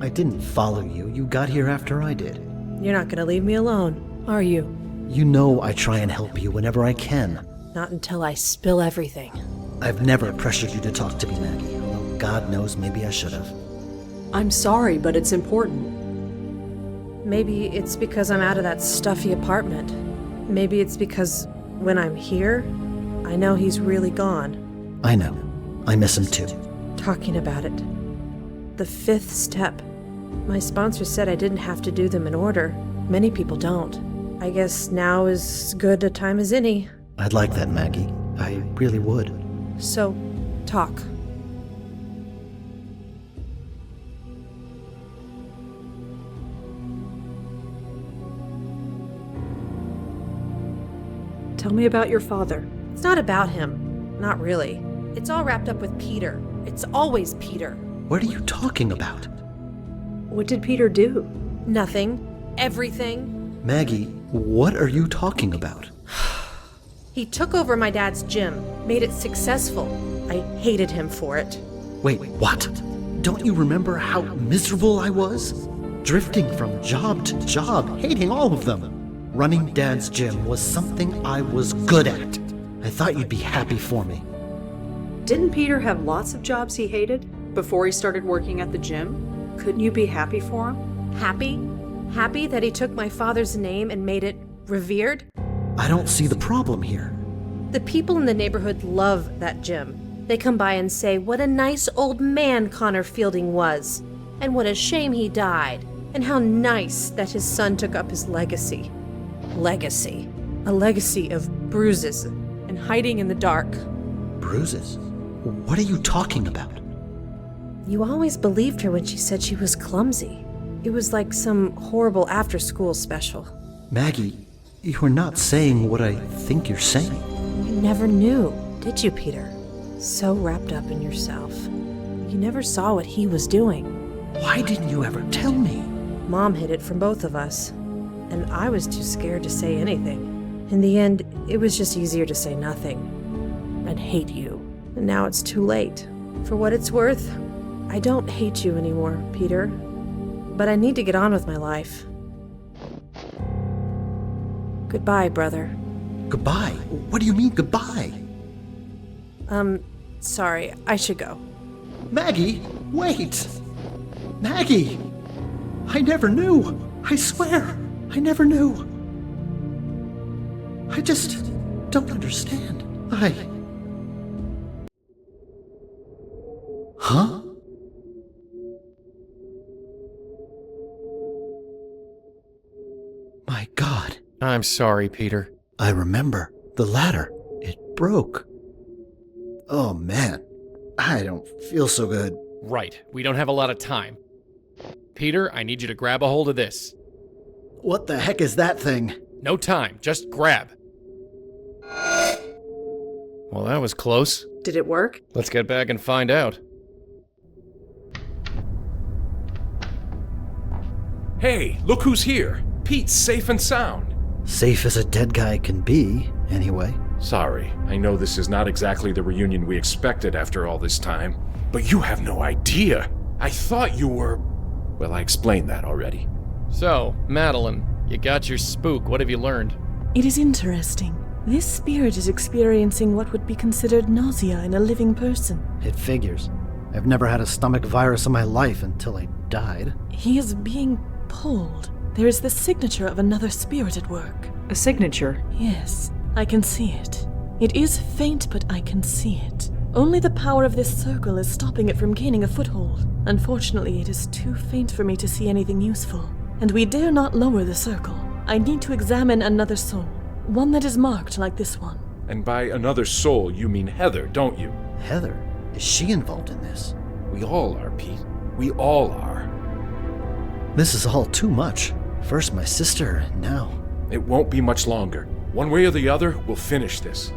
I didn't follow you. You got here after I did. You're not gonna leave me alone, are you? You know I try and help you whenever I can. Not until I spill everything. I've never pressured you to talk to me, Maggie, although God knows maybe I should have. I'm sorry, but it's important. Maybe it's because I'm out of that stuffy apartment. Maybe it's because when I'm here, I know he's really gone. I know. I miss him too. Talking about it. The fifth step. My sponsor said I didn't have to do them in order. Many people don't. I guess now is as good a time as any. I'd like that, Maggie. I really would. So, talk. Tell me about your father. It's not about him. Not really. It's all wrapped up with Peter. It's always Peter. What are you talking about? What did Peter do? Nothing. Everything. Maggie, what are you talking about? He took over my dad's gym, made it successful. I hated him for it. Wait, what? Don't you remember how miserable I was? Drifting from job to job, hating all of them. Running Dad's gym was something I was good at. I thought you'd be happy for me. Didn't Peter have lots of jobs he hated before he started working at the gym? Couldn't you be happy for him? Happy? Happy that he took my father's name and made it revered? I don't see the problem here. The people in the neighborhood love that gym. They come by and say what a nice old man Connor Fielding was, and what a shame he died, and how nice that his son took up his legacy. Legacy. A legacy of bruises and hiding in the dark. Bruises? What are you talking about? You always believed her when she said she was clumsy. It was like some horrible after-school special. Maggie, you're not saying what I think you're saying. You never knew, did you, Peter? So wrapped up in yourself. You never saw what he was doing. Why didn't you ever tell me? Mom hid it from both of us, and I was too scared to say anything. In the end, it was just easier to say nothing. I'd hate you. And now it's too late. For what it's worth, I don't hate you anymore, Peter. But I need to get on with my life. Goodbye, brother. Goodbye? What do you mean, goodbye? Sorry, I should go. Maggie, wait! Maggie! I never knew! I swear, I never knew! I just don't understand. Huh? My God. I'm sorry, Peter. I remember. The ladder. It broke. Oh man. I don't feel so good. Right. We don't have a lot of time. Peter, I need you to grab a hold of this. What the heck is that thing? No time. Just grab. Well, that was close. Did it work? Let's get back and find out. Hey, look who's here. Pete's safe and sound. Safe as a dead guy can be, anyway. Sorry, I know this is not exactly the reunion we expected after all this time, but you have no idea. I thought you were... Well, I explained that already. So, Madeline, you got your spook. What have you learned? It is interesting. This spirit is experiencing what would be considered nausea in a living person. It figures. I've never had a stomach virus in my life until I died. He is being pulled. There is the signature of another spirit at work. A signature? Yes, I can see it. It is faint, but I can see it. Only the power of this circle is stopping it from gaining a foothold. Unfortunately, it is too faint for me to see anything useful. And we dare not lower the circle. I need to examine another soul. One that is marked like this one. And by another soul, you mean Heather, don't you? Heather? Is she involved in this? We all are, Pete. We all are. This is all too much. First my sister, and now... It won't be much longer. One way or the other, we'll finish this.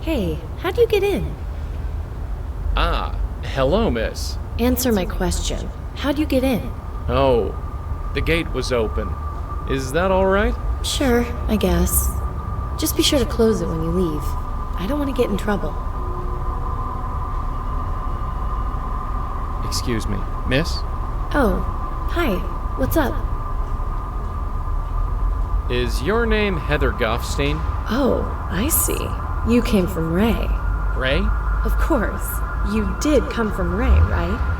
Hey, how'd you get in? Ah, hello, miss. Answer my question. How'd you get in? Oh, the gate was open. Is that all right? Sure, I guess. Just be sure to close it when you leave. I don't want to get in trouble. Excuse me, miss? Oh, hi. What's up? Is your name Heather Goffstein? Oh, I see. You came from Ray. Ray? Of course. You did come from Ray, right?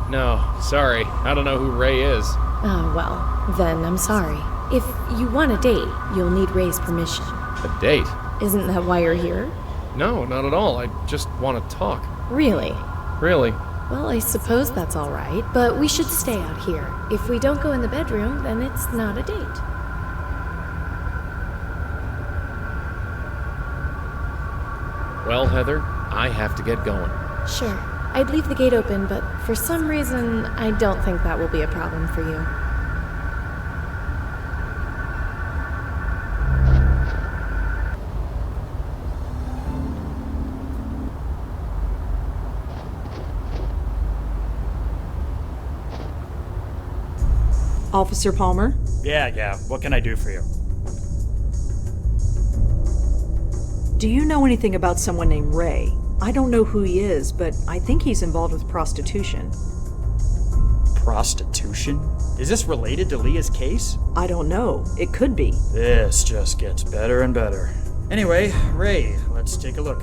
No, sorry. I don't know who Ray is. Oh, well, then I'm sorry. If you want a date, you'll need Ray's permission. A date? Isn't that why you're here? No, not at all. I just want to talk. Really? Really? Well, I suppose that's all right, but we should stay out here. If we don't go in the bedroom, then it's not a date. Well, Heather, I have to get going. Sure. I'd leave the gate open, but for some reason, I don't think that will be a problem for you. Officer Palmer? Yeah. What can I do for you? Do you know anything about someone named Ray? I don't know who he is, but I think he's involved with prostitution. Prostitution? Is this related to Leah's case? I don't know. It could be. This just gets better and better. Anyway, Ray, let's take a look.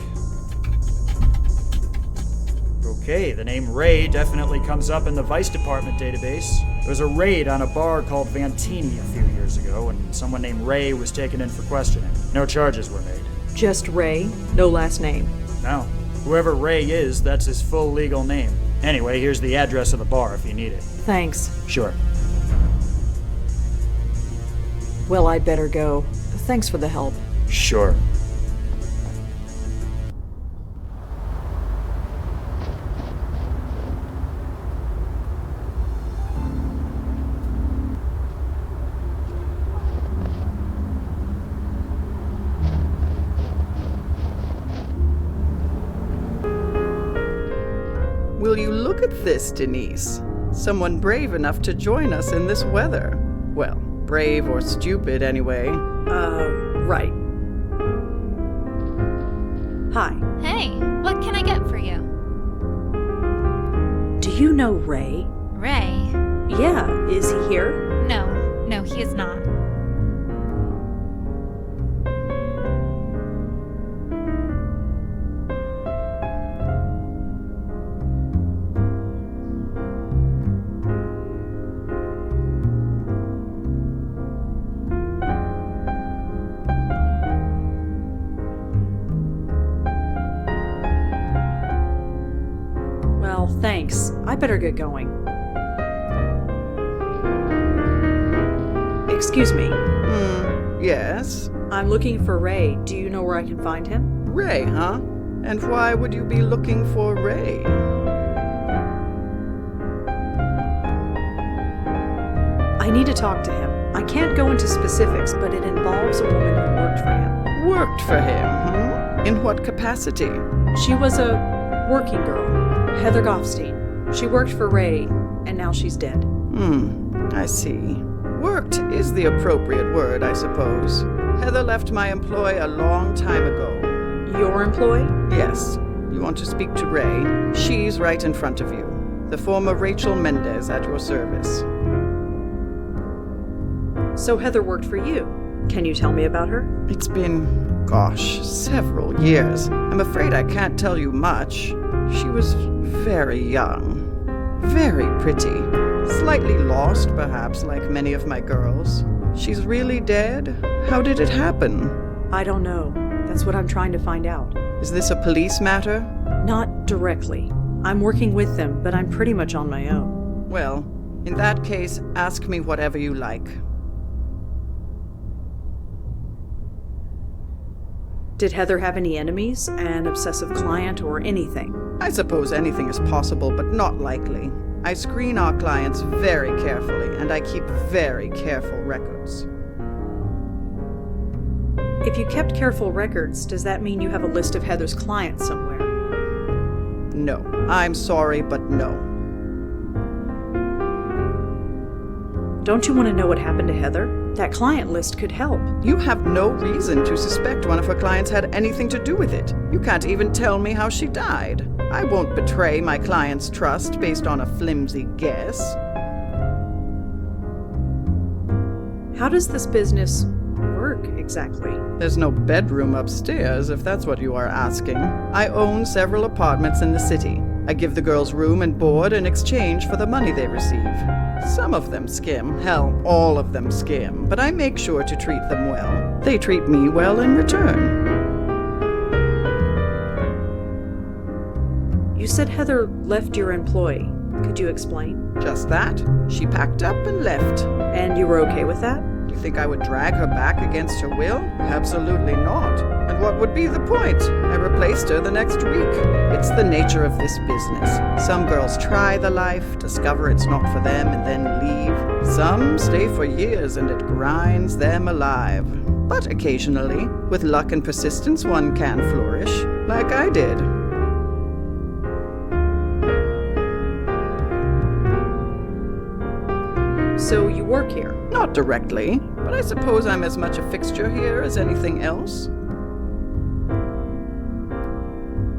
Okay, the name Ray definitely comes up in the Vice Department database. There was a raid on a bar called Vantini a few years ago, and someone named Ray was taken in for questioning. No charges were made. Just Ray? No last name? No. Whoever Ray is, that's his full legal name. Anyway, here's the address of the bar if you need it. Thanks. Sure. Well, I'd better go. Thanks for the help. Sure. Will you look at this, Denise? Someone brave enough to join us in this weather. Well, brave or stupid anyway. Right. Hi. Hey, what can I get for you? Do you know Ray? Ray? Yeah, is he here? No, he is not. Well, thanks. I better get going. Excuse me. Yes? I'm looking for Ray. Do you know where I can find him? Ray, huh? And why would you be looking for Ray? I need to talk to him. I can't go into specifics, but it involves a woman who worked for him. Worked for him, In what capacity? She was a working girl, Heather Goffstein. She worked for Ray, and now she's dead. I see. Worked is the appropriate word, I suppose. Heather left my employ a long time ago. Your employ? Yes. You want to speak to Ray? She's right in front of you. The former Rachel Mendez at your service. So Heather worked for you. Can you tell me about her? It's been, several years. I'm afraid I can't tell you much. She was very young. Very pretty. Slightly lost, perhaps, like many of my girls. She's really dead? How did it happen? I don't know. That's what I'm trying to find out. Is this a police matter? Not directly. I'm working with them, but I'm pretty much on my own. Well, in that case, ask me whatever you like. Did Heather have any enemies, an obsessive client, or anything? I suppose anything is possible, but not likely. I screen our clients very carefully, and I keep very careful records. If you kept careful records, does that mean you have a list of Heather's clients somewhere? No. I'm sorry, but no. Don't you want to know what happened to Heather? That client list could help. You have no reason to suspect one of her clients had anything to do with it. You can't even tell me how she died. I won't betray my client's trust based on a flimsy guess. How does this business work exactly? There's no bedroom upstairs, if that's what you are asking. I own several apartments in the city. I give the girls room and board in exchange for the money they receive. Some of them skim, hell, all of them skim, but I make sure to treat them well. They treat me well in return. You said Heather left your employ. Could you explain? Just that. She packed up and left. And you were okay with that? You think I would drag her back against her will? Absolutely not. And what would be the point? I replaced her the next week. It's the nature of this business. Some girls try the life, discover it's not for them, and then leave. Some stay for years and it grinds them alive. But occasionally, with luck and persistence, one can flourish, like I did. So you work here? Not directly, but I suppose I'm as much a fixture here as anything else.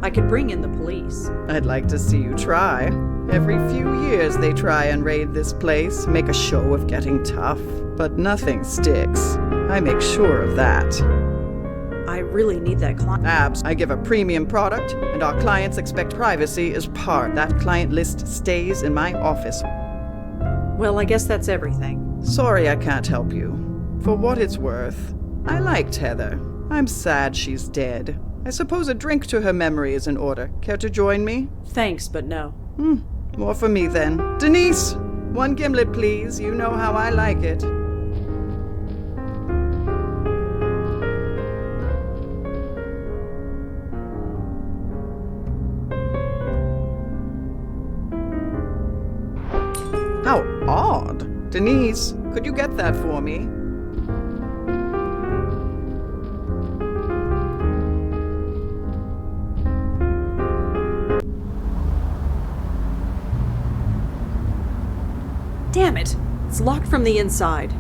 I could bring in the police. I'd like to see you try. Every few years they try and raid this place, make a show of getting tough, but nothing sticks. I make sure of that. I really need that client. Abs. I give a premium product, and our clients expect privacy as part. That client list stays in my office. Well, I guess that's everything. Sorry I can't help you. For what it's worth, I liked Heather. I'm sad she's dead. I suppose a drink to her memory is in order. Care to join me? Thanks, but no. More for me then. Denise! 1 gimlet, please. You know how I like it. How odd. Denise, could you get that for me? Damn it! It's locked from the inside.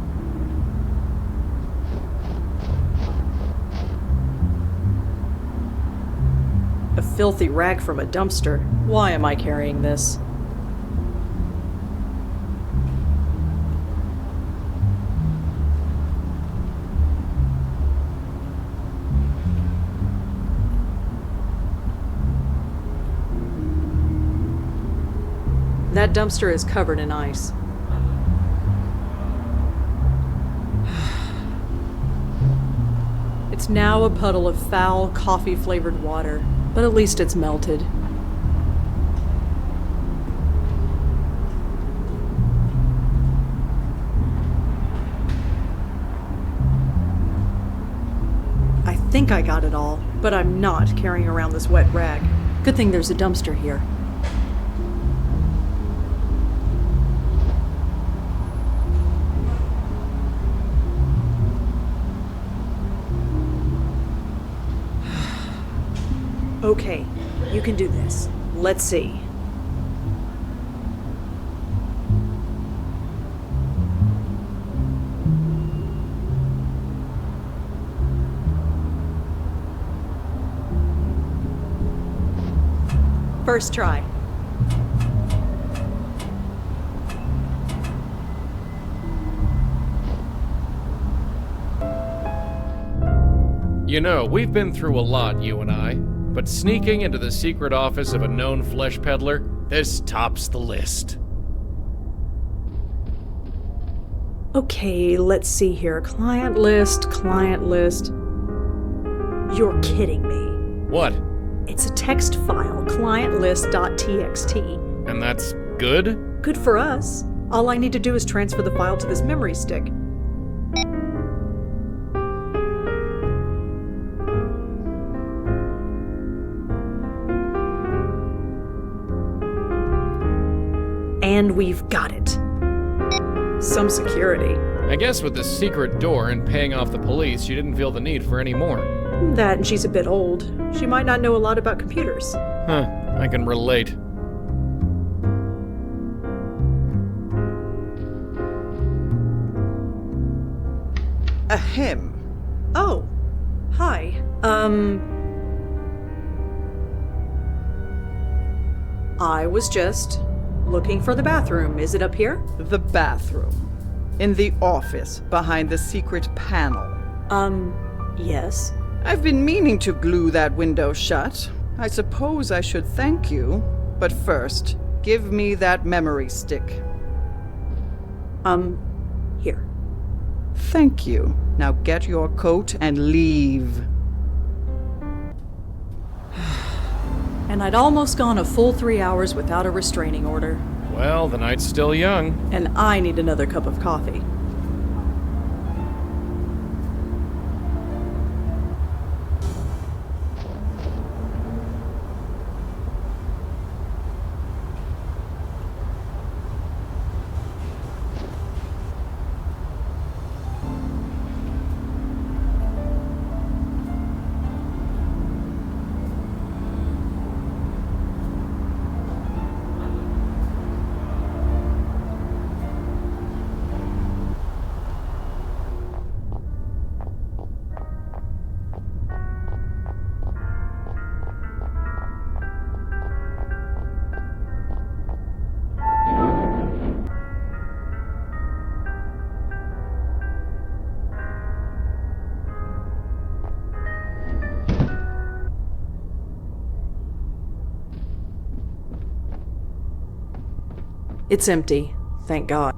A filthy rag from a dumpster. Why am I carrying this? That dumpster is covered in ice. It's now a puddle of foul, coffee-flavored water, but at least it's melted. think I got it all, but I'm not carrying around this wet rag. Good thing there's a dumpster here. Okay, you can do this. Let's see. First try. You know, we've been through a lot, you and I, but sneaking into the secret office of a known flesh peddler, this tops the list. Okay, let's see here. Client list, client list. You're kidding me. What? It's a text file, clientlist.txt. And that's good? Good for us. All I need to do is transfer the file to this memory stick. And we've got it. Some security. I guess with the secret door and paying off the police, you didn't feel the need for any more. That and she's a bit old. She might not know a lot about computers. Huh, I can relate. Ahem. Oh, hi. I was just looking for the bathroom. Is it up here? The bathroom. In the office, behind the secret panel. Yes. I've been meaning to glue that window shut. I suppose I should thank you. But first, give me that memory stick. Here. Thank you. Now get your coat and leave. And I'd almost gone a full 3 hours without a restraining order. Well, the night's still young. And I need another cup of coffee. It's empty, thank God.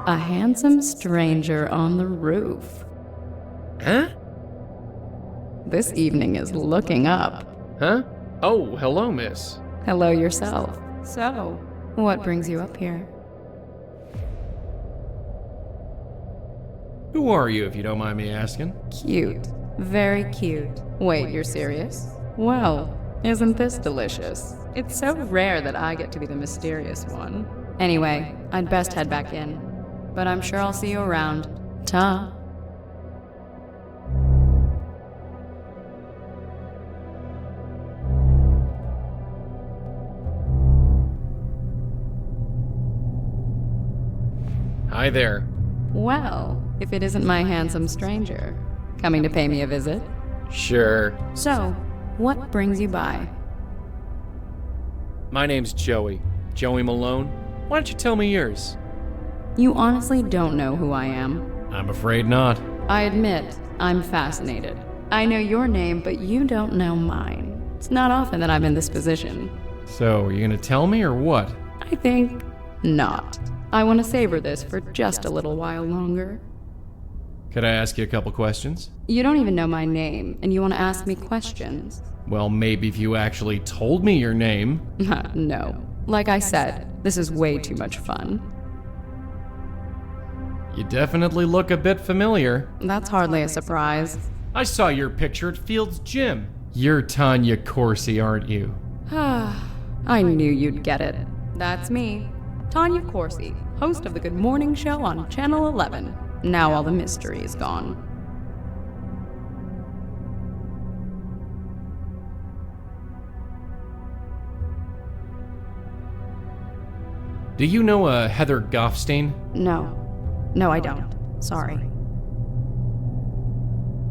A handsome stranger on the roof. Huh? This evening is looking up. Huh? Oh, hello, miss. Hello yourself. So, what brings you up here? Who are you, if you don't mind me asking? Cute. Very cute. Wait, you're serious? Well, isn't this delicious? It's so rare that I get to be the mysterious one. Anyway, I'd best head back in. But I'm sure I'll see you around. Ta. Hi there. Well, if it isn't my handsome stranger, coming to pay me a visit. Sure. So, what brings you by? My name's Joey. Joey Malone. Why don't you tell me yours? You honestly don't know who I am? I'm afraid not. I admit, I'm fascinated. I know your name, but you don't know mine. It's not often that I'm in this position. So, are you gonna tell me or what? I think not. I want to savor this for just a little while longer. Could I ask you a couple questions? You don't even know my name, and you want to ask me questions? Well, maybe if you actually told me your name. No. Like I said, this is way too much fun. You definitely look a bit familiar. That's hardly a surprise. I saw your picture at Field's gym. You're Tanya Corsi, aren't you? I knew you'd get it. That's me, Tanya Corsi, host of the Good Morning Show on Channel 11. Now all the mystery is gone. Do you know a Heather Goffstein? No. No, I don't. Sorry.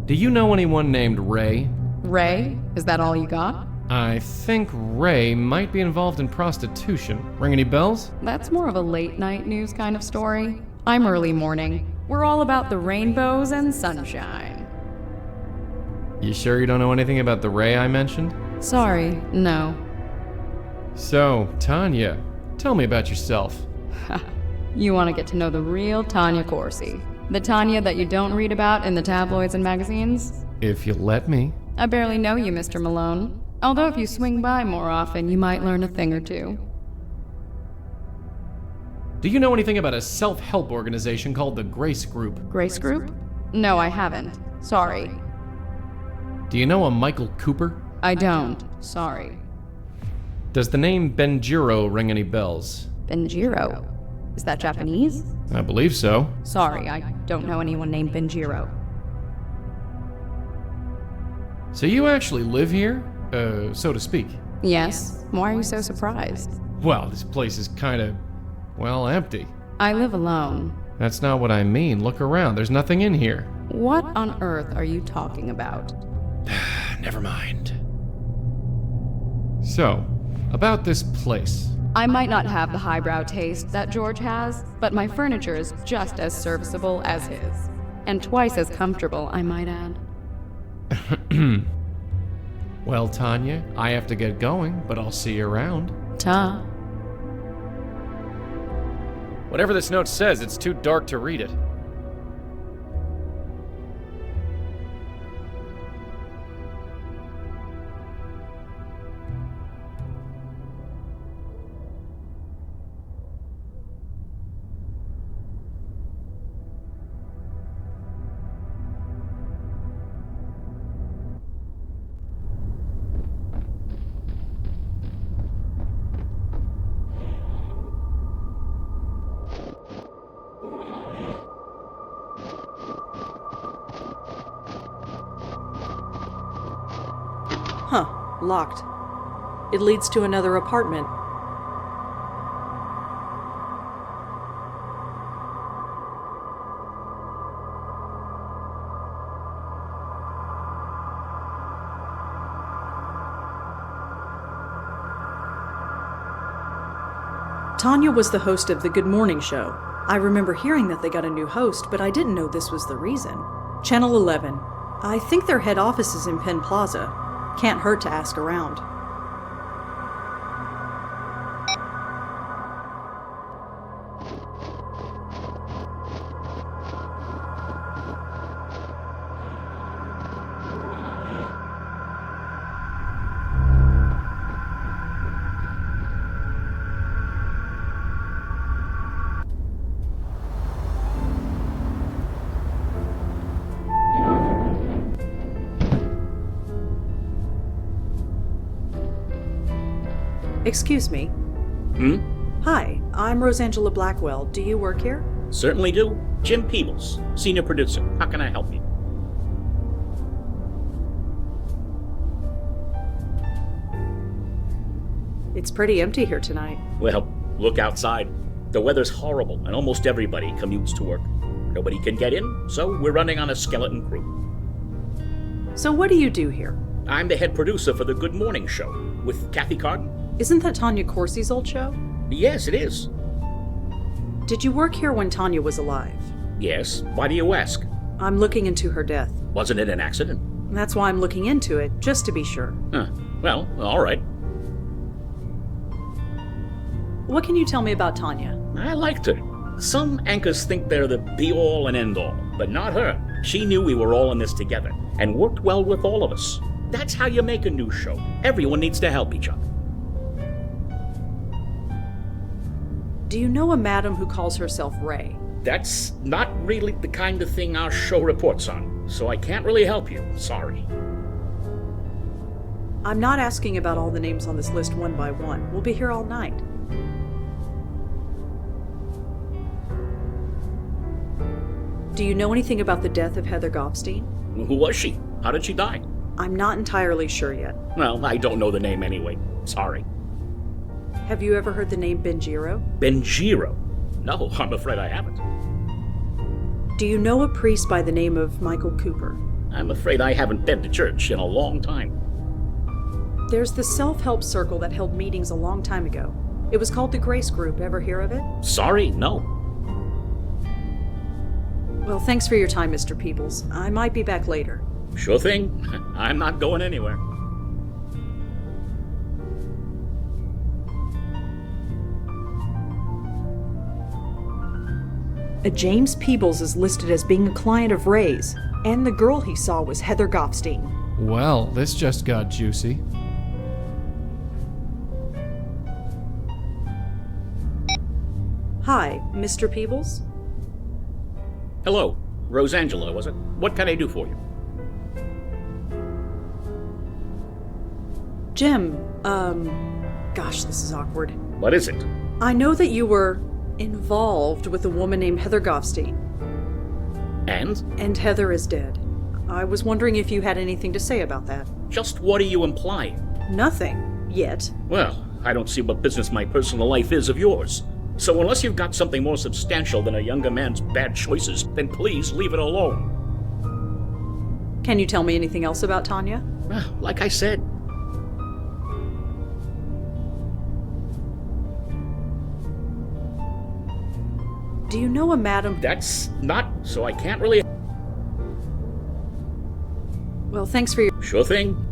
Do you know anyone named Ray? Ray? Is that all you got? I think Ray might be involved in prostitution. Ring any bells? That's more of a late-night news kind of story. I'm early morning. We're all about the rainbows and sunshine. You sure you don't know anything about the Ray I mentioned? Sorry, no. So, Tanya, tell me about yourself. You want to get to know the real Tanya Corsi. The Tanya that you don't read about in the tabloids and magazines? If you'll let me. I barely know you, Mr. Malone. Although if you swing by more often, you might learn a thing or two. Do you know anything about a self-help organization called the Grace Group? Grace Group? No, I haven't. Sorry. Do you know a Michael Cooper? I don't. Sorry. Does the name Benjiro ring any bells? Benjiro? Is that Japanese? I believe so. Sorry, I don't know anyone named Benjiro. So you actually live here? So to speak. Yes. Why are you so surprised? Well, this place is kinda, well, empty. I live alone. That's not what I mean. Look around. There's nothing in here. What on earth are you talking about? Never mind. So, about this place. I might not have the highbrow taste that George has, but my furniture is just as serviceable as his. And twice as comfortable, I might add. Well, Tanya, I have to get going, but I'll see you around. Ta. Whatever this note says, it's too dark to read it. Huh, locked. It leads to another apartment. Tanya was the host of the Good Morning Show. I remember hearing that they got a new host, but I didn't know this was the reason. Channel 11. I think their head office is in Penn Plaza. Can't hurt to ask around. Excuse me. Hi, I'm Rosangela Blackwell. Do you work here? Certainly do. Jim Peebles, senior producer. How can I help you? It's pretty empty here tonight. Well, look outside. The weather's horrible, and almost everybody commutes to work. Nobody can get in, so we're running on a skeleton crew. So what do you do here? I'm the head producer for the Good Morning Show with Kathy Carden. Isn't that Tanya Corsi's old show? Yes, it is. Did you work here when Tanya was alive? Yes. Why do you ask? I'm looking into her death. Wasn't it an accident? That's why I'm looking into it, just to be sure. Well, all right. What can you tell me about Tanya? I liked her. Some anchors think they're the be-all and end-all, but not her. She knew we were all in this together and worked well with all of us. That's how you make a news show. Everyone needs to help each other. Do you know a madam who calls herself Ray? That's not really the kind of thing our show reports on, so I can't really help you. Sorry. I'm not asking about all the names on this list one by one. We'll be here all night. Do you know anything about the death of Heather Gofstein? Who was she? How did she die? I'm not entirely sure yet. Well, I don't know the name anyway. Sorry. Have you ever heard the name Benjiro? Benjiro? No, I'm afraid I haven't. Do you know a priest by the name of Michael Cooper? I'm afraid I haven't been to church in a long time. There's the self-help circle that held meetings a long time ago. It was called the Grace Group. Ever hear of it? Sorry, no. Well, thanks for your time, Mr. Peebles. I might be back later. Sure thing. I'm not going anywhere. A James Peebles is listed as being a client of Ray's, and the girl he saw was Heather Gofstein. Well, this just got juicy. Hi, Mr. Peebles? Hello. Rosangela, was it? What can I do for you? Jim, gosh, this is awkward. What is it? I know that you were involved with a woman named Heather Gofstein. And? And Heather is dead. I was wondering if you had anything to say about that. Just what are you implying? Nothing. Yet. Well, I don't see what business my personal life is of yours. So unless you've got something more substantial than a younger man's bad choices, then please leave it alone. Can you tell me anything else about Tanya? Like I said. Do you know a madam? That's not, so I can't really... Well, thanks for your... Sure thing.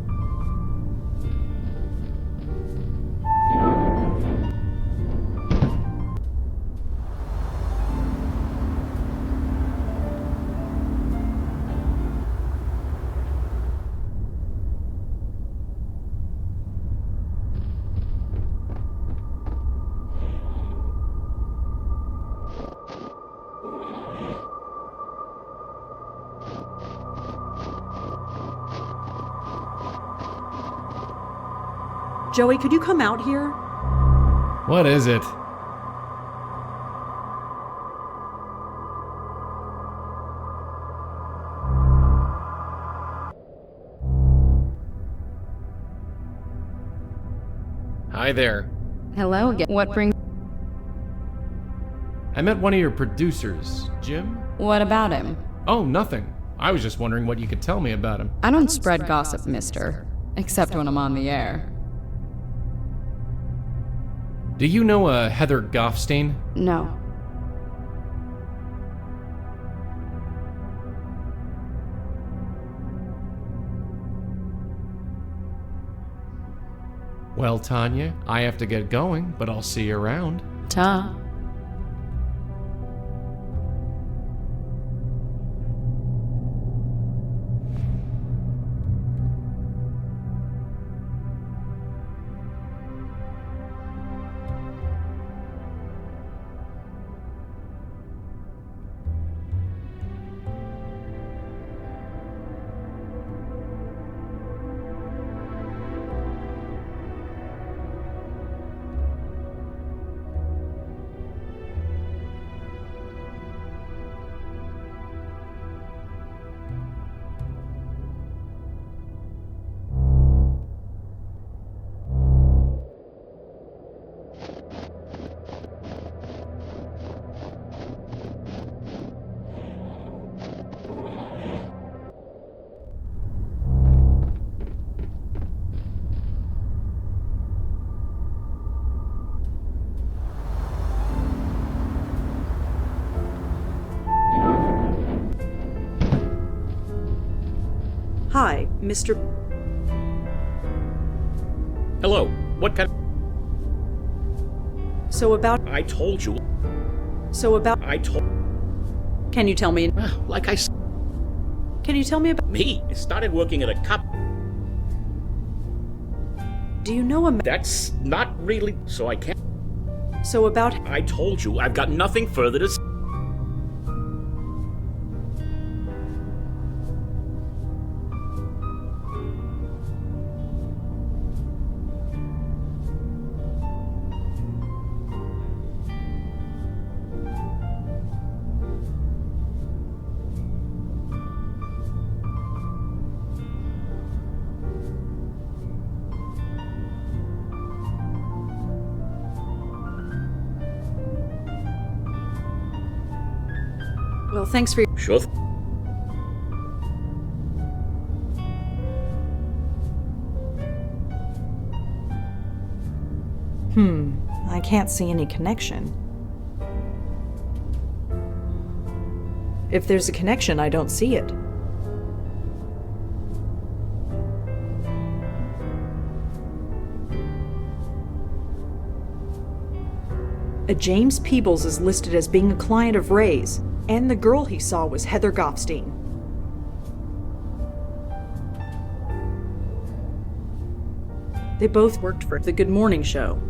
Joey, could you come out here? What is it? Hi there. Hello again. What brings... I met one of your producers, Jim. What about him? Oh, nothing. I was just wondering what you could tell me about him. I don't spread gossip, mister. Except when I'm on the air. Do you know a Heather Gofstein? No. Well, Tanya, I have to get going, but I'll see you around. Ta. Hi, Mr. Hello. What kind... So about... I told you. So about... I told... Can you tell me? Like I said, Can you tell me about? me, I started working at a cop. Do you know a? That's not really, so I can't. So about? I told you, I've got nothing further to say. Well, thanks for. Sure. I can't see any connection. If there's a connection, I don't see it. A James Peebles is listed as being a client of Ray's, and the girl he saw was Heather Goffstein. They both worked for the Good Morning Show.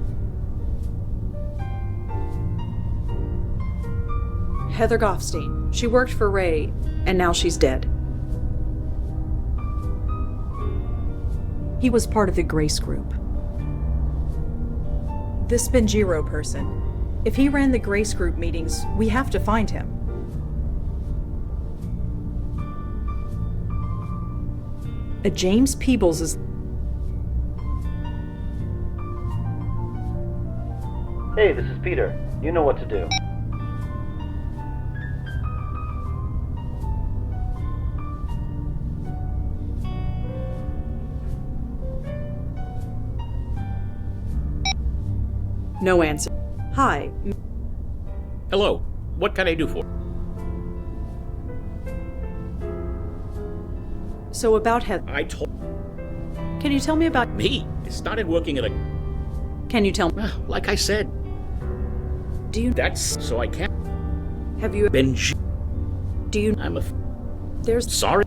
Heather Goffstein. She worked for Ray, and now she's dead. He was part of the Grace Group. This Benjiro person. If he ran the Grace Group meetings, we have to find him. A James Peebles is... Hey, this is Peter. You know what to do. No answer. Hi. Hello, what can I do for? So about Heather. I told... Can you tell me about... Me, I started working at a... Can you tell me... Like I said. Do you... That's... so I can't... Have you... Benji... Do you... I'm a... There's... Sorry.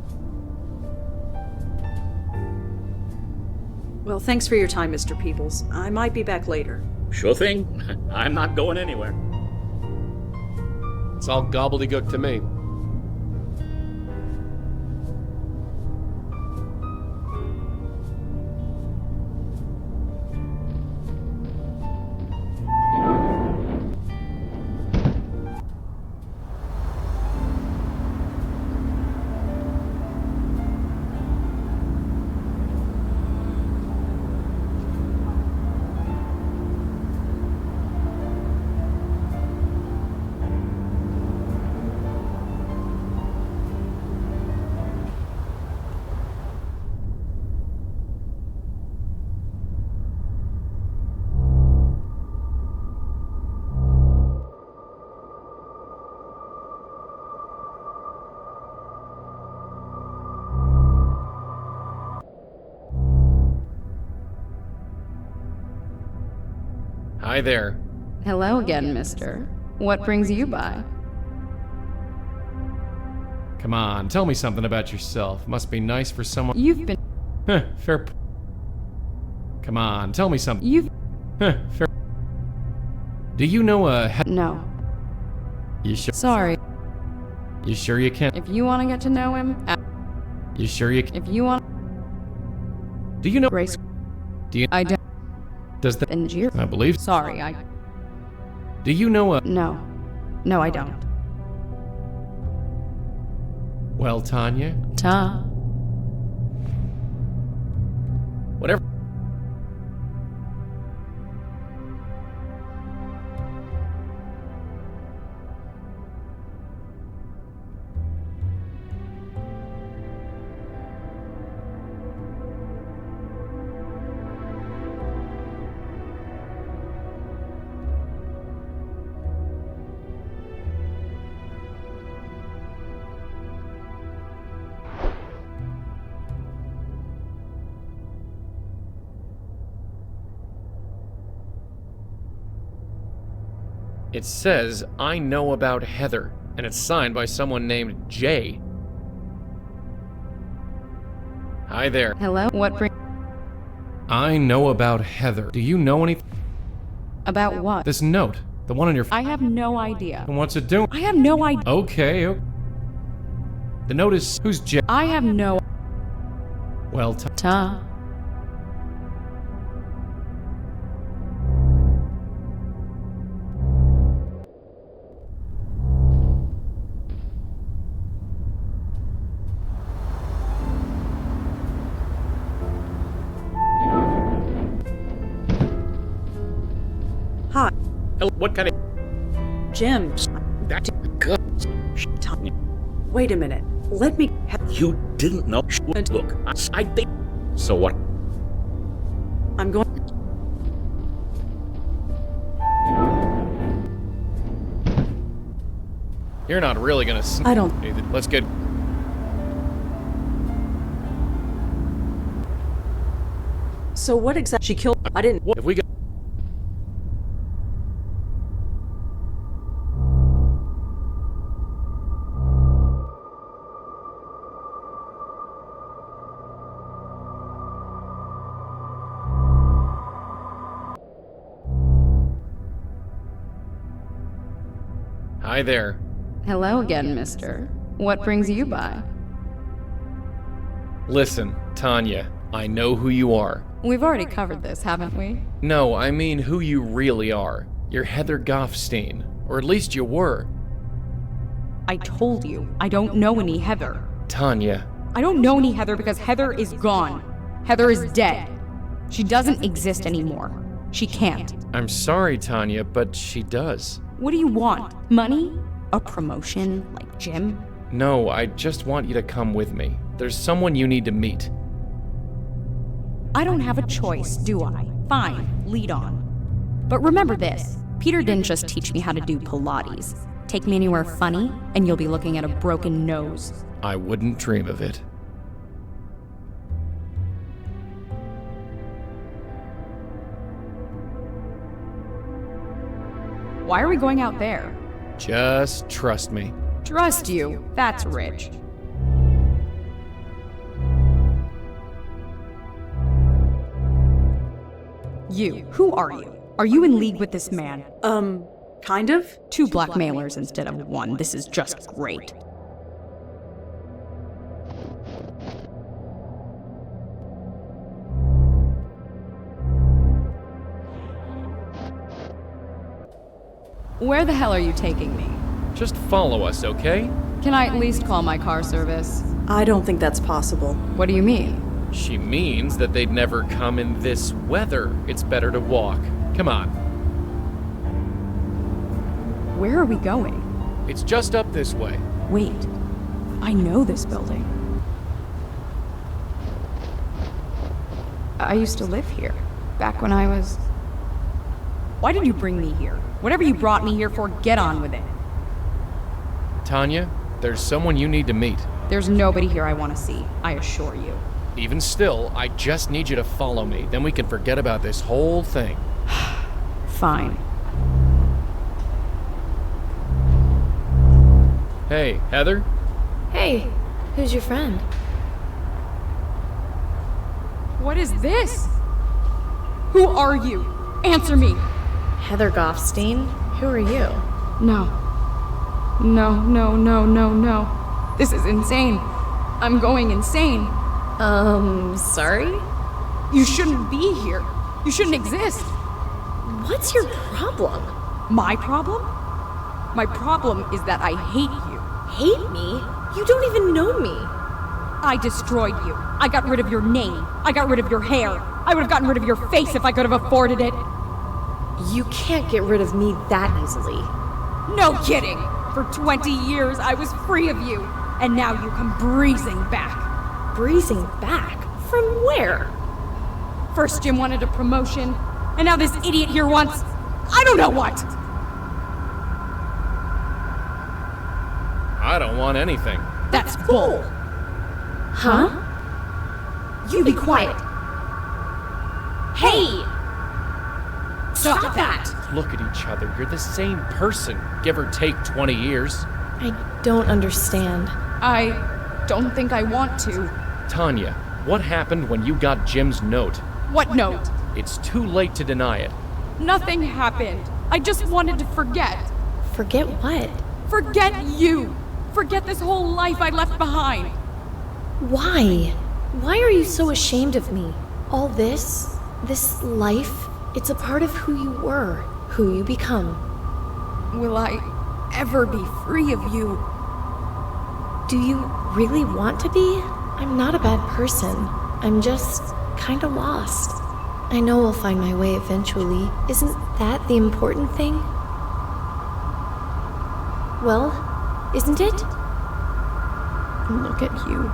Well, thanks for your time, Mr. Peebles. I might be back later. Sure thing. I'm not going anywhere. It's all gobbledygook to me. Hi there. Hello again, mister. What brings you by? Come on, tell me something about yourself. Must be nice for someone. You've been... Fair. Come on, tell me something. You've... Fair. Do you know a... No. You sure? Sorry. You sure you can? If you want to get to know him... You sure you can? If you want... Do you know... Grace... Do you... I don't... Does the... Benjiro? I believe... Sorry, I... Do you know a... No. No, I don't. Well, Tanya? Whatever. It says, I know about Heather. And it's signed by someone named Jay. Hi there. Hello? What I know about Heather. Do you know anything? About what? This note. The one on your I have no idea. And what's it doing? I have no idea. Okay. The note is... Who's Jay? I have no... Well, Ta. Hi. What kind of... Jim. That's good. Wait a minute. Let me... You didn't know. Look, I think... So what? I'm going... You're not really gonna... I don't... Let's get... So what exactly... She killed... I didn't... If we get... Hi there. Hello again, mister. What brings you by? Listen, Tanya, I know who you are. We've already covered this, haven't we? No, I mean who you really are. You're Heather Goffstein. Or at least you were. I told you, I don't know any Heather. Tanya. I don't know any Heather because Heather is gone. Heather is dead. She doesn't exist anymore. She can't. I'm sorry, Tanya, but she does. What do you want? Money? A promotion, like Jim? No, I just want you to come with me. There's someone you need to meet. I don't have a choice, do I? Fine, lead on. But remember this, Peter didn't just teach me how to do Pilates. Take me anywhere funny, and you'll be looking at a broken nose. I wouldn't dream of it. Why are we going out there? Just trust me. Trust you. That's rich. You. Who are you? Are you in league with this man? Kind of? 2 blackmailers instead of 1. This is just great. Where the hell are you taking me? Just follow us, okay? Can I at least call my car service? I don't think that's possible. What do you mean? She means that they'd never come in this weather. It's better to walk. Come on. Where are we going? It's just up this way. Wait. I know this building. I used to live here. Back when I was... Why did you bring me here? Whatever you brought me here for, get on with it. Tanya, there's someone you need to meet. There's nobody here I want to see, I assure you. Even still, I just need you to follow me. Then we can forget about this whole thing. Fine. Hey, Heather? Hey, who's your friend? What is this? Who are you? Answer me! Heather Goffstein? Who are you? No. No. This is insane. I'm going insane. Sorry? You shouldn't be here. You shouldn't exist. What's your problem? My problem? My problem is that I hate you. Hate me? You don't even know me. I destroyed you. I got rid of your name. I got rid of your hair. I would have gotten rid of your face if I could have afforded it. You can't get rid of me that easily. No kidding! For 20 years I was free of you, and now you come breezing back. Breezing back? From where? First Jim wanted a promotion, and now this idiot here wants... I don't know what! I don't want anything. That's bull. Huh? You be quiet. Hey! Stop that! Look at each other. You're the same person, give or take 20 years. I don't understand. I don't think I want to. Tanya, what happened when you got Jim's note? What note? It's too late to deny it. Nothing happened. I just wanted to forget. Forget what? Forget you. Forget this whole life I left behind. Why? Why are you so ashamed of me? All this life, it's a part of who you were, who you become. Will I ever be free of you? Do you really want to be? I'm not a bad person. I'm just kinda lost. I know I'll find my way eventually. Isn't that the important thing? Well, isn't it? Look at you.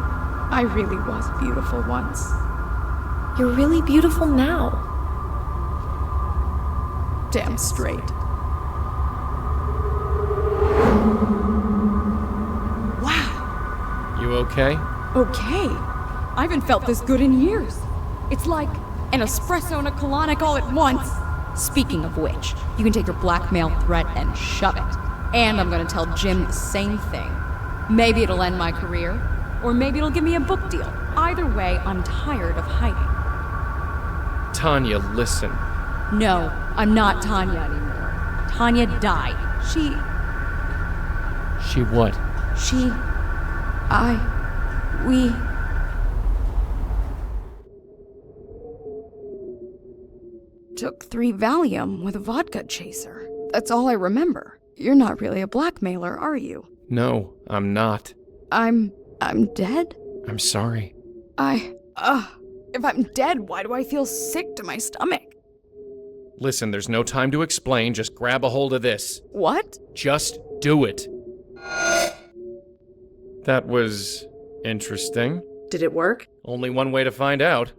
I really was beautiful once. You're really beautiful now. Damn straight. Wow. You okay? Okay. I haven't felt this good in years. It's like an espresso and a colonic all at once. Speaking of which, you can take your blackmail threat and shove it. And I'm gonna tell Jim the same thing. Maybe it'll end my career, or maybe it'll give me a book deal. Either way, I'm tired of hiding. Tanya, listen. No, I'm not Tanya anymore. Tanya died. She what? We... took 3 Valium with a vodka chaser. That's all I remember. You're not really a blackmailer, are you? No, I'm not. I'm dead? I'm sorry. If I'm dead, why do I feel sick to my stomach? Listen, there's no time to explain, just grab a hold of this. What? Just do it. That was interesting. Did it work? Only one way to find out.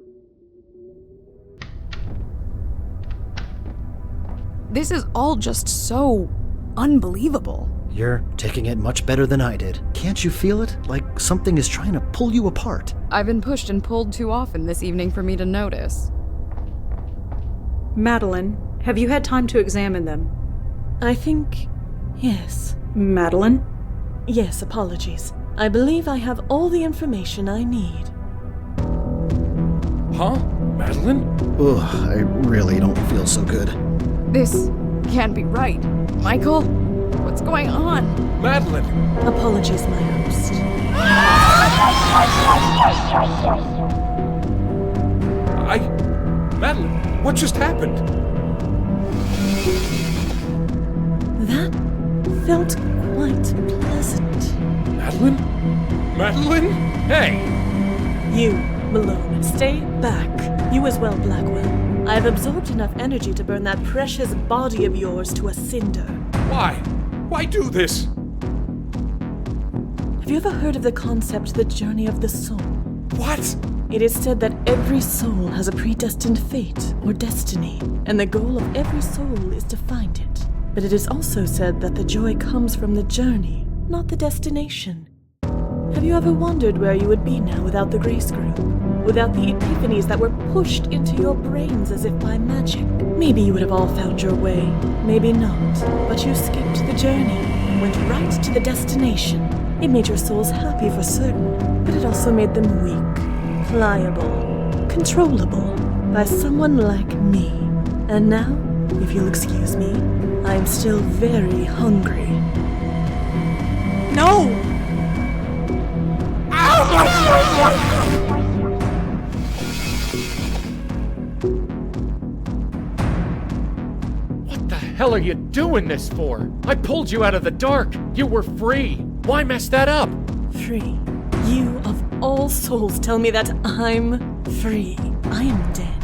This is all just so unbelievable. You're taking it much better than I did. Can't you feel it? Like something is trying to pull you apart. I've been pushed and pulled too often this evening for me to notice. Madeline, have you had time to examine them? I think... yes. Madeline? Yes, apologies. I believe I have all the information I need. Huh? Madeline? Ugh, I really don't feel so good. This can't be right. Michael? What's going on? Madeline! Apologies, my host. Madeline, what just happened? That felt quite pleasant. Madeline? Madeline? Hey! You, Malone, stay back. You as well, Blackwell. I have absorbed enough energy to burn that precious body of yours to a cinder. Why? Why do this? Have you ever heard of the concept, the journey of the soul? What? It is said that every soul has a predestined fate or destiny, and the goal of every soul is to find it. But it is also said that the joy comes from the journey, not the destination. Have you ever wondered where you would be now without the Grace Group? Without the epiphanies that were pushed into your brains as if by magic? Maybe you would have all found your way, maybe not. But you skipped the journey, went right to the destination. It made your souls happy for certain, but it also made them weak, pliable, controllable by someone like me. And now, if you'll excuse me, I am still very hungry. No! What the hell are you doing this for? I pulled you out of the dark. You were free. Why mess that up? Free. You, of all souls, tell me that I'm free. I am dead.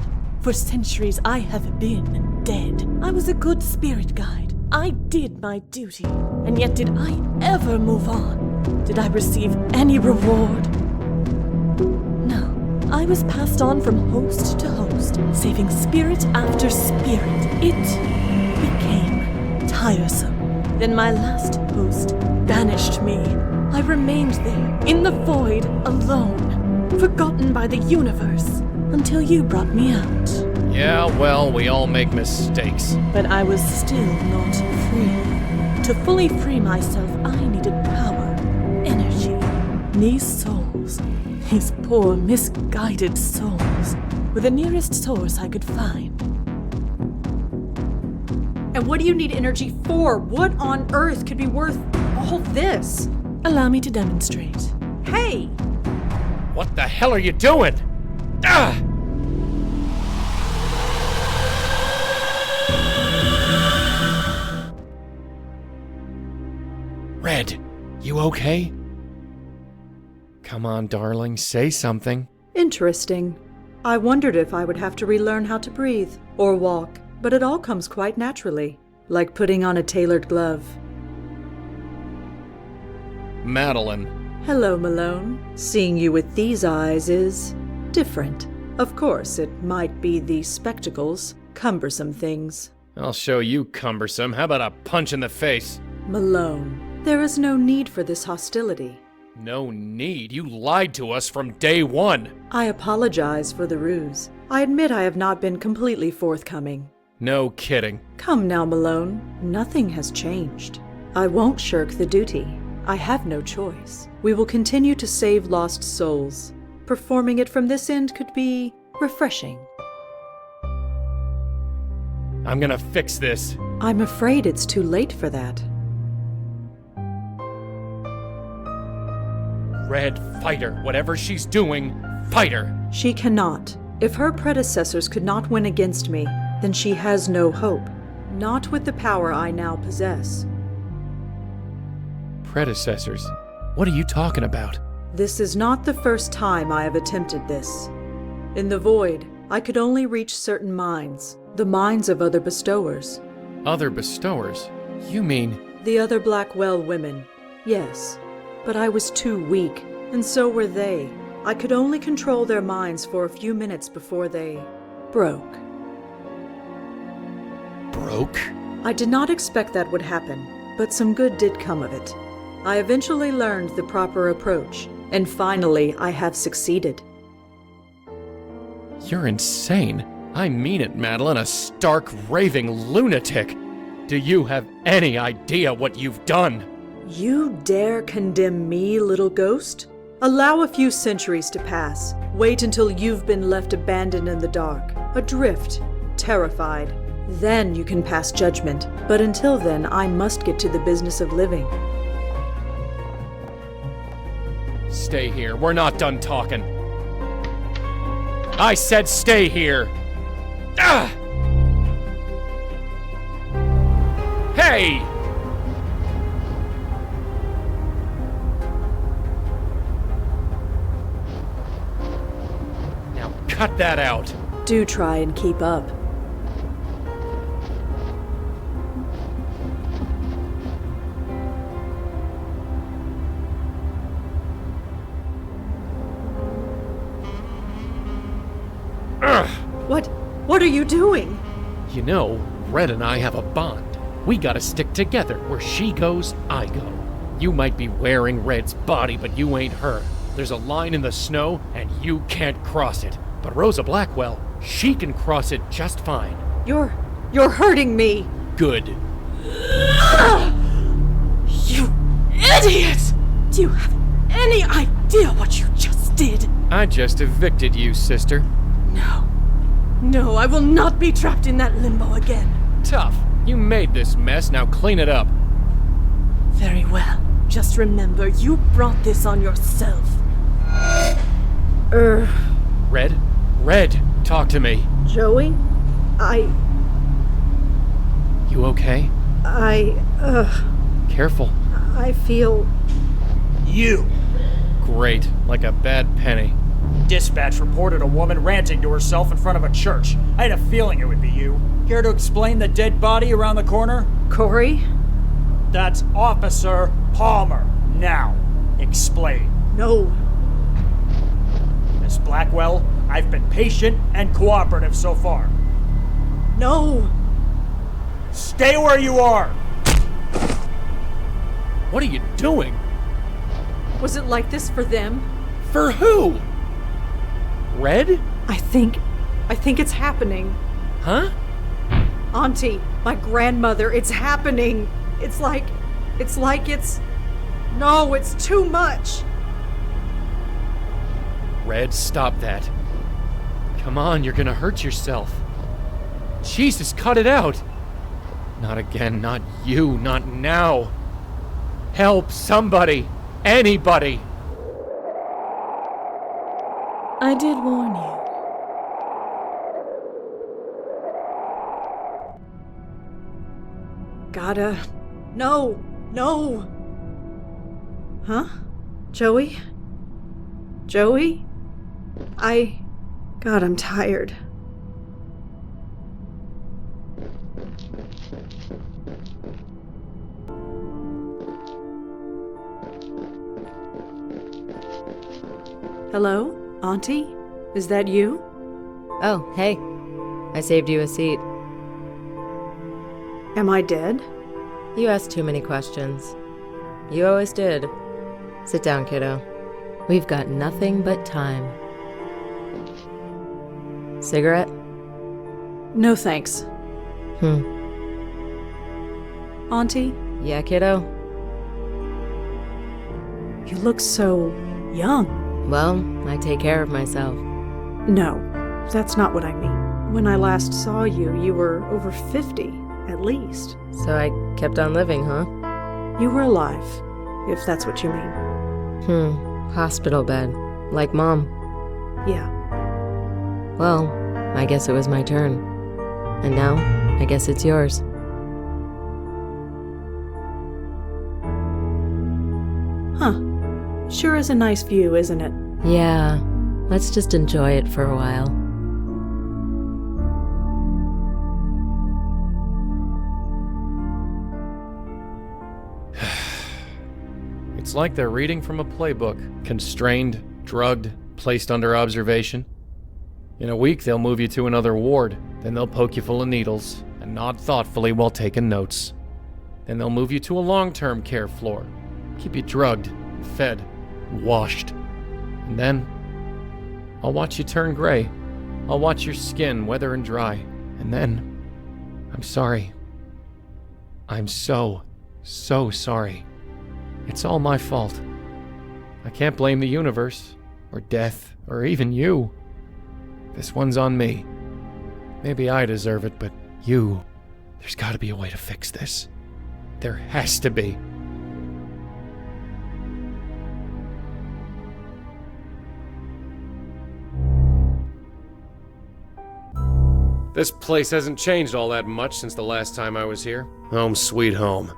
For centuries, I have been dead. I was a good spirit guide. I did my duty. And yet, did I ever move on? Did I receive any reward? No. I was passed on from host to host, saving spirit after spirit. It became tiresome. Then my last host banished me. I remained there, in the void, alone, forgotten by the universe, until you brought me out. Yeah, well, we all make mistakes. But I was still not free. To fully free myself, I needed power, energy. These souls, these poor, misguided souls, were the nearest source I could find. And what do you need energy for? What on earth could be worth all this? Allow me to demonstrate. Hey! What the hell are you doing? Ah! Red, you okay? Come on, darling, say something. Interesting. I wondered if I would have to relearn how to breathe or walk, but it all comes quite naturally, like putting on a tailored glove. Madeline. Hello, Malone. Seeing you with these eyes is different. Of course, it might be the spectacles, cumbersome things. I'll show you cumbersome. How about a punch in the face? Malone, there is no need for this hostility. No need. You lied to us from day one. I apologize for the ruse. I admit I have not been completely forthcoming. No kidding. Come now, Malone. Nothing has changed. I won't shirk the duty. I have no choice. We will continue to save lost souls. Performing it from this end could be refreshing. I'm gonna fix this. I'm afraid it's too late for that. Red, fight her. Whatever she's doing, fight her. She cannot. If her predecessors could not win against me, then she has no hope. Not with the power I now possess. Predecessors? What are you talking about? This is not the first time I have attempted this. In the void, I could only reach certain minds, the minds of other bestowers. Other bestowers? You mean... The other Blackwell women, yes. But I was too weak, and so were they. I could only control their minds for a few minutes before they broke. Broke? I did not expect that would happen, but some good did come of it. I eventually learned the proper approach, and finally I have succeeded. You're insane. I mean it, Madeline, a stark, raving lunatic. Do you have any idea what you've done? You dare condemn me, little ghost? Allow a few centuries to pass. Wait until you've been left abandoned in the dark, adrift, terrified. Then you can pass judgment. But until then, I must get to the business of living. Stay here. We're not done talking. I said stay here. Ah! Hey! Now cut that out. Do try and keep up. What are you doing? You know, Red and I have a bond. We gotta stick together. Where she goes, I go. You might be wearing Red's body, but you ain't her. There's a line in the snow, and you can't cross it. But Rosa Blackwell, she can cross it just fine. You're hurting me. Good. You idiot! Do you have any idea what you just did? I just evicted you, sister. No, I will not be trapped in that limbo again. Tough. You made this mess, now clean it up. Very well. Just remember, you brought this on yourself. Red, talk to me. Joey? You okay? Careful. I feel... You! Great, like a bad penny. Dispatch reported a woman ranting to herself in front of a church. I had a feeling it would be you. Care to explain the dead body around the corner? Corey? That's Officer Palmer. Now, explain. No. Miss Blackwell, I've been patient and cooperative so far. No. Stay where you are! What are you doing? Was it like this for them? For who? Red? I think it's happening. Huh? Auntie, my grandmother, it's happening. It's like it's... No, it's too much! Red, stop that. Come on, you're gonna hurt yourself. Jesus, cut it out! Not again, not you, not now. Help, somebody! Anybody! I did warn you. Gotta... No! No! Huh? Joey? Joey? God, I'm tired. Hello? Auntie? Is that you? Oh, hey. I saved you a seat. Am I dead? You asked too many questions. You always did. Sit down, kiddo. We've got nothing but time. Cigarette? No thanks. Auntie? Yeah, kiddo? You look so young. Well, I take care of myself. No, that's not what I mean. When I last saw you, you were over 50, at least. So I kept on living, huh? You were alive, if that's what you mean. Hospital bed. Like Mom. Yeah. Well, I guess it was my turn. And now, I guess it's yours. Huh. Sure is a nice view, isn't it? Yeah. Let's just enjoy it for a while. It's like they're reading from a playbook. Constrained, drugged, placed under observation. In a week, they'll move you to another ward. Then they'll poke you full of needles and nod thoughtfully while taking notes. Then they'll move you to a long-term care floor. Keep you drugged, fed, washed. And then, I'll watch you turn gray. I'll watch your skin weather and dry. And then, I'm sorry. I'm so sorry. It's all my fault. I can't blame the universe, or death, or even you. This one's on me. Maybe I deserve it, but you... There's gotta be a way to fix this. There has to be. This place hasn't changed all that much since the last time I was here. Home sweet home.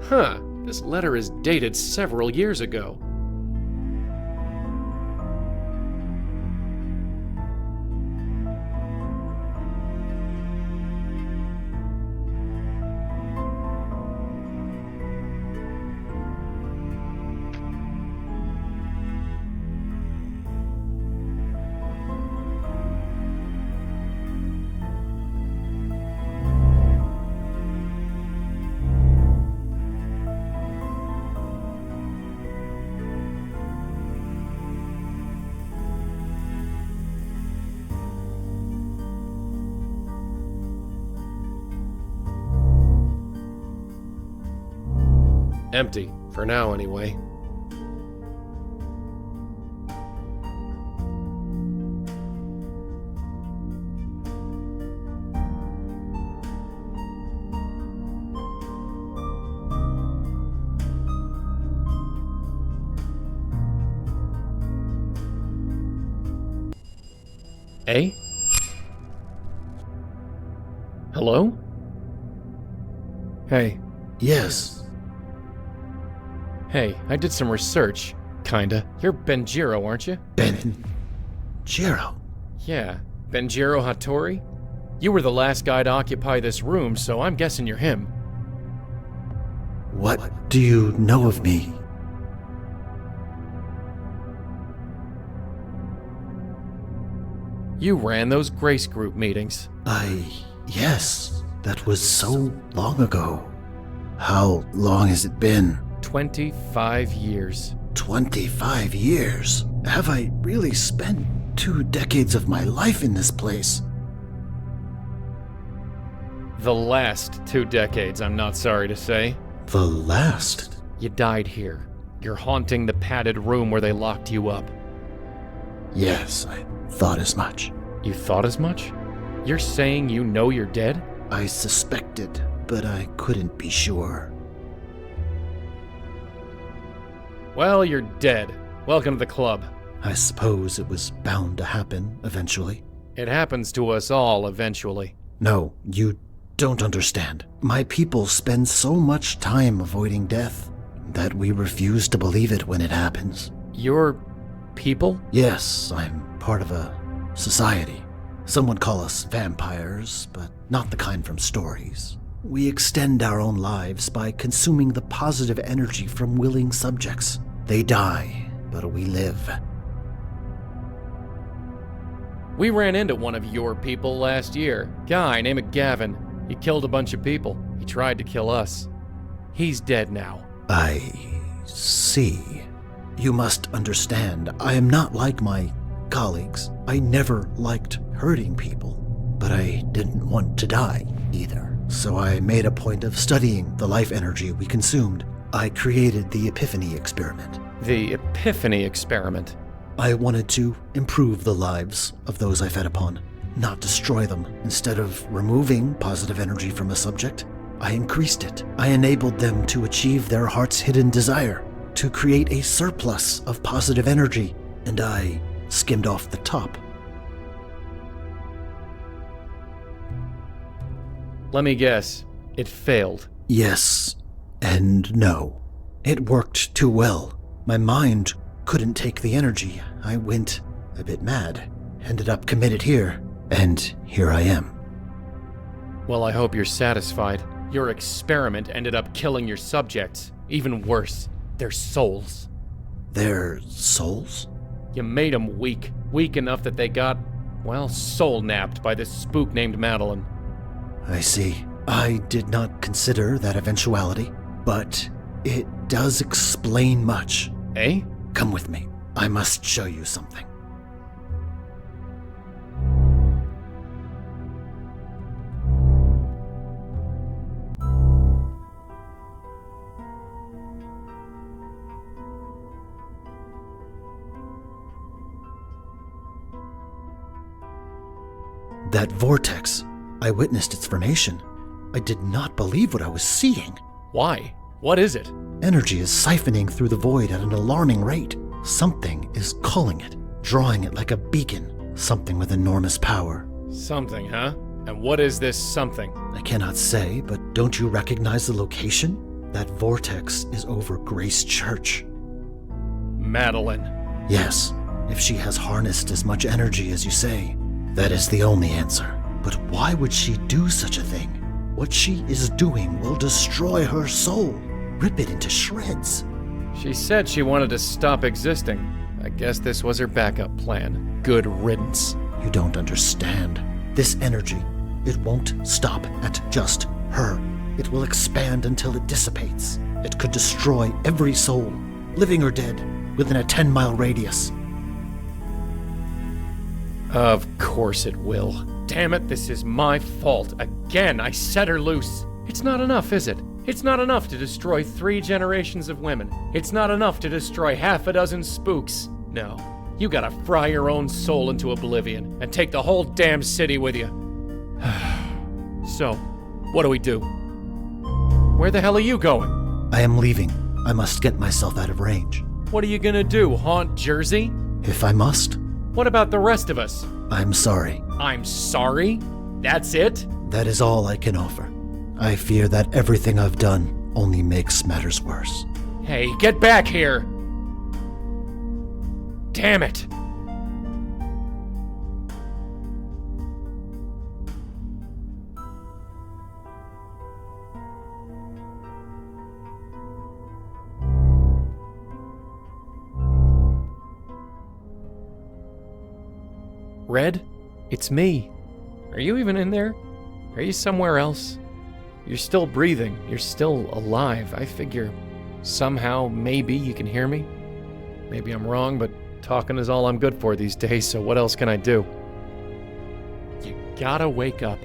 Huh, this letter is dated several years ago. Empty, for now anyway. Eh? Hello? Hey. Yes. Hey, I did some research. Kinda. You're Benjiro, aren't you? Benjiro? Yeah. Benjiro Hattori? You were the last guy to occupy this room, so I'm guessing you're him. What do you know of me? You ran those Grace Group meetings. Yes, that was so long ago. How long has it been? 25 years. 25 years? Have I really spent 2 decades of my life in this place? The last 2 decades, I'm not sorry to say. The last? You died here. You're haunting the padded room where they locked you up. Yes, I thought as much. You thought as much? You're saying you know you're dead? I suspected, but I couldn't be sure. Well, you're dead. Welcome to the club. I suppose it was bound to happen eventually. It happens to us all eventually. No, you don't understand. My people spend so much time avoiding death that we refuse to believe it when it happens. Your people? Yes, I'm part of a society. Some would call us vampires, but not the kind from stories. We extend our own lives by consuming the positive energy from willing subjects. They die, but we live. We ran into one of your people last year. Guy named Gavin. He killed a bunch of people. He tried to kill us. He's dead now. I see. You must understand, I am not like my colleagues. I never liked hurting people, but I didn't want to die either. So I made a point of studying the life energy we consumed. I created the Epiphany experiment. The Epiphany experiment? I wanted to improve the lives of those I fed upon, not destroy them. Instead of removing positive energy from a subject, I increased it. I enabled them to achieve their heart's hidden desire, to create a surplus of positive energy, and I skimmed off the top. Let me guess. It failed. Yes and no. It worked too well. My mind couldn't take the energy. I went a bit mad, ended up committed here, and here I am. Well, I hope you're satisfied. Your experiment ended up killing your subjects. Even worse, their souls. Their souls? You made them weak. Weak enough that they got, well, soul-napped by this spook named Madeline. I see. I did not consider that eventuality, but it does explain much. Eh? Come with me. I must show you something. That vortex, I witnessed its formation. I did not believe what I was seeing. Why? What is it? Energy is siphoning through the void at an alarming rate. Something is calling it, drawing it like a beacon. Something with enormous power. Something, huh? And what is this something? I cannot say, but don't you recognize the location? That vortex is over Grace Church. Madeline. Yes, if she has harnessed as much energy as you say, that is the only answer. But why would she do such a thing? What she is doing will destroy her soul, rip it into shreds. She said she wanted to stop existing. I guess this was her backup plan. Good riddance. You don't understand. This energy, it won't stop at just her. It will expand until it dissipates. It could destroy every soul, living or dead, within a 10-mile radius. Of course it will. Damn it, this is my fault. Again, I set her loose. It's not enough, is it? It's not enough to destroy 3 generations of women. It's not enough to destroy half a dozen spooks. No, you gotta fry your own soul into oblivion and take the whole damn city with you. So, what do? Where the hell are you going? I am leaving. I must get myself out of range. What are you gonna do, haunt Jersey? If I must. What about the rest of us? I'm sorry. I'm sorry? That's it? That is all I can offer. I fear that everything I've done only makes matters worse. Hey, get back here! Damn it! Red? It's me. Are you even in there? Are you somewhere else? You're still breathing. You're still alive. I figure somehow, maybe you can hear me. Maybe I'm wrong, but talking is all I'm good for these days, so what else can I do? You gotta wake up.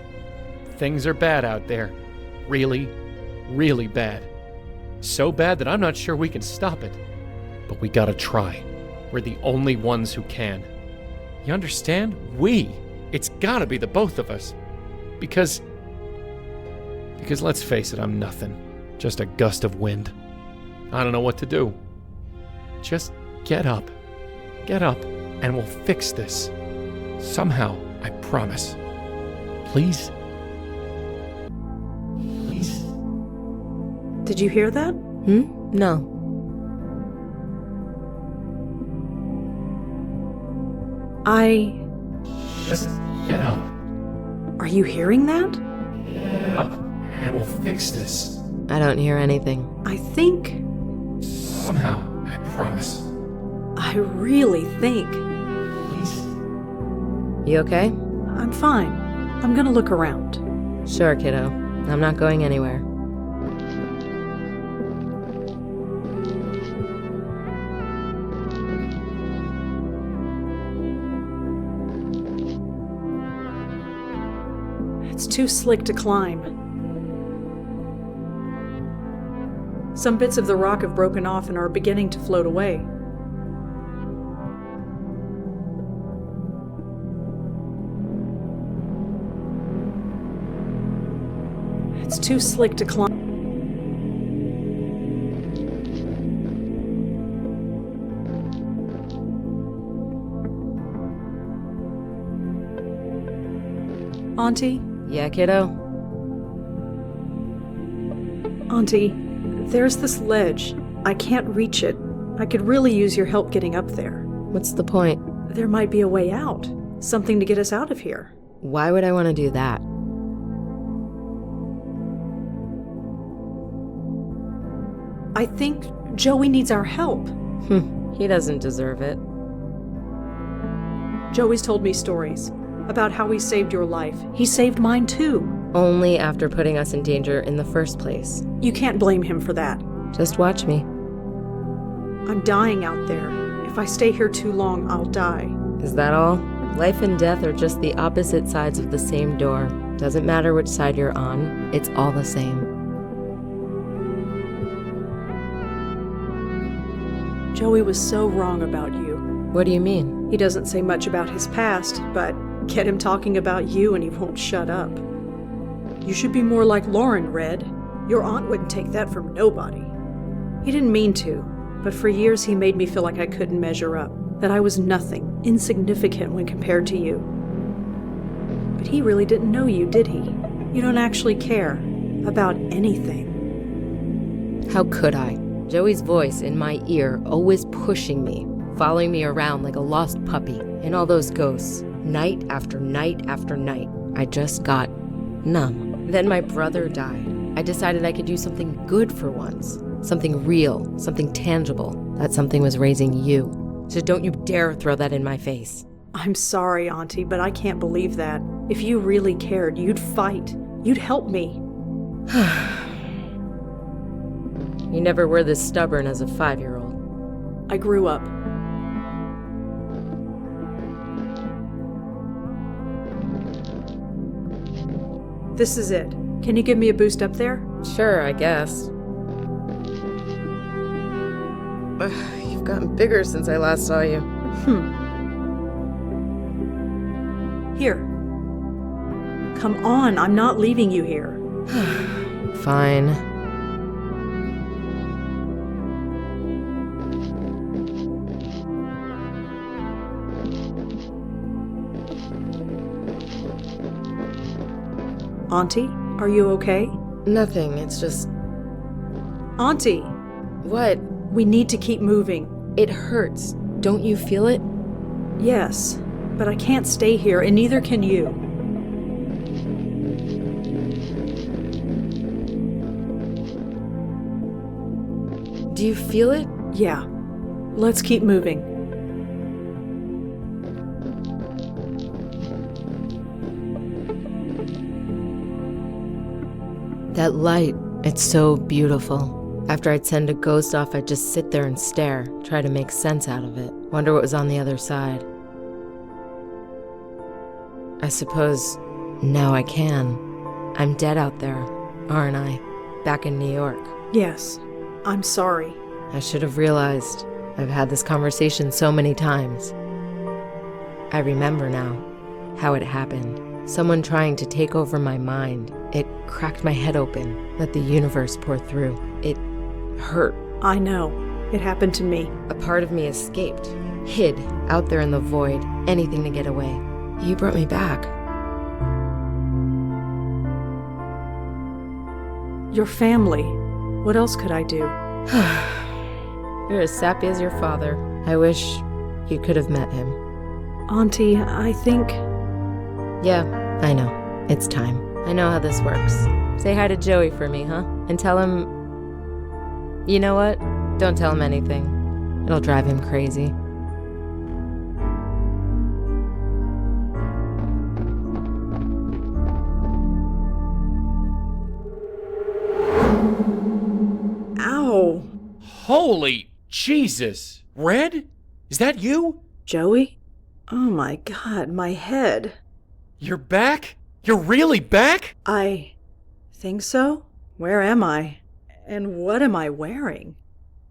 Things are bad out there. Really, really bad. So bad that I'm not sure we can stop it. But we gotta try. We're the only ones who can. You understand? We. It's gotta be the both of us. Because let's face it, I'm nothing. Just a gust of wind. I don't know what to do. Just get up. Get up, and we'll fix this. Somehow, I promise. Please? Please? Did you hear that? No. Just get up. Are you hearing that? Get up, and we'll fix this. I don't hear anything. I think... Somehow, I promise. I really think... Please? You okay? I'm fine. I'm gonna look around. Sure, kiddo. I'm not going anywhere. It's too slick to climb. Some bits of the rock have broken off and are beginning to float away. It's too slick to climb. Auntie? Yeah, kiddo? Auntie, there's this ledge. I can't reach it. I could really use your help getting up there. What's the point? There might be a way out. Something to get us out of here. Why would I want to do that? I think Joey needs our help. He doesn't deserve it. Joey's told me stories about how he saved your life. He saved mine too. Only after putting us in danger in the first place. You can't blame him for that. Just watch me. I'm dying out there. If I stay here too long, I'll die. Is that all? Life and death are just the opposite sides of the same door. Doesn't matter which side you're on, it's all the same. Joey was so wrong about you. What do you mean? He doesn't say much about his past, but get him talking about you and he won't shut up. You should be more like Lauren, Red. Your aunt wouldn't take that from nobody. He didn't mean to, but for years he made me feel like I couldn't measure up, that I was nothing, insignificant when compared to you. But he really didn't know you, did he? You don't actually care about anything. How could I? Joey's voice in my ear, always pushing me, following me around like a lost puppy, and all those ghosts, night after night after night. I just got numb. Then my brother died. I decided I could do something good for once. Something real, something tangible. That something was raising you. So don't you dare throw that in my face. I'm sorry, Auntie, but I can't believe that. If you really cared, you'd fight. You'd help me. You never were this stubborn as a 5-year-old. I grew up. This is it. Can you give me a boost up there? Sure, I guess. You've gotten bigger since I last saw you. Here. Come on, I'm not leaving you here. Fine. Auntie, are you okay? Nothing, it's just... Auntie! What? We need to keep moving. It hurts. Don't you feel it? Yes, but I can't stay here, and neither can you. Do you feel it? Yeah. Let's keep moving. That light, it's so beautiful. After I'd send a ghost off, I'd just sit there and stare, try to make sense out of it, wonder what was on the other side. I suppose now I can. I'm dead out there, aren't I? Back in New York. Yes. I'm sorry. I should have realized. I've had this conversation so many times. I remember now how it happened. Someone trying to take over my mind. It cracked my head open, let the universe pour through. It hurt. I know. It happened to me. A part of me escaped, hid out there in the void, anything to get away. You brought me back. Your family. What else could I do? You're as sappy as your father. I wish you could have met him. Auntie, I think... Yeah, I know. It's time. I know how this works. Say hi to Joey for me, huh? And tell him... You know what? Don't tell him anything. It'll drive him crazy. Ow! Holy Jesus! Red? Is that you? Joey? Oh my God, my head. You're back? You're really back? I think so. Where am I? And what am I wearing?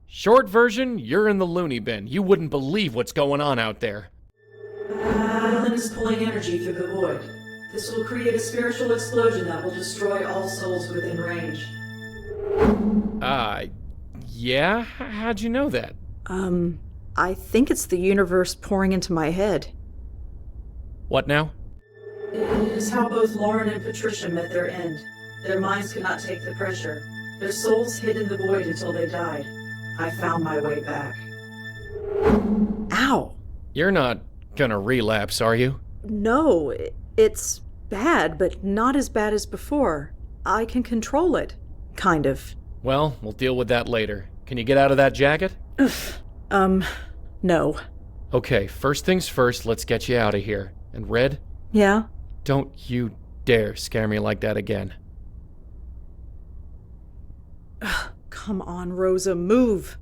Short version, you're in the loony bin. You wouldn't believe what's going on out there. The island is pulling energy through the void. This will create a spiritual explosion that will destroy all souls within range. Yeah? How'd you know that? I think it's the universe pouring into my head. What now? It is how both Lauren and Patricia met their end. Their minds could not take the pressure. Their souls hid in the void until they died. I found my way back. Ow! You're not gonna relapse, are you? No, it's bad, but not as bad as before. I can control it. Kind of. Well, we'll deal with that later. Can you get out of that jacket? No. Okay, first things first, let's get you out of here. And Red? Yeah? Don't you dare scare me like that again. Come on, Rosa, move.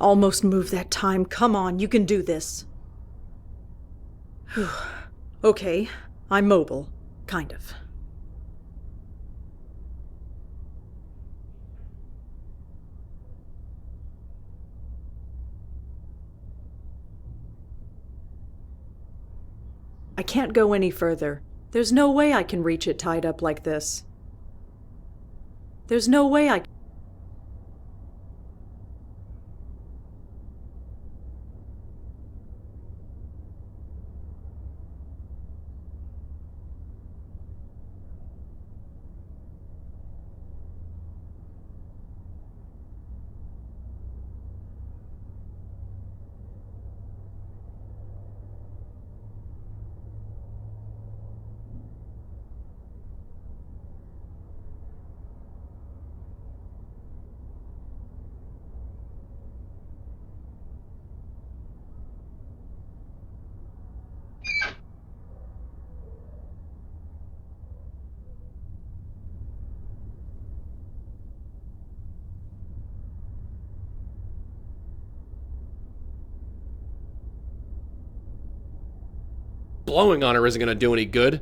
Almost moved that time. Come on, you can do this. Okay, I'm mobile. Kind of. I can't go any further. There's no way I can reach it tied up like this. There's no way I... Blowing on her isn't gonna do any good.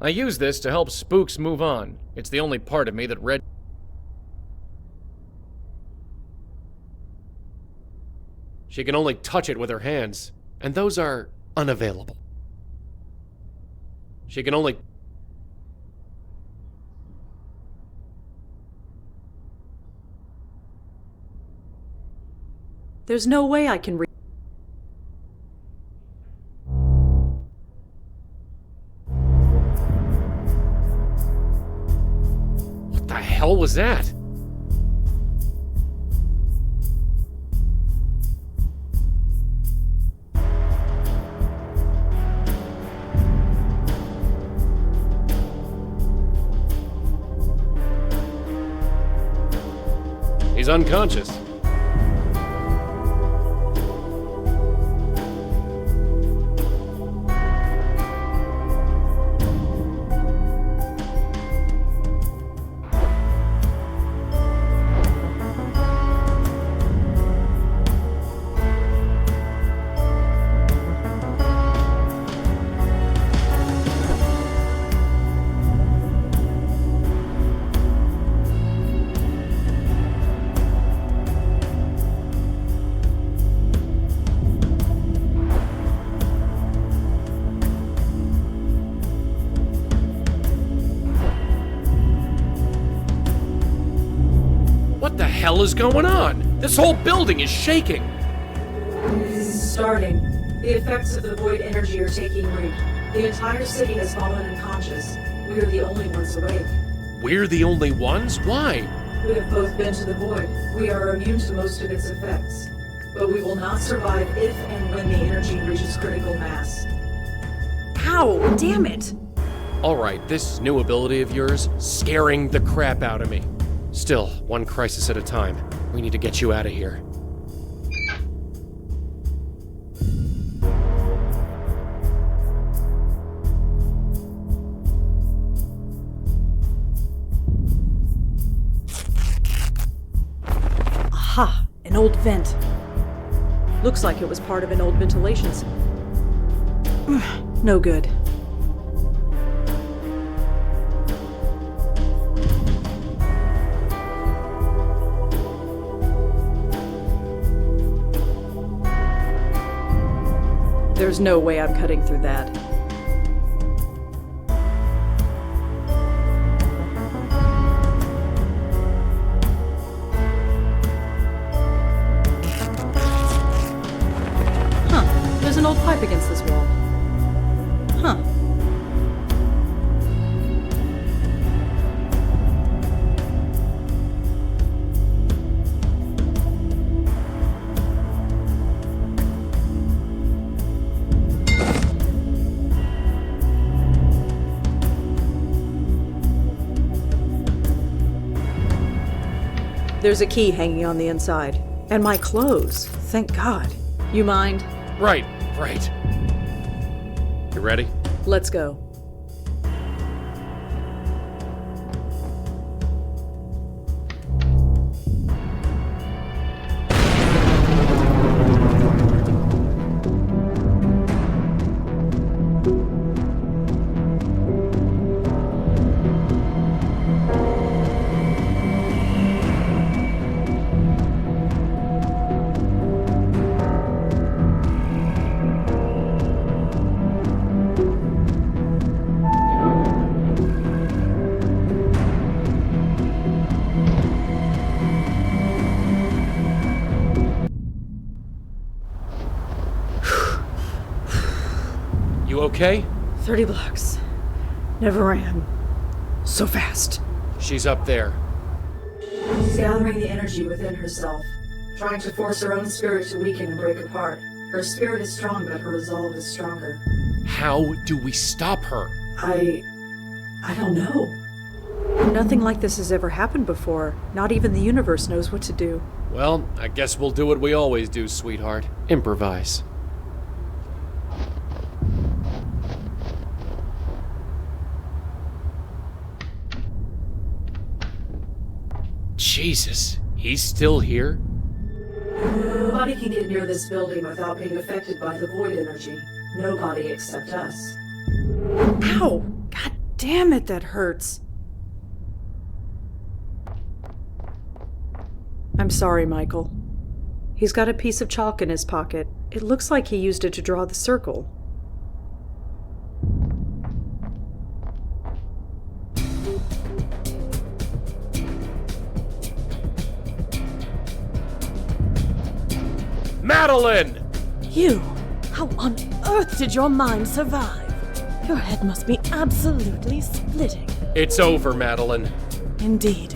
I use this to help spooks move on. It's the only part of me that Red... She can only touch it with her hands, and those are unavailable. She can only... There's no way I can What the hell was that? He's unconscious. hell is going on? This whole building is shaking. Starting. The effects of the void energy are taking root. The entire city has fallen unconscious. We are the only ones awake. We're the only ones? Why? We have both been to the void. We are immune to most of its effects. But we will not survive if and when the energy reaches critical mass. Ow! Damn it! Alright, this new ability of yours, scaring the crap out of me. Still, one crisis at a time. We need to get you out of here. Aha! An old vent. Looks like it was part of an old ventilation system. No good. There's no way I'm cutting through that. Huh, there's an old pipe against this wall. Huh. There's a key hanging on the inside. And my clothes. Thank God. You mind? Right. You ready? Let's go. You okay? 30 blocks. Never ran. So fast. She's up there. She's gathering the energy within herself, trying to force her own spirit to weaken and break apart. Her spirit is strong, but her resolve is stronger. How do we stop her? I don't know. Nothing like this has ever happened before. Not even the universe knows what to do. Well, I guess we'll do what we always do, sweetheart. Improvise. Jesus, he's still here? Nobody can get near this building without being affected by the void energy. Nobody except us. Ow! God damn it, that hurts. I'm sorry, Michael. He's got a piece of chalk in his pocket. It looks like he used it to draw the circle. Madeline! You! How on earth did your mind survive? Your head must be absolutely splitting. It's over, Madeline. Indeed.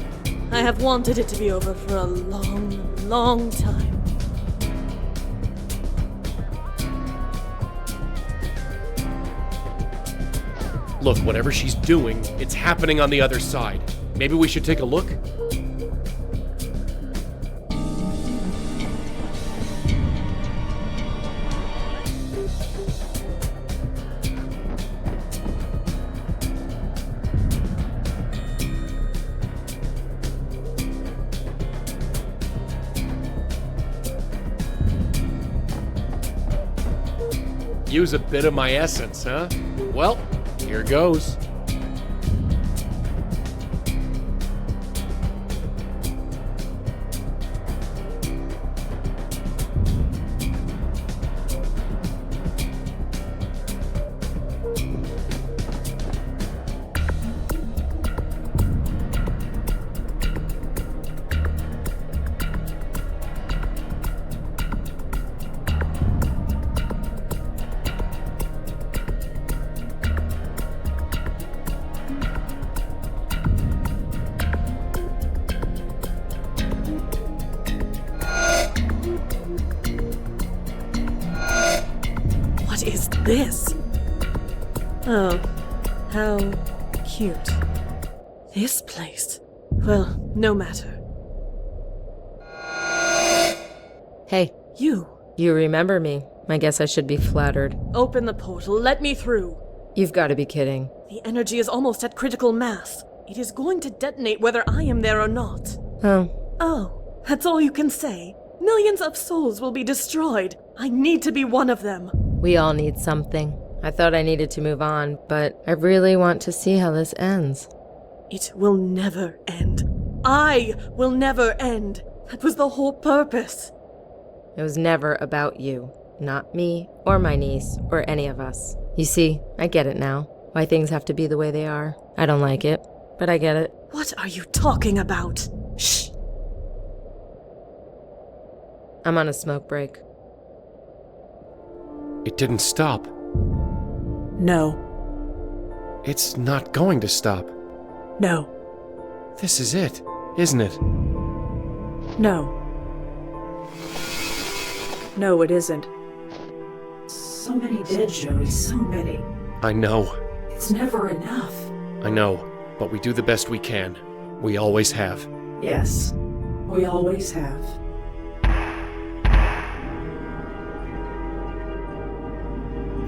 I have wanted it to be over for a long, long time. Look, whatever she's doing, it's happening on the other side. Maybe we should take a look? Use a bit of my essence, huh? Well, here goes. this? Oh, how cute. This place. Well, no matter. Hey. You. You remember me. I guess I should be flattered. Open the portal. Let me through. You've got to be kidding. The energy is almost at critical mass. It is going to detonate whether I am there or not. Oh, that's all you can say? Millions of souls will be destroyed. I need to be one of them. We all need something. I thought I needed to move on, but I really want to see how this ends. It will never end. I will never end. That was the whole purpose. It was never about you. Not me, or my niece, or any of us. You see, I get it now. Why things have to be the way they are. I don't like it, but I get it. What are you talking about? Shh. I'm on a smoke break. It didn't stop. No. It's not going to stop. No. This is it, isn't it? No. No, it isn't. So many dead, Joey, so many. I know. It's never enough. I know, but we do the best we can. We always have. Yes, we always have.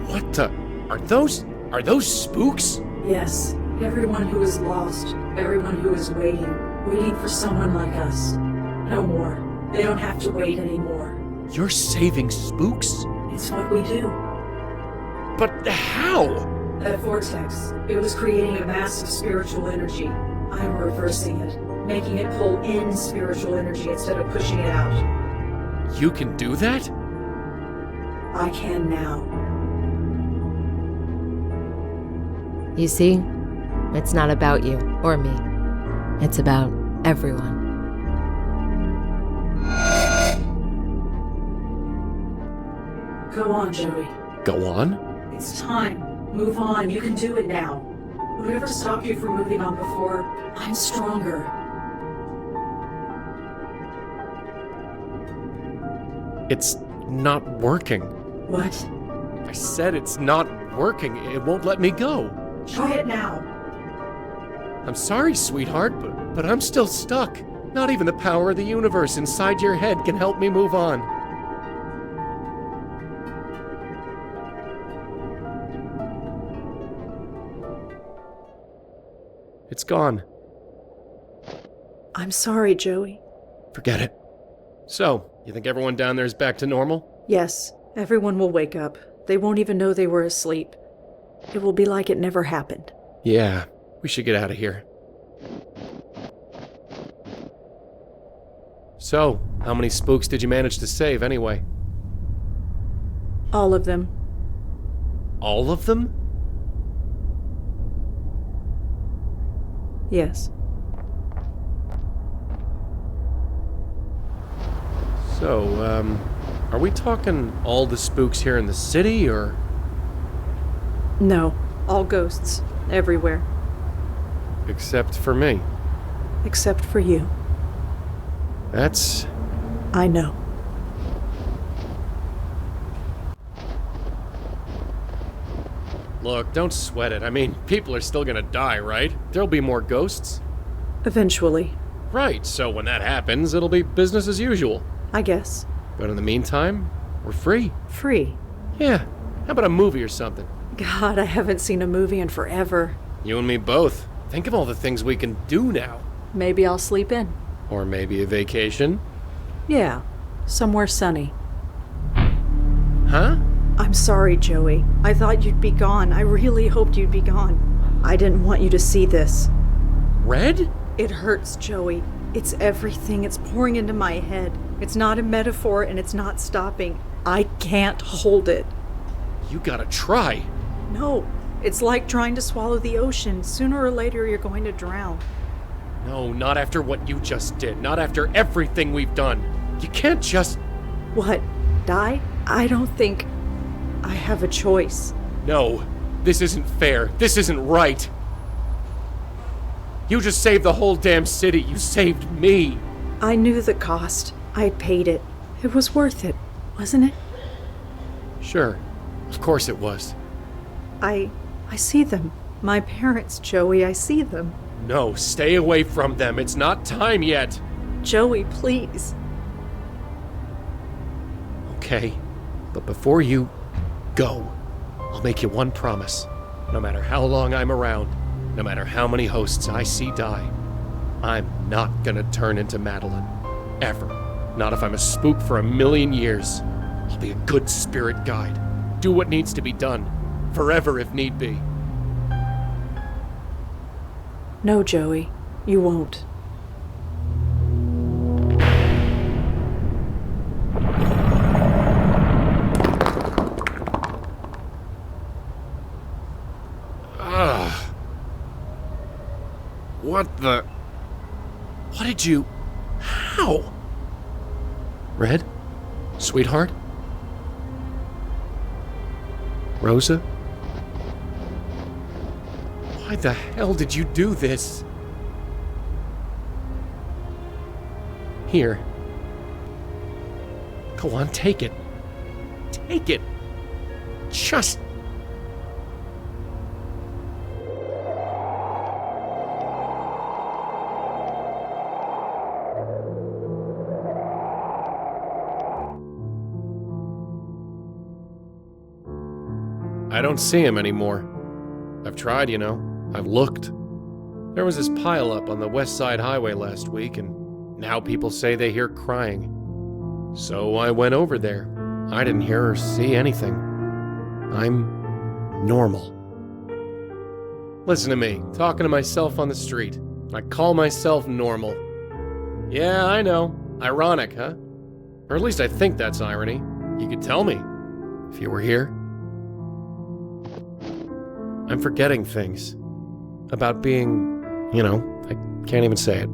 What the? Are those spooks? Yes, everyone who is lost, everyone who is waiting for someone like us. No more. They don't have to wait anymore. You're saving spooks? It's what we do. But how? That vortex, it was creating a mass of spiritual energy. I'm reversing it, making it pull in spiritual energy instead of pushing it out. You can do that? I can now. You see, it's not about you or me. It's about everyone. Go on, Joey. Go on? It's time. Move on. You can do it now. Whatever stopped you from moving on before, I'm stronger. It's not working. What? I said it's not working. It won't let me go. Try it now. I'm sorry, sweetheart, but I'm still stuck. Not even the power of the universe inside your head can help me move on. It's gone. I'm sorry, Joey. Forget it. So, you think everyone down there is back to normal? Yes, everyone will wake up. They won't even know they were asleep. It will be like it never happened. Yeah, we should get out of here. So, how many spooks did you manage to save anyway? All of them. All of them? Yes. So, are we talking all the spooks here in the city, or? No, all ghosts, everywhere. Except for me. Except for you. That's... I know. Look, don't sweat it. I mean, people are still gonna die, right? There'll be more ghosts. Eventually. Right, so when that happens, it'll be business as usual. I guess. But in the meantime, we're free. Free? Yeah. How about a movie or something? God, I haven't seen a movie in forever. You and me both. Think of all the things we can do now. Maybe I'll sleep in. Or maybe a vacation. Yeah, somewhere sunny. Huh? I'm sorry, Joey. I thought you'd be gone. I really hoped you'd be gone. I didn't want you to see this. Red? It hurts, Joey. It's everything. It's pouring into my head. It's not a metaphor and it's not stopping. I can't hold it. You gotta try. No, it's like trying to swallow the ocean. Sooner or later, you're going to drown. No, not after what you just did. Not after everything we've done. You can't just... What? Die? I don't think I have a choice. No, this isn't fair. This isn't right. You just saved the whole damn city. You saved me. I knew the cost. I paid it. It was worth it, wasn't it? Sure. Of course it was. I see them. My parents, Joey, I see them. No, stay away from them. It's not time yet. Joey, please. Okay, but before you go, I'll make you one promise. No matter how long I'm around, no matter how many hosts I see die, I'm not gonna turn into Madeline. Ever. Not if I'm a spook for 1,000,000 years. I'll be a good spirit guide. Do what needs to be done. Forever if need be. No, Joey, you won't. What the... What did you... How? Red? Sweetheart? Rosa? Why the hell did you do this? Here. Go on, take it. Take it. Just... I don't see him anymore. I've tried, you know. I've looked. There was this pileup on the West Side Highway last week, and now people say they hear crying. So I went over there. I didn't hear or see anything. I'm normal. Listen to me, talking to myself on the street. I call myself normal. Yeah, I know. Ironic, huh? Or at least I think that's irony. You could tell me, if you were here. I'm forgetting things. About being, you know, I can't even say it.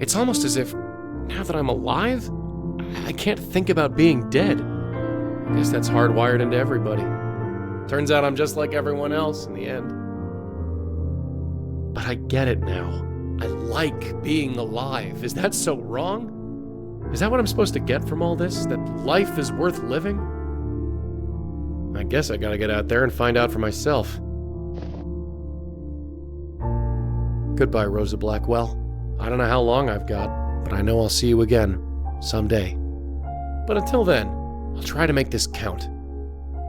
It's almost as if, now that I'm alive, I can't think about being dead. I guess that's hardwired into everybody. Turns out I'm just like everyone else in the end. But I get it now. I like being alive. Is that so wrong? Is that what I'm supposed to get from all this? That life is worth living? I guess I gotta get out there and find out for myself. Goodbye, Rosa Blackwell. I don't know how long I've got, but I know I'll see you again, someday. But until then, I'll try to make this count.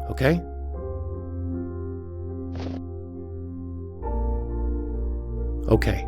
Okay? Okay.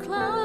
close.